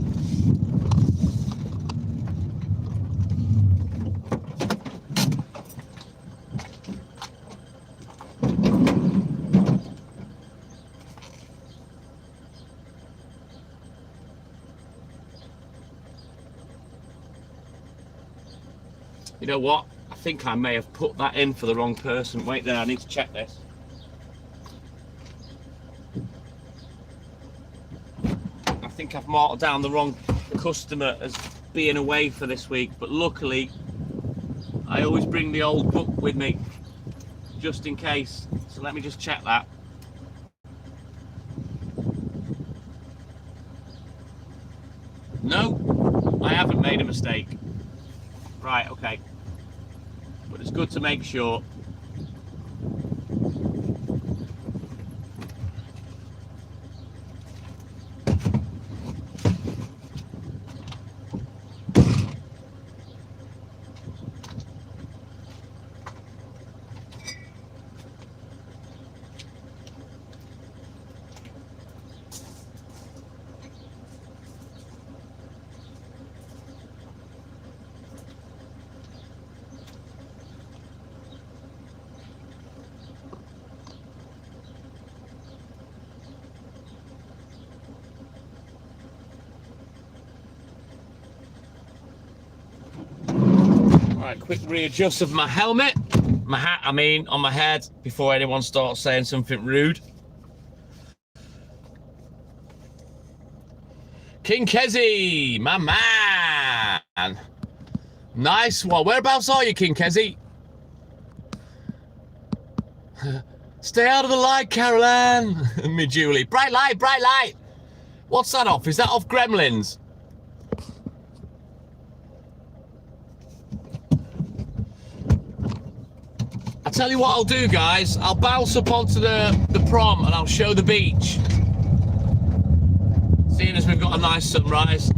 You know what? I think I may have put that in for the wrong person. Wait there, I need to check this. I think I've marked down the wrong customer as being away for this week, but luckily I always bring the old book with me just in case. So let me just check that. No, I haven't made a mistake. Right, okay. But it's good to make sure. Right, quick readjust of my helmet, my hat, I mean, on my head before anyone starts saying something rude. King Kezi, my man. Nice one. Whereabouts are you, King Kezi? Stay out of the light, Caroline. Me, Julie. Bright light, bright light. What's that off? Is that off Gremlins? I'll tell you what I'll do, guys. I'll bounce up onto the prom and I'll show the beach. Seeing as we've got a nice sunrise.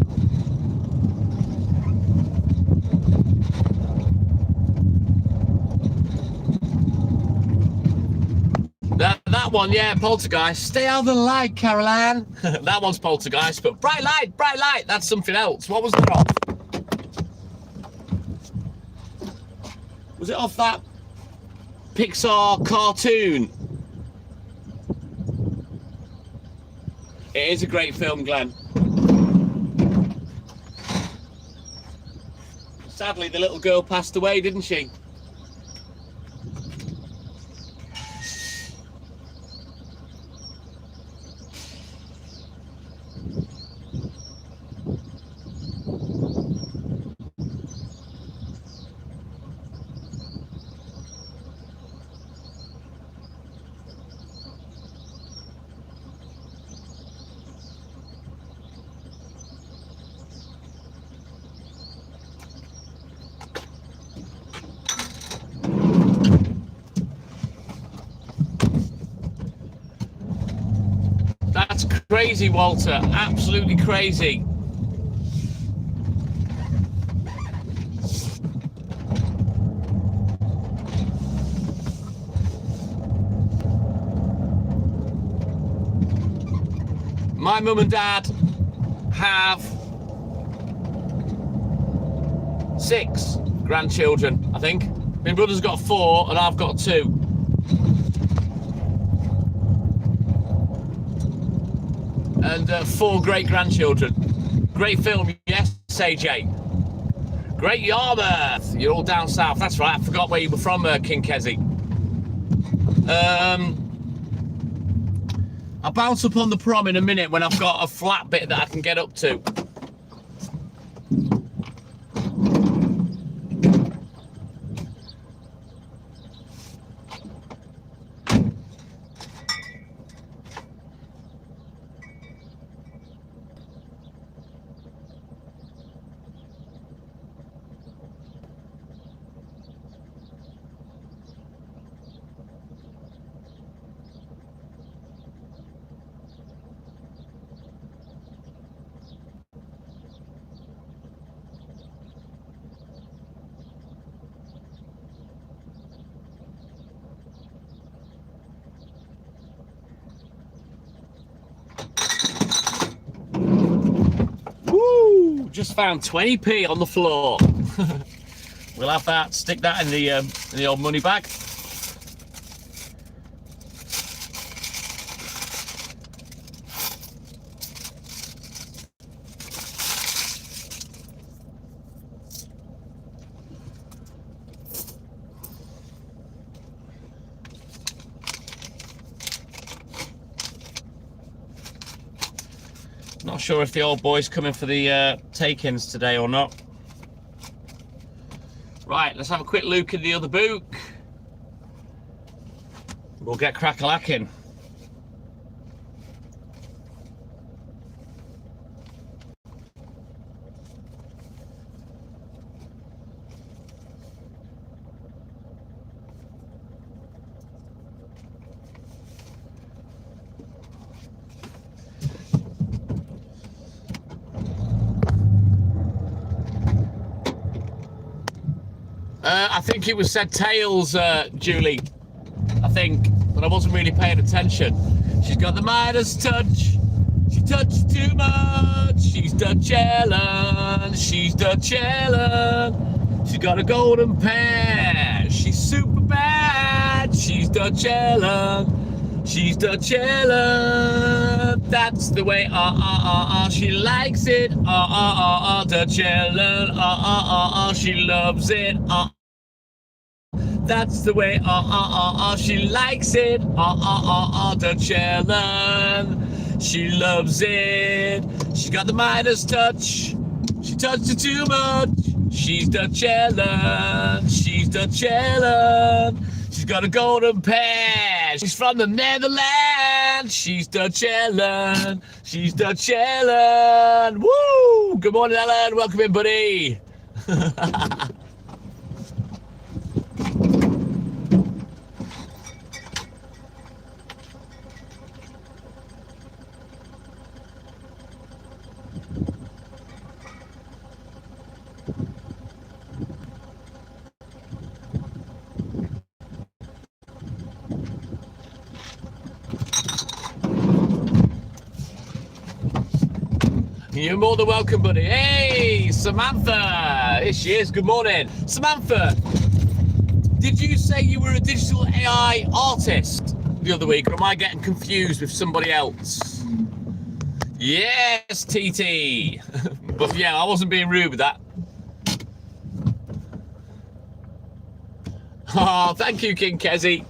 that one, yeah, Poltergeist. Stay out of the light, Caroline. That one's Poltergeist, but bright light, that's something else. What was that off? Was it off that Pixar cartoon? It is a great film, Glenn. Sadly, the little girl passed away, didn't she? That's crazy, Walter. Absolutely crazy. My mum and dad have 6 grandchildren, I think. My brother's got 4 and I've got 2. And 4 great-grandchildren. Great film, yes, AJ. Great Yarmouth. You're all down south. That's right. I forgot where you were from, King Kesey. I'll bounce up on the prom in a minute when I've got a flat bit that I can get up to. Just found 20p on the floor. We'll have that, stick that in the old money bag. Not sure if the old boy's coming for the take-ins today or not. Right, let's have a quick look at the other book. We'll get crack-a-lacking. I think it was said Tails, Julie. I think, but I wasn't really paying attention. She's got the Midas touch. She touched too much. She's Dutch Ellen. She's Dutch Ellen. She's got a golden pair. She's super bad. She's Dutch Ellen. She's Dutch Ellen. That's the way, she likes it. Dutch Ellen. She loves it. That's the way, she likes it. Dutch Ellen. She loves it. She's got the Midas touch. She touched it too much. She's Dutch Ellen. She's Dutch Ellen. She's got a golden pair. She's from the Netherlands. She's Dutch Ellen. She's Dutch Ellen. Woo! Good morning, Ellen. Welcome in, buddy. You're more than welcome, buddy. Hey, Samantha. Here she is. Good morning. Samantha, did you say you were a digital AI artist the other week, or am I getting confused with somebody else? Yes, TT. But yeah, I wasn't being rude with that. Oh, thank you, King Kezi.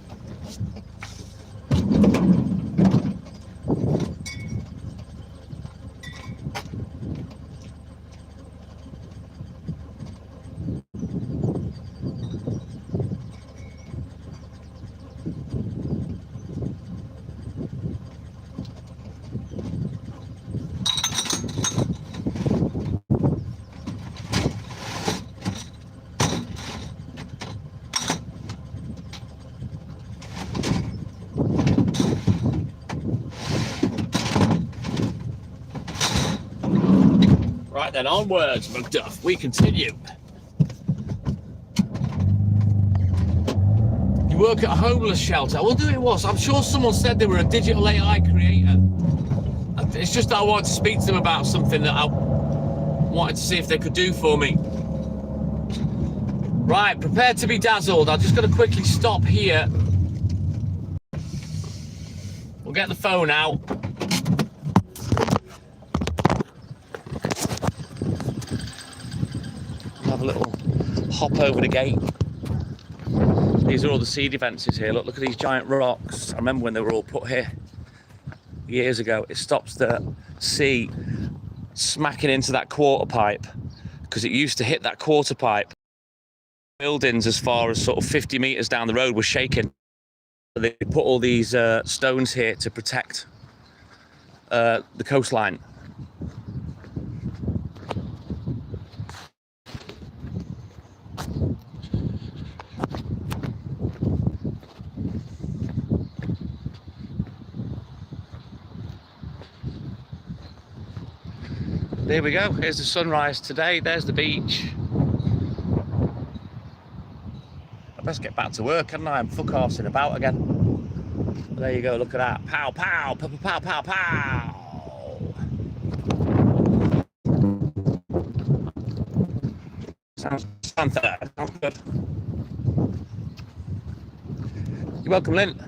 Right then, onwards, Macduff. We continue. You work at a homeless shelter. I wonder who it was. I'm sure someone said they were a digital AI creator. It's just that I wanted to speak to them about something that I wanted to see if they could do for me. Right, prepare to be dazzled. I'm just going to quickly stop here. We'll get the phone out. Have a little hop over the gate. These are all the sea defences here. Look at these giant rocks. I remember when they were all put here years ago. It stops the sea smacking into that quarter pipe, because it used to hit that quarter pipe. Buildings as far as sort of 50 metres down the road were shaking. They put all these stones here to protect the coastline. There we go. Here's the sunrise today. There's the beach. I best get back to work, hadn't I? I'm fuck-arsing about again. But there you go. Look at that. Pow, pow, pow, pow, pow, pow. Sounds good. You're welcome, Lynn.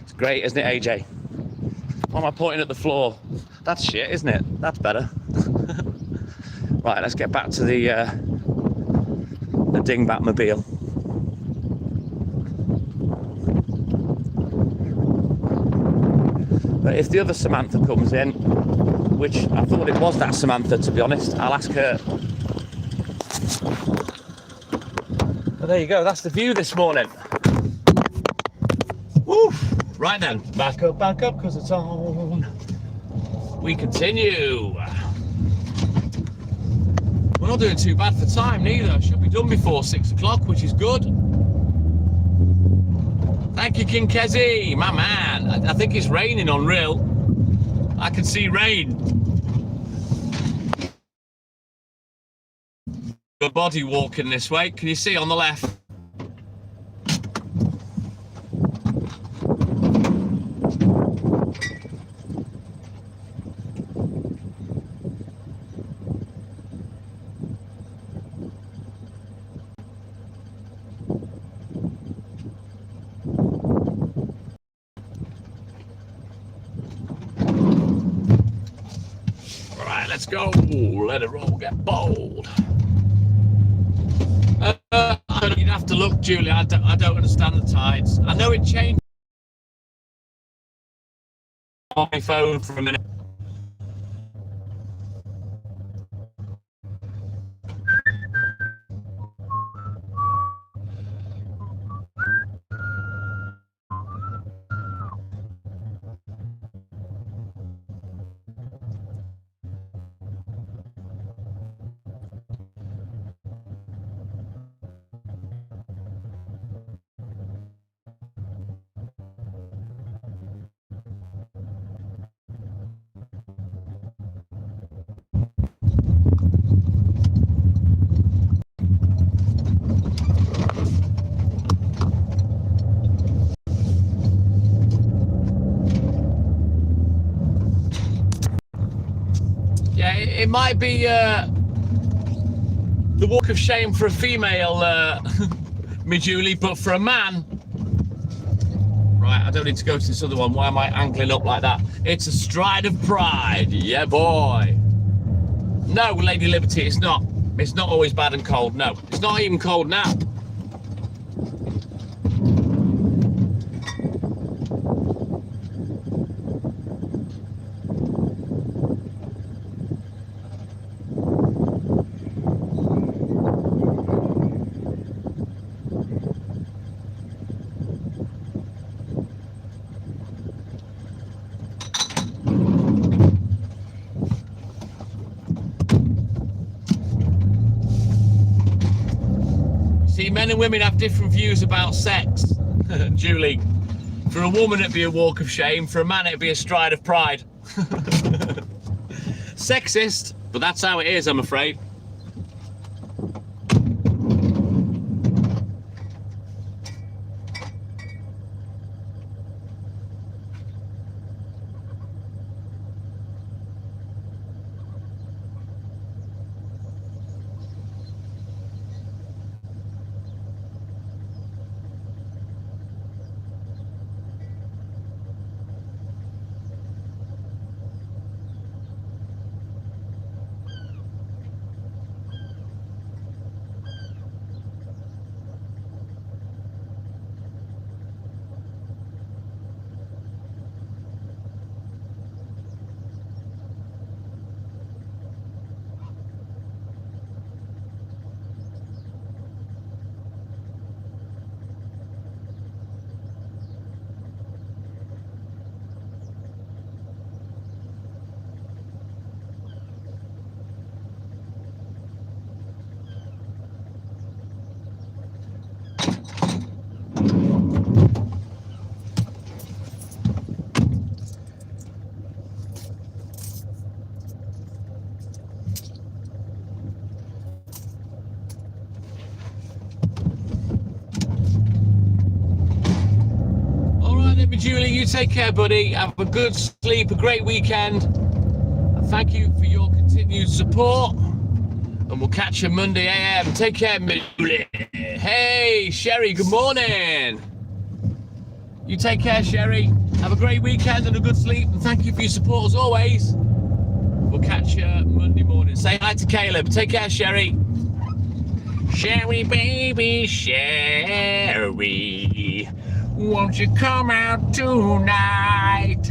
It's great, isn't it, AJ? Why am I pointing at the floor? That's shit, isn't it? That's better. Right, let's get back to the Dingbat-mobile. But if the other Samantha comes in, which I thought it was that Samantha, to be honest, I'll ask her. But there you go, that's the view this morning. Woo! Right then, back up, because it's on. We continue. We're not doing too bad for time neither. Should be done before 6 o'clock, which is good. Thank you, King Kezi, my man. I think it's raining on Real. I can see rain. The body walking this way. Can you see on the left? Let's go. Let it roll. Get bold. You'd have to look, Julia. I don't understand the tides. I know it changed on my phone for a minute. it might be the walk of shame for a female, me Julie, but for a man. Right, I don't need to go to this other one. Why am I angling up like that? It's a stride of pride. Yeah, boy. No, Lady Liberty, it's not. It's not always bad and cold. No, it's not even cold now. See, men and women have different views about sex, Julie. For a woman, it'd be a walk of shame. For a man, it'd be a stride of pride. Sexist, but that's how it is, I'm afraid. Julie, you take care, buddy. Have a good sleep, a great weekend. And thank you for your continued support. And we'll catch you Monday AM. Take care, Julie. Hey, Sherry, good morning. You take care, Sherry. Have a great weekend and a good sleep. And thank you for your support as always. We'll catch you Monday morning. Say hi to Caleb. Take care, Sherry. Sherry, baby, Sherry. Won't you come out tonight?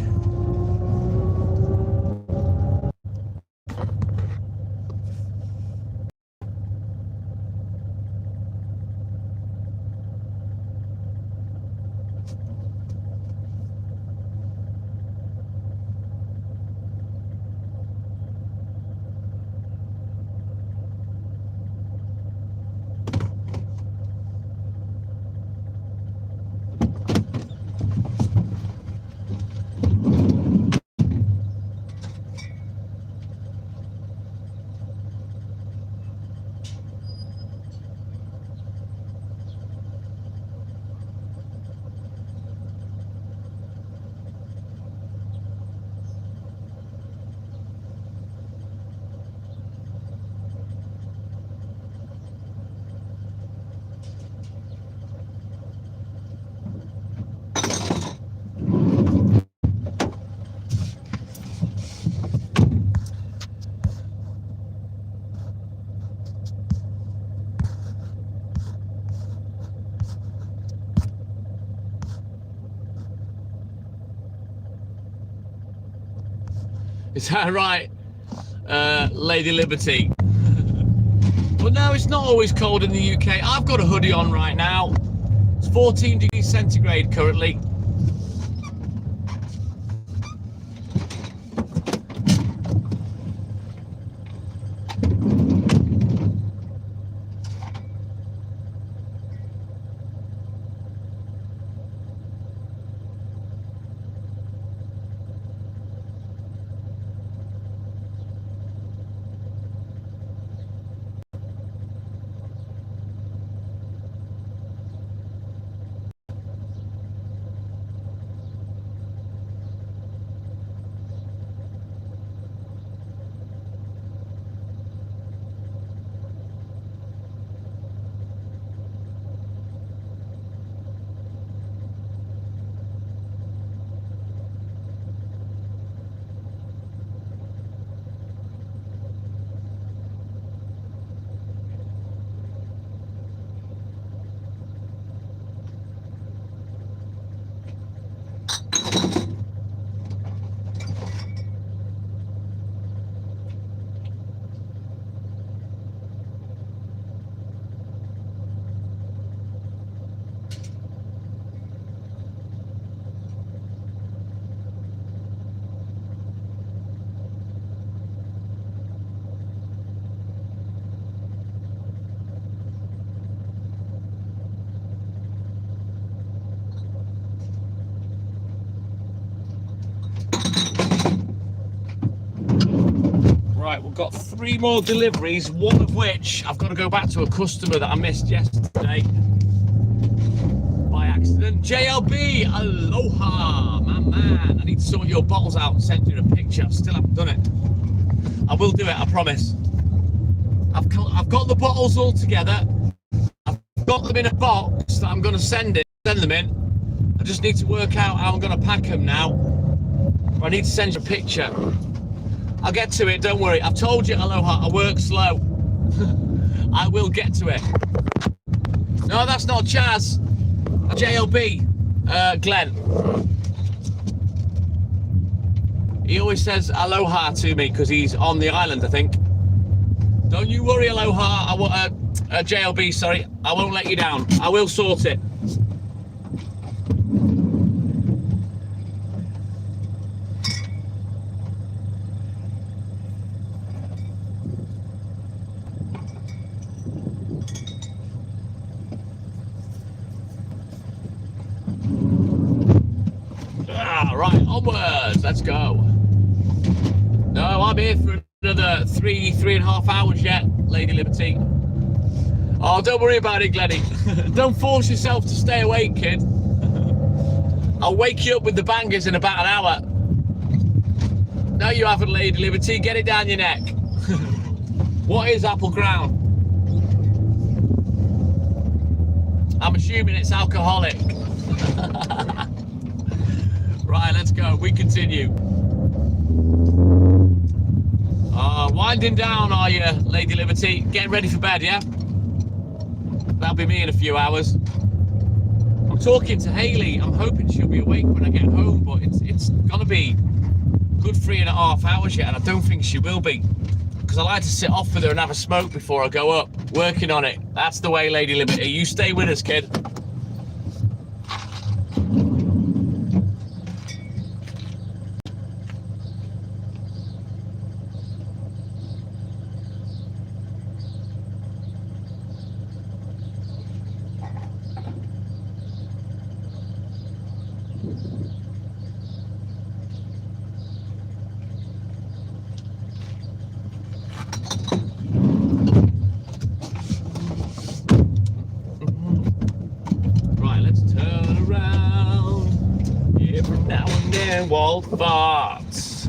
Is that right, Lady Liberty? But no, it's not always cold in the UK. I've got a hoodie on right now. It's 14 degrees centigrade currently. Right, we've got 3 more deliveries, one of which I've got to go back to a customer that I missed yesterday by accident. JLB, aloha, my man. I need to sort your bottles out and send you a picture. I still haven't done it. I will do it, I promise. I've got the bottles all together. I've got them in a box that I'm going to send them in. I just need to work out how I'm going to pack them now. I need to send you a picture. I'll get to it, don't worry. I've told you, aloha, I work slow. I will get to it. No, that's not Chaz. JLB, Glenn. He always says aloha to me because he's on the island, I think. Don't you worry, aloha. JLB, sorry. I won't let you down. I will sort it. Right, onwards, let's go. No, I'm here for another 3.5 hours yet, Lady Liberty. Oh, don't worry about it, Glenny. Don't force yourself to stay awake, kid. I'll wake you up with the bangers in about an hour. No, you haven't, Lady Liberty. Get it down your neck. What is apple ground? I'm assuming it's alcoholic. Right, let's go. We continue. Winding down, are you, Lady Liberty? Getting ready for bed, yeah? That'll be me in a few hours. I'm talking to Hayley. I'm hoping she'll be awake when I get home, but it's gonna be good 3.5 hours yet, and I don't think she will be, because I like to sit off with her and have a smoke before I go up. Working on it. That's the way, Lady Liberty. You stay with us, kid. Wall farts.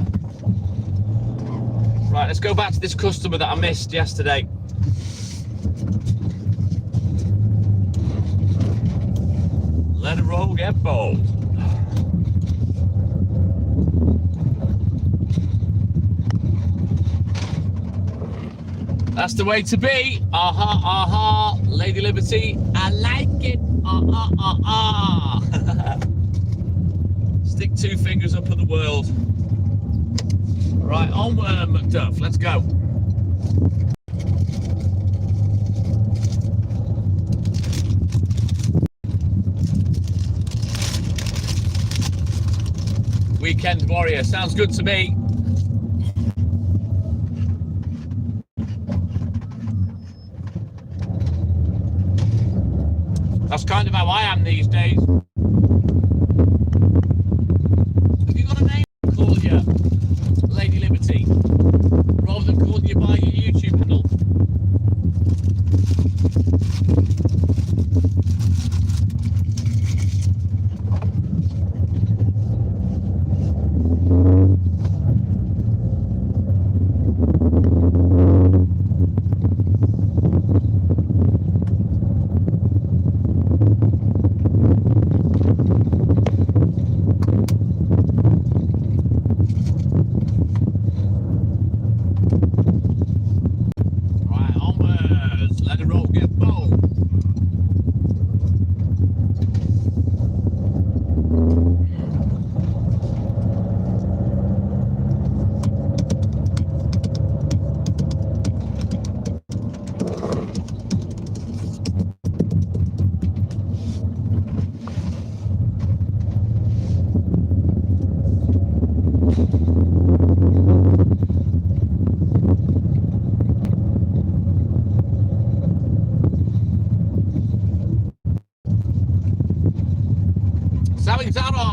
Right, let's go back to this customer that I missed yesterday. Let it roll, get bold. That's the way to be. Aha, aha, Lady Liberty. I like it. Ah, ah, ah, ah. Stick 2 fingers up at the world. Right, onward, Macduff. Let's go. Weekend warrior. Sounds good to me. That's kind of how I am these days. Have you got a name to call you, Lady Liberty, rather than calling you by your YouTube handle?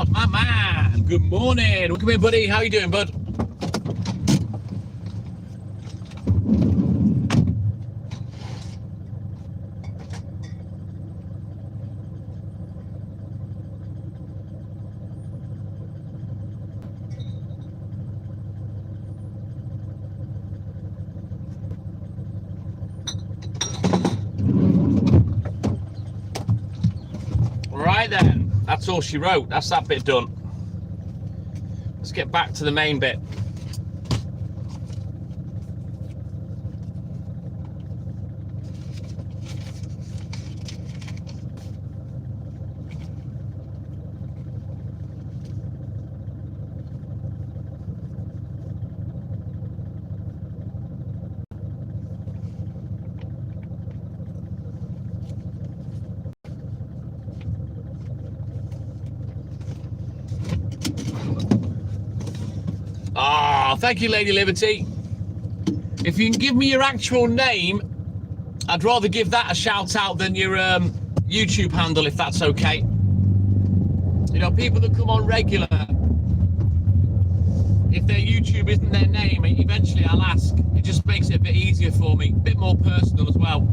My man, good morning. Welcome in, buddy. How you doing, bud? Right then, that's all she wrote. That's that bit done. Let's get back to the main bit. Ah, thank you, Lady Liberty. If you can give me your actual name, I'd rather give that a shout out than your YouTube handle, if that's okay. You know, people that come on regular, if their YouTube isn't their name, eventually I'll ask. It just makes it a bit easier for me, a bit more personal as well.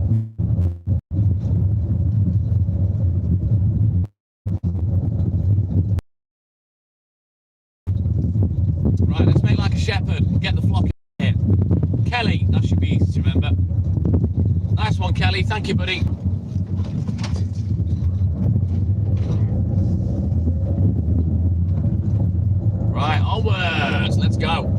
Right, let's make like a shepherd and get the flock in here. Kelly, that should be easy to remember. Nice one, Kelly. Thank you, buddy. Right, onwards. Let's go.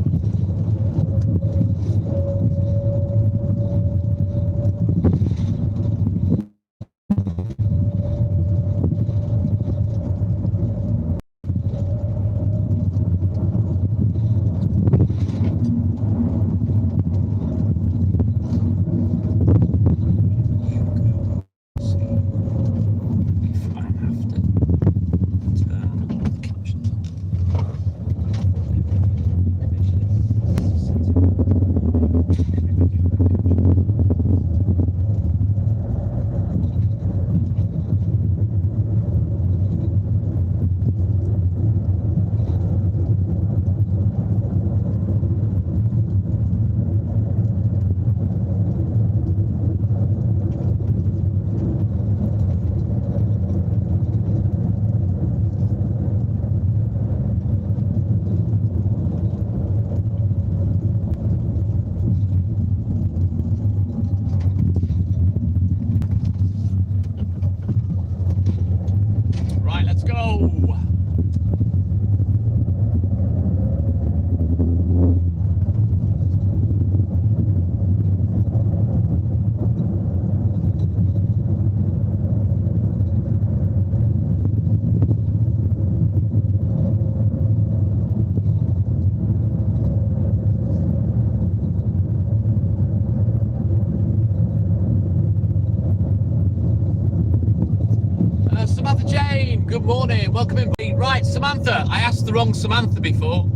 Samantha Jane, good morning. Welcome in. Right, Samantha, I asked the wrong Samantha before.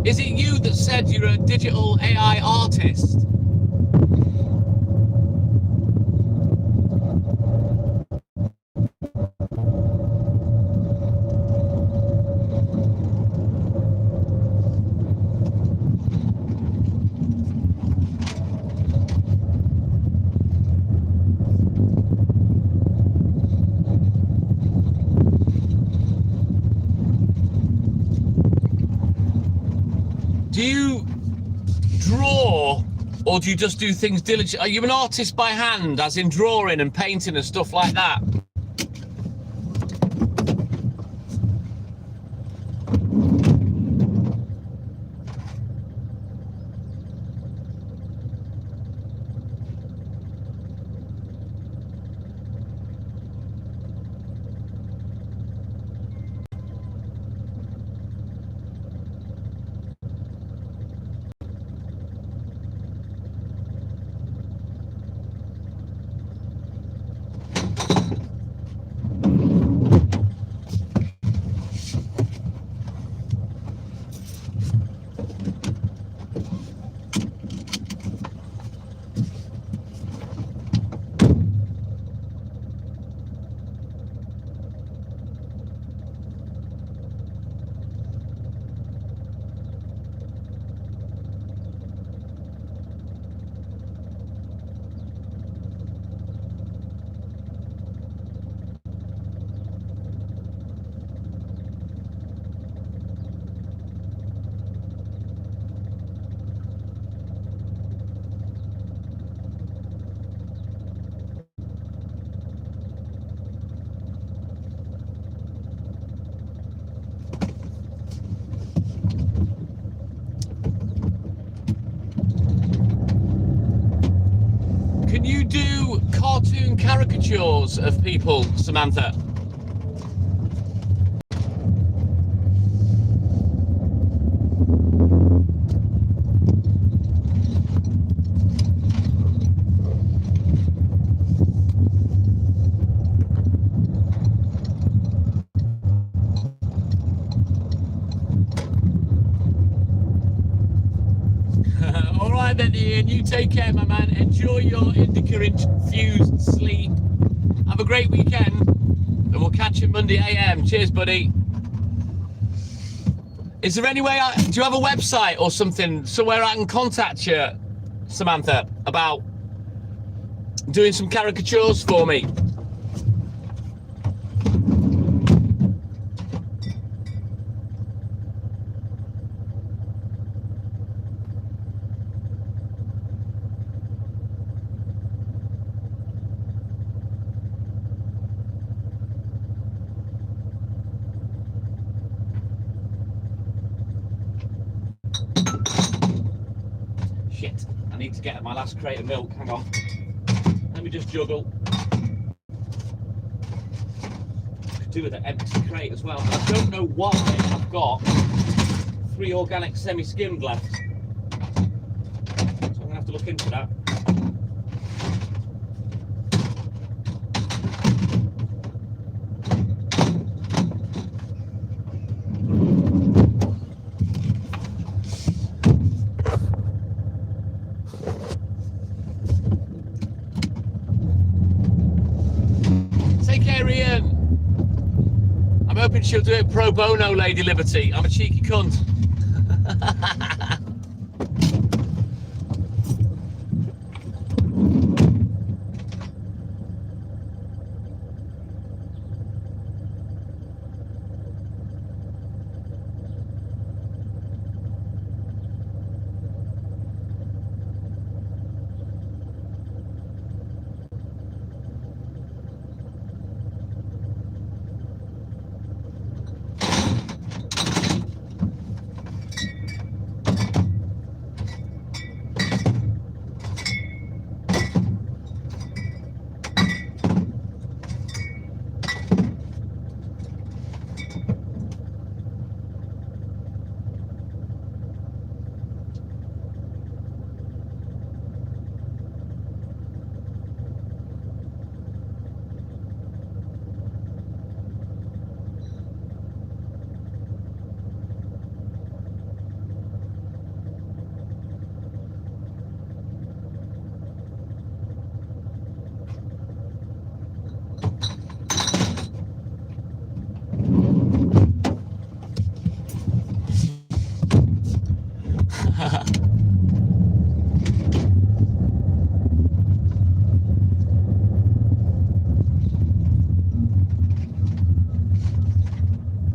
Is it you that said you're a digital AI artist? Do you draw, or do you just do things diligently? Are you an artist by hand, as in drawing and painting and stuff like that? caricatures of people, Samantha. All right then, Ian, you take care, my man. Enjoy your indica-infused sleep. Have a great weekend, and we'll catch you Monday AM. Cheers, buddy. Is there any way, do you have a website or something, somewhere I can contact you, Samantha, about doing some caricatures for me? Shit, I need to get my last crate of milk. Hang on. Let me just juggle. Could do with an empty crate as well. But I don't know why I've got 3 organic semi-skimmed left. So I'm going to have to look into that. I'm hoping she'll do it pro bono, Lady Liberty. I'm a cheeky cunt.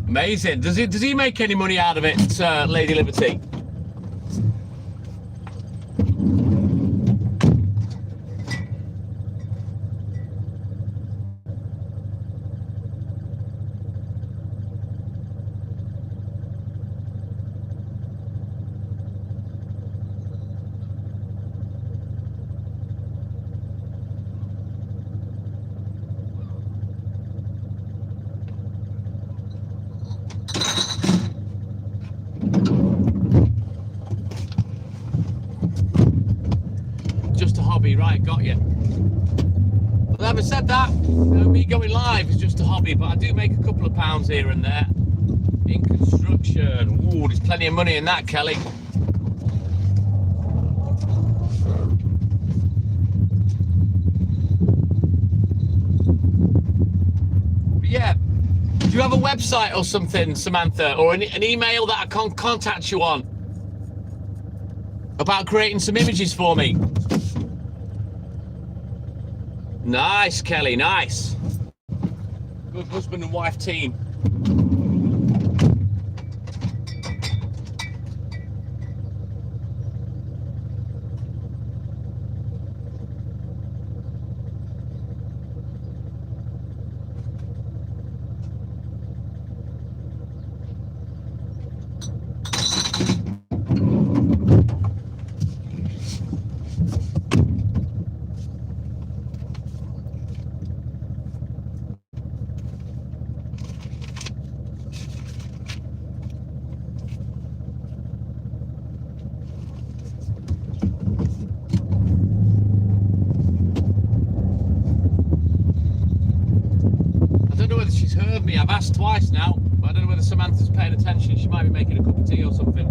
Amazing. Does he make any money out of it, Lady Liberty? Right, got you. But having said that, me going live is just a hobby, but I do make a couple of pounds here and there in construction. Ooh, there's plenty of money in that, Kelly. But yeah, do you have a website or something, Samantha, or an email that I can contact you on about creating some images for me? Nice, Kelly, nice. Good husband and wife team. I've asked twice now, but I don't know whether Samantha's paying attention. She might be making a cup of tea or something.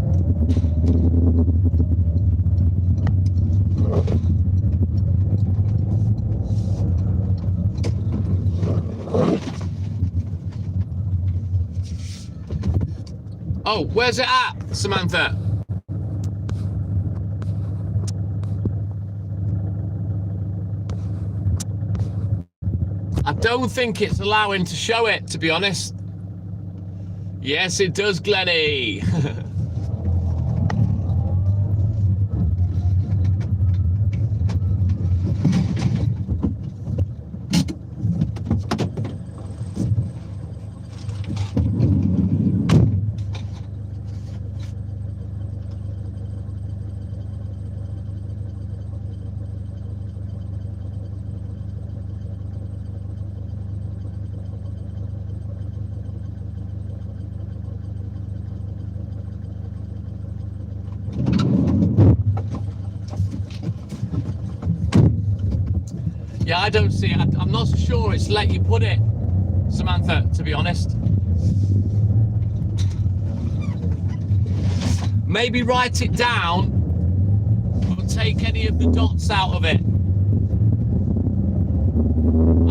Oh, where's it at, Samantha? I don't think it's allowing to show it, to be honest. Yes, it does, Glenny. Yeah, I don't see it. I'm not so sure it's let you put it, Samantha, to be honest. Maybe write it down, but take any of the dots out of it.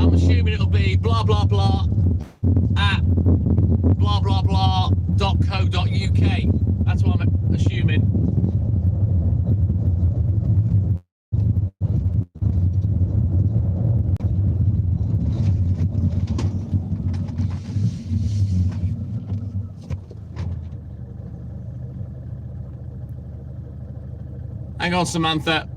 I'm assuming it'll be blah, blah, blah at blah, blah, blah.co.uk. That's what I'm assuming. Hang on, Samantha.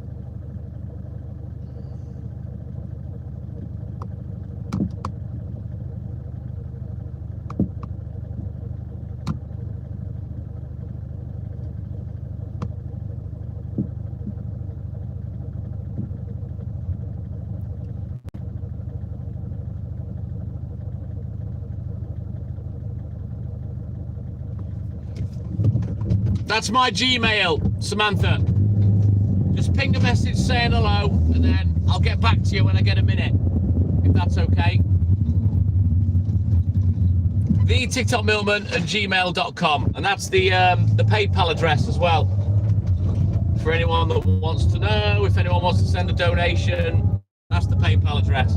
That's my Gmail, Samantha. Just ping a message saying hello, and then I'll get back to you when I get a minute, if that's okay. The TikTok Millman at gmail.com, and that's the PayPal address as well. For anyone that wants to know, if anyone wants to send a donation, that's the PayPal address.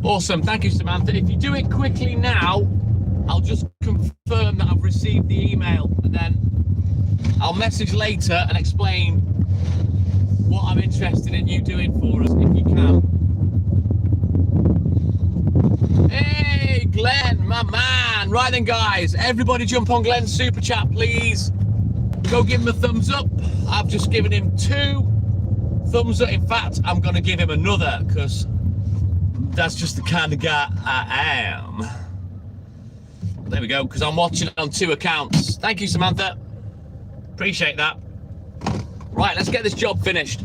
Awesome, thank you, Samantha. If you do it quickly now, I'll just confirm that I've received the email, and then I'll message later and explain what I'm interested in you doing for us, if you can. Hey, Glenn, my man. Right then, guys, everybody jump on Glenn's super chat, please. Go give him a thumbs up. I've just given him 2 thumbs up. In fact, I'm going to give him another, because that's just the kind of guy I am. There we go, because I'm watching on 2 accounts. Thank you, Samantha. Appreciate that. Right, let's get this job finished.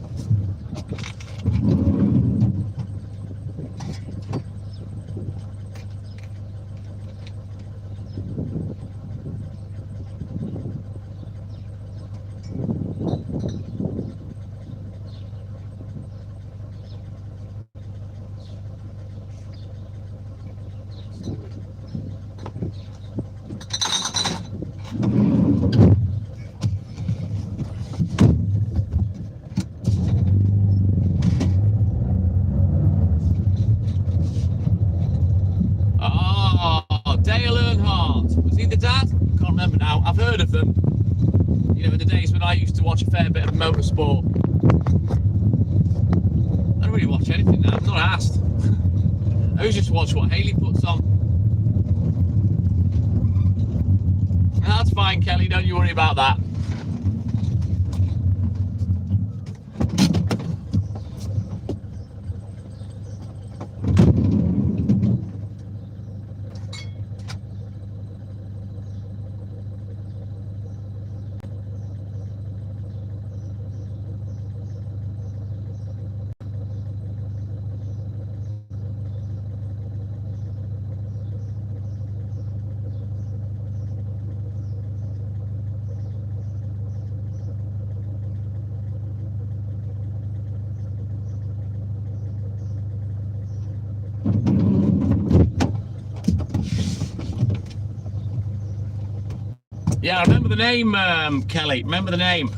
I've heard of them. You know, in the days when I used to watch a fair bit of motorsport. I don't really watch anything now, I'm not asked. I always just watch what Haley puts on. That's fine, Kelly, don't you worry about that. Yeah, I remember the name, Kelly. Remember the name.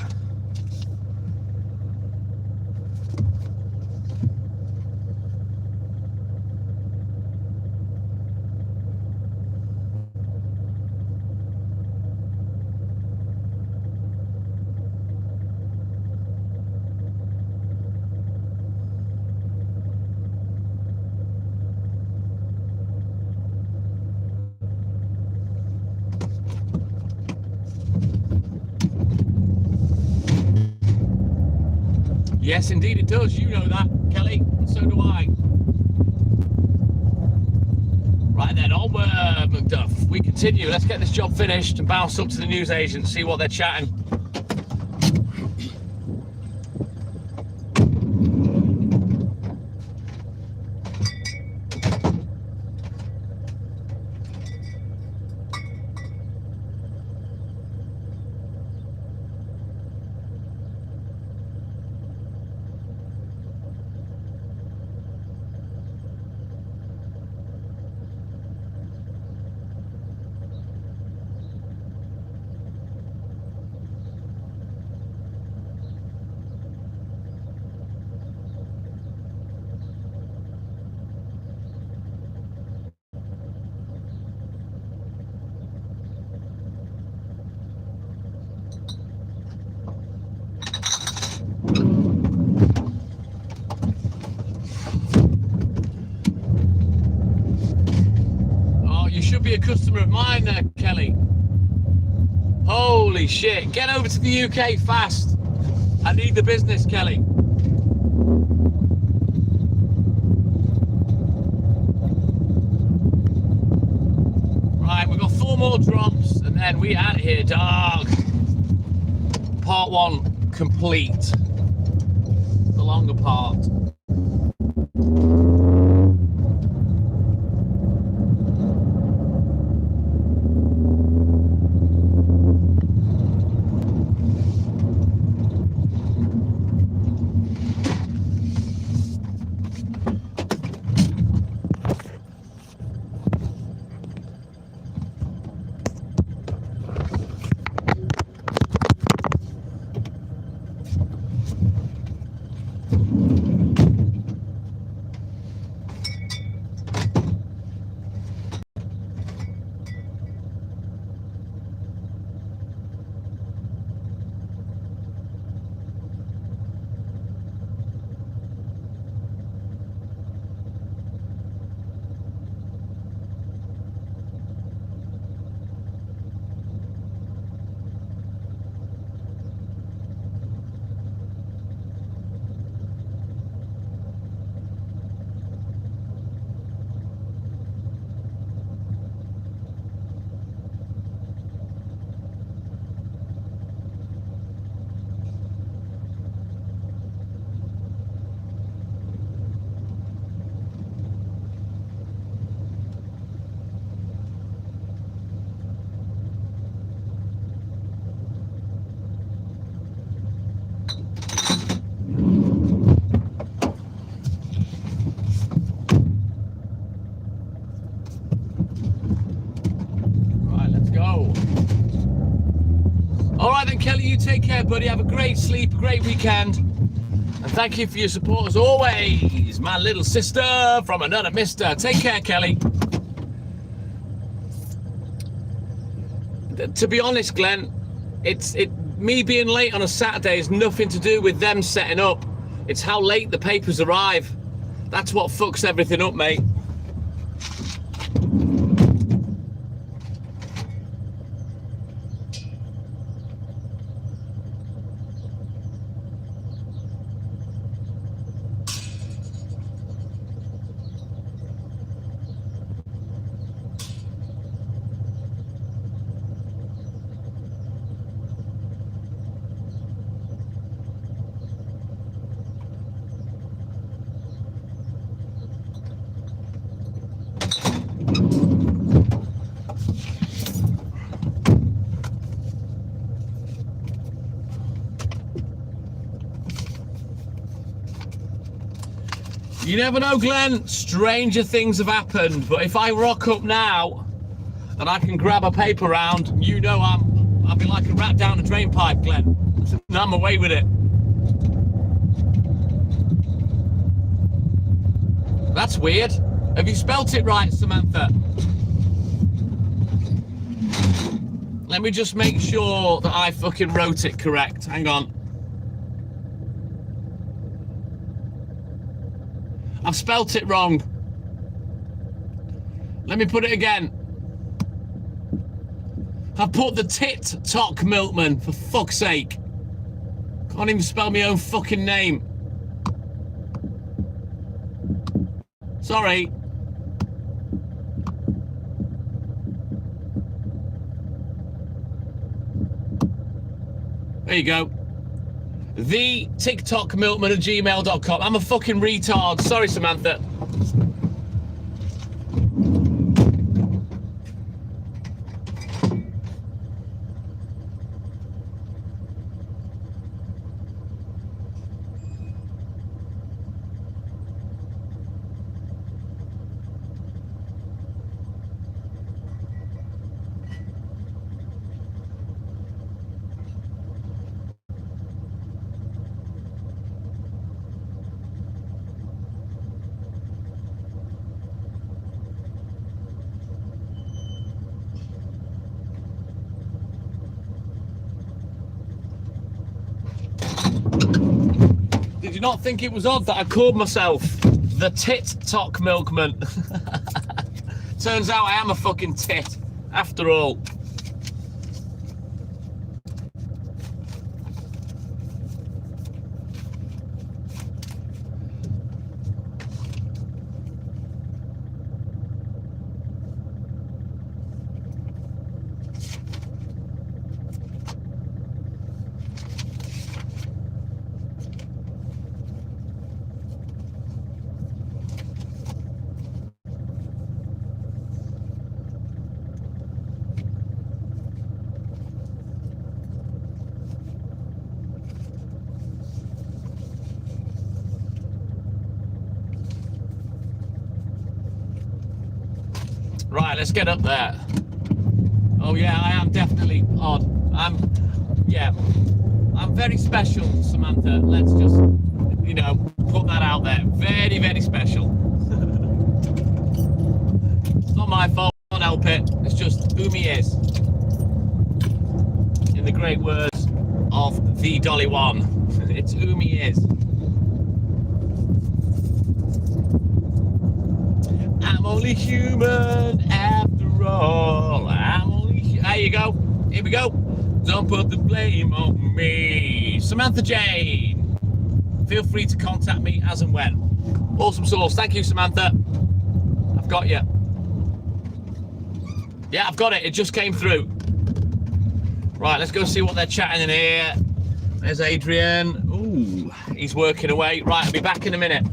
Yes, indeed it does. You know that, Kelly. So do I. Right then, onward, McDuff. We continue. Let's get this job finished and bounce up to the newsagent, see what they're chatting. You should be a customer of mine there, Kelly. Holy shit. Get over to the UK fast. I need the business, Kelly. Right, we've got 4 more drops and then we out of here, dog. Part 1 complete. The longer part. Alright then, Kelly, you take care, buddy. Have a great sleep, a great weekend. And thank you for your support as always, my little sister from another mister. Take care, Kelly. To be honest, Glenn, me being late on a Saturday has nothing to do with them setting up. It's how late the papers arrive. That's what fucks everything up, mate. You never know, Glenn. Stranger things have happened. But if I rock up now and I can grab a paper round, you know I'll be like a rat down a drain pipe, Glenn. I'm away with it. That's weird. Have you spelt it right, Samantha? Let me just make sure that I fucking wrote it correct. Hang on. I've spelt it wrong. Let me put it again. I've put the tit-tock milkman, for fuck's sake. Can't even spell my own fucking name. Sorry. There you go. The TikTok milkman at gmail.com. I'm a fucking retard. Sorry, Samantha. Did you not think it was odd that I called myself the tit-tock milkman? Turns out I am a fucking tit, after all. Right, let's get up there. Oh yeah, I am definitely odd. I'm very special, Samantha. Let's just, put that out there. Very, very special. It's not my fault, I can't help it. It's just who he is. In the great words of the Dolly One, it's who he is. I'm only human after all. There you go. Here we go. Don't put the blame on me. Samantha Jane. Feel free to contact me as and when. Awesome sauce. Thank you, Samantha. I've got you. Yeah, I've got it. It just came through. Right, let's go see what they're chatting in here. There's Adrian. Ooh, he's working away. Right, I'll be back in a minute.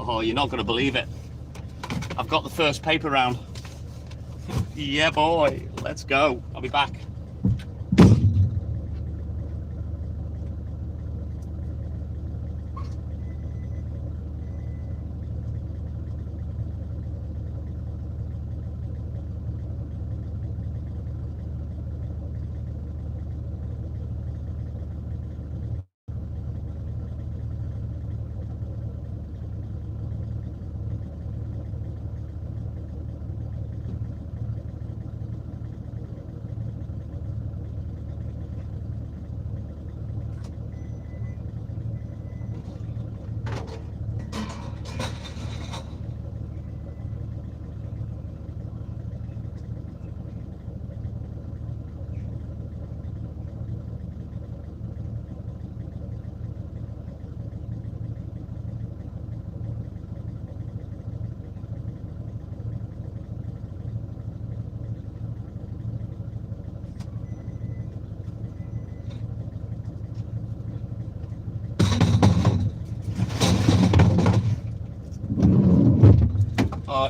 Oh, you're not going to believe it. I've got the first paper round. Yeah, boy. Let's go. I'll be back.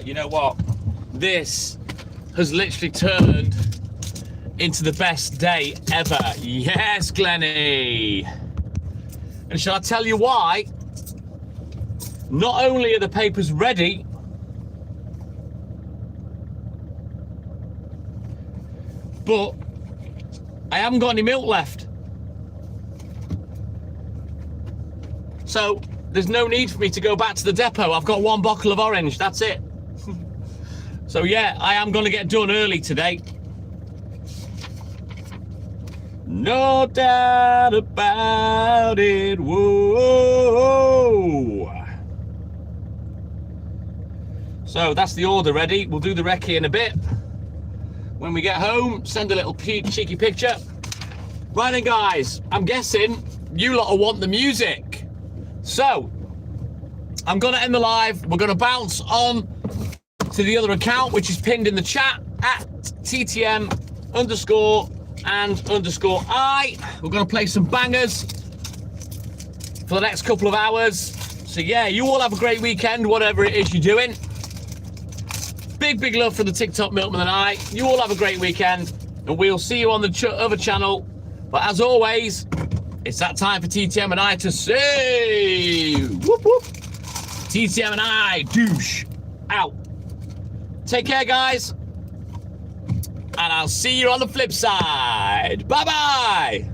You know what? This has literally turned into the best day ever. Yes, Glennie. And shall I tell you why? Not only are the papers ready, but I haven't got any milk left. So there's no need for me to go back to the depot. I've got one bottle of orange, that's it. So yeah, I am going to get done early today. No doubt about it. Whoa. So that's the order ready. We'll do the recce in a bit. When we get home, send a little cheeky picture. Right then, guys, I'm guessing you lot will want the music. So I'm going to end the live. We're going to bounce on to the other account, which is pinned in the chat at TTM_and_I. We're going to play some bangers for the next couple of hours. So yeah, you all have a great weekend, whatever it is you're doing. Big love for the TikTok Milkman and I. You all have a great weekend, and we'll see you on the other channel. But as always, it's that time for TTM and I to say, whoop whoop. TTM and I, douche, out. Take care, guys, and I'll see you on the flip side. Bye-bye.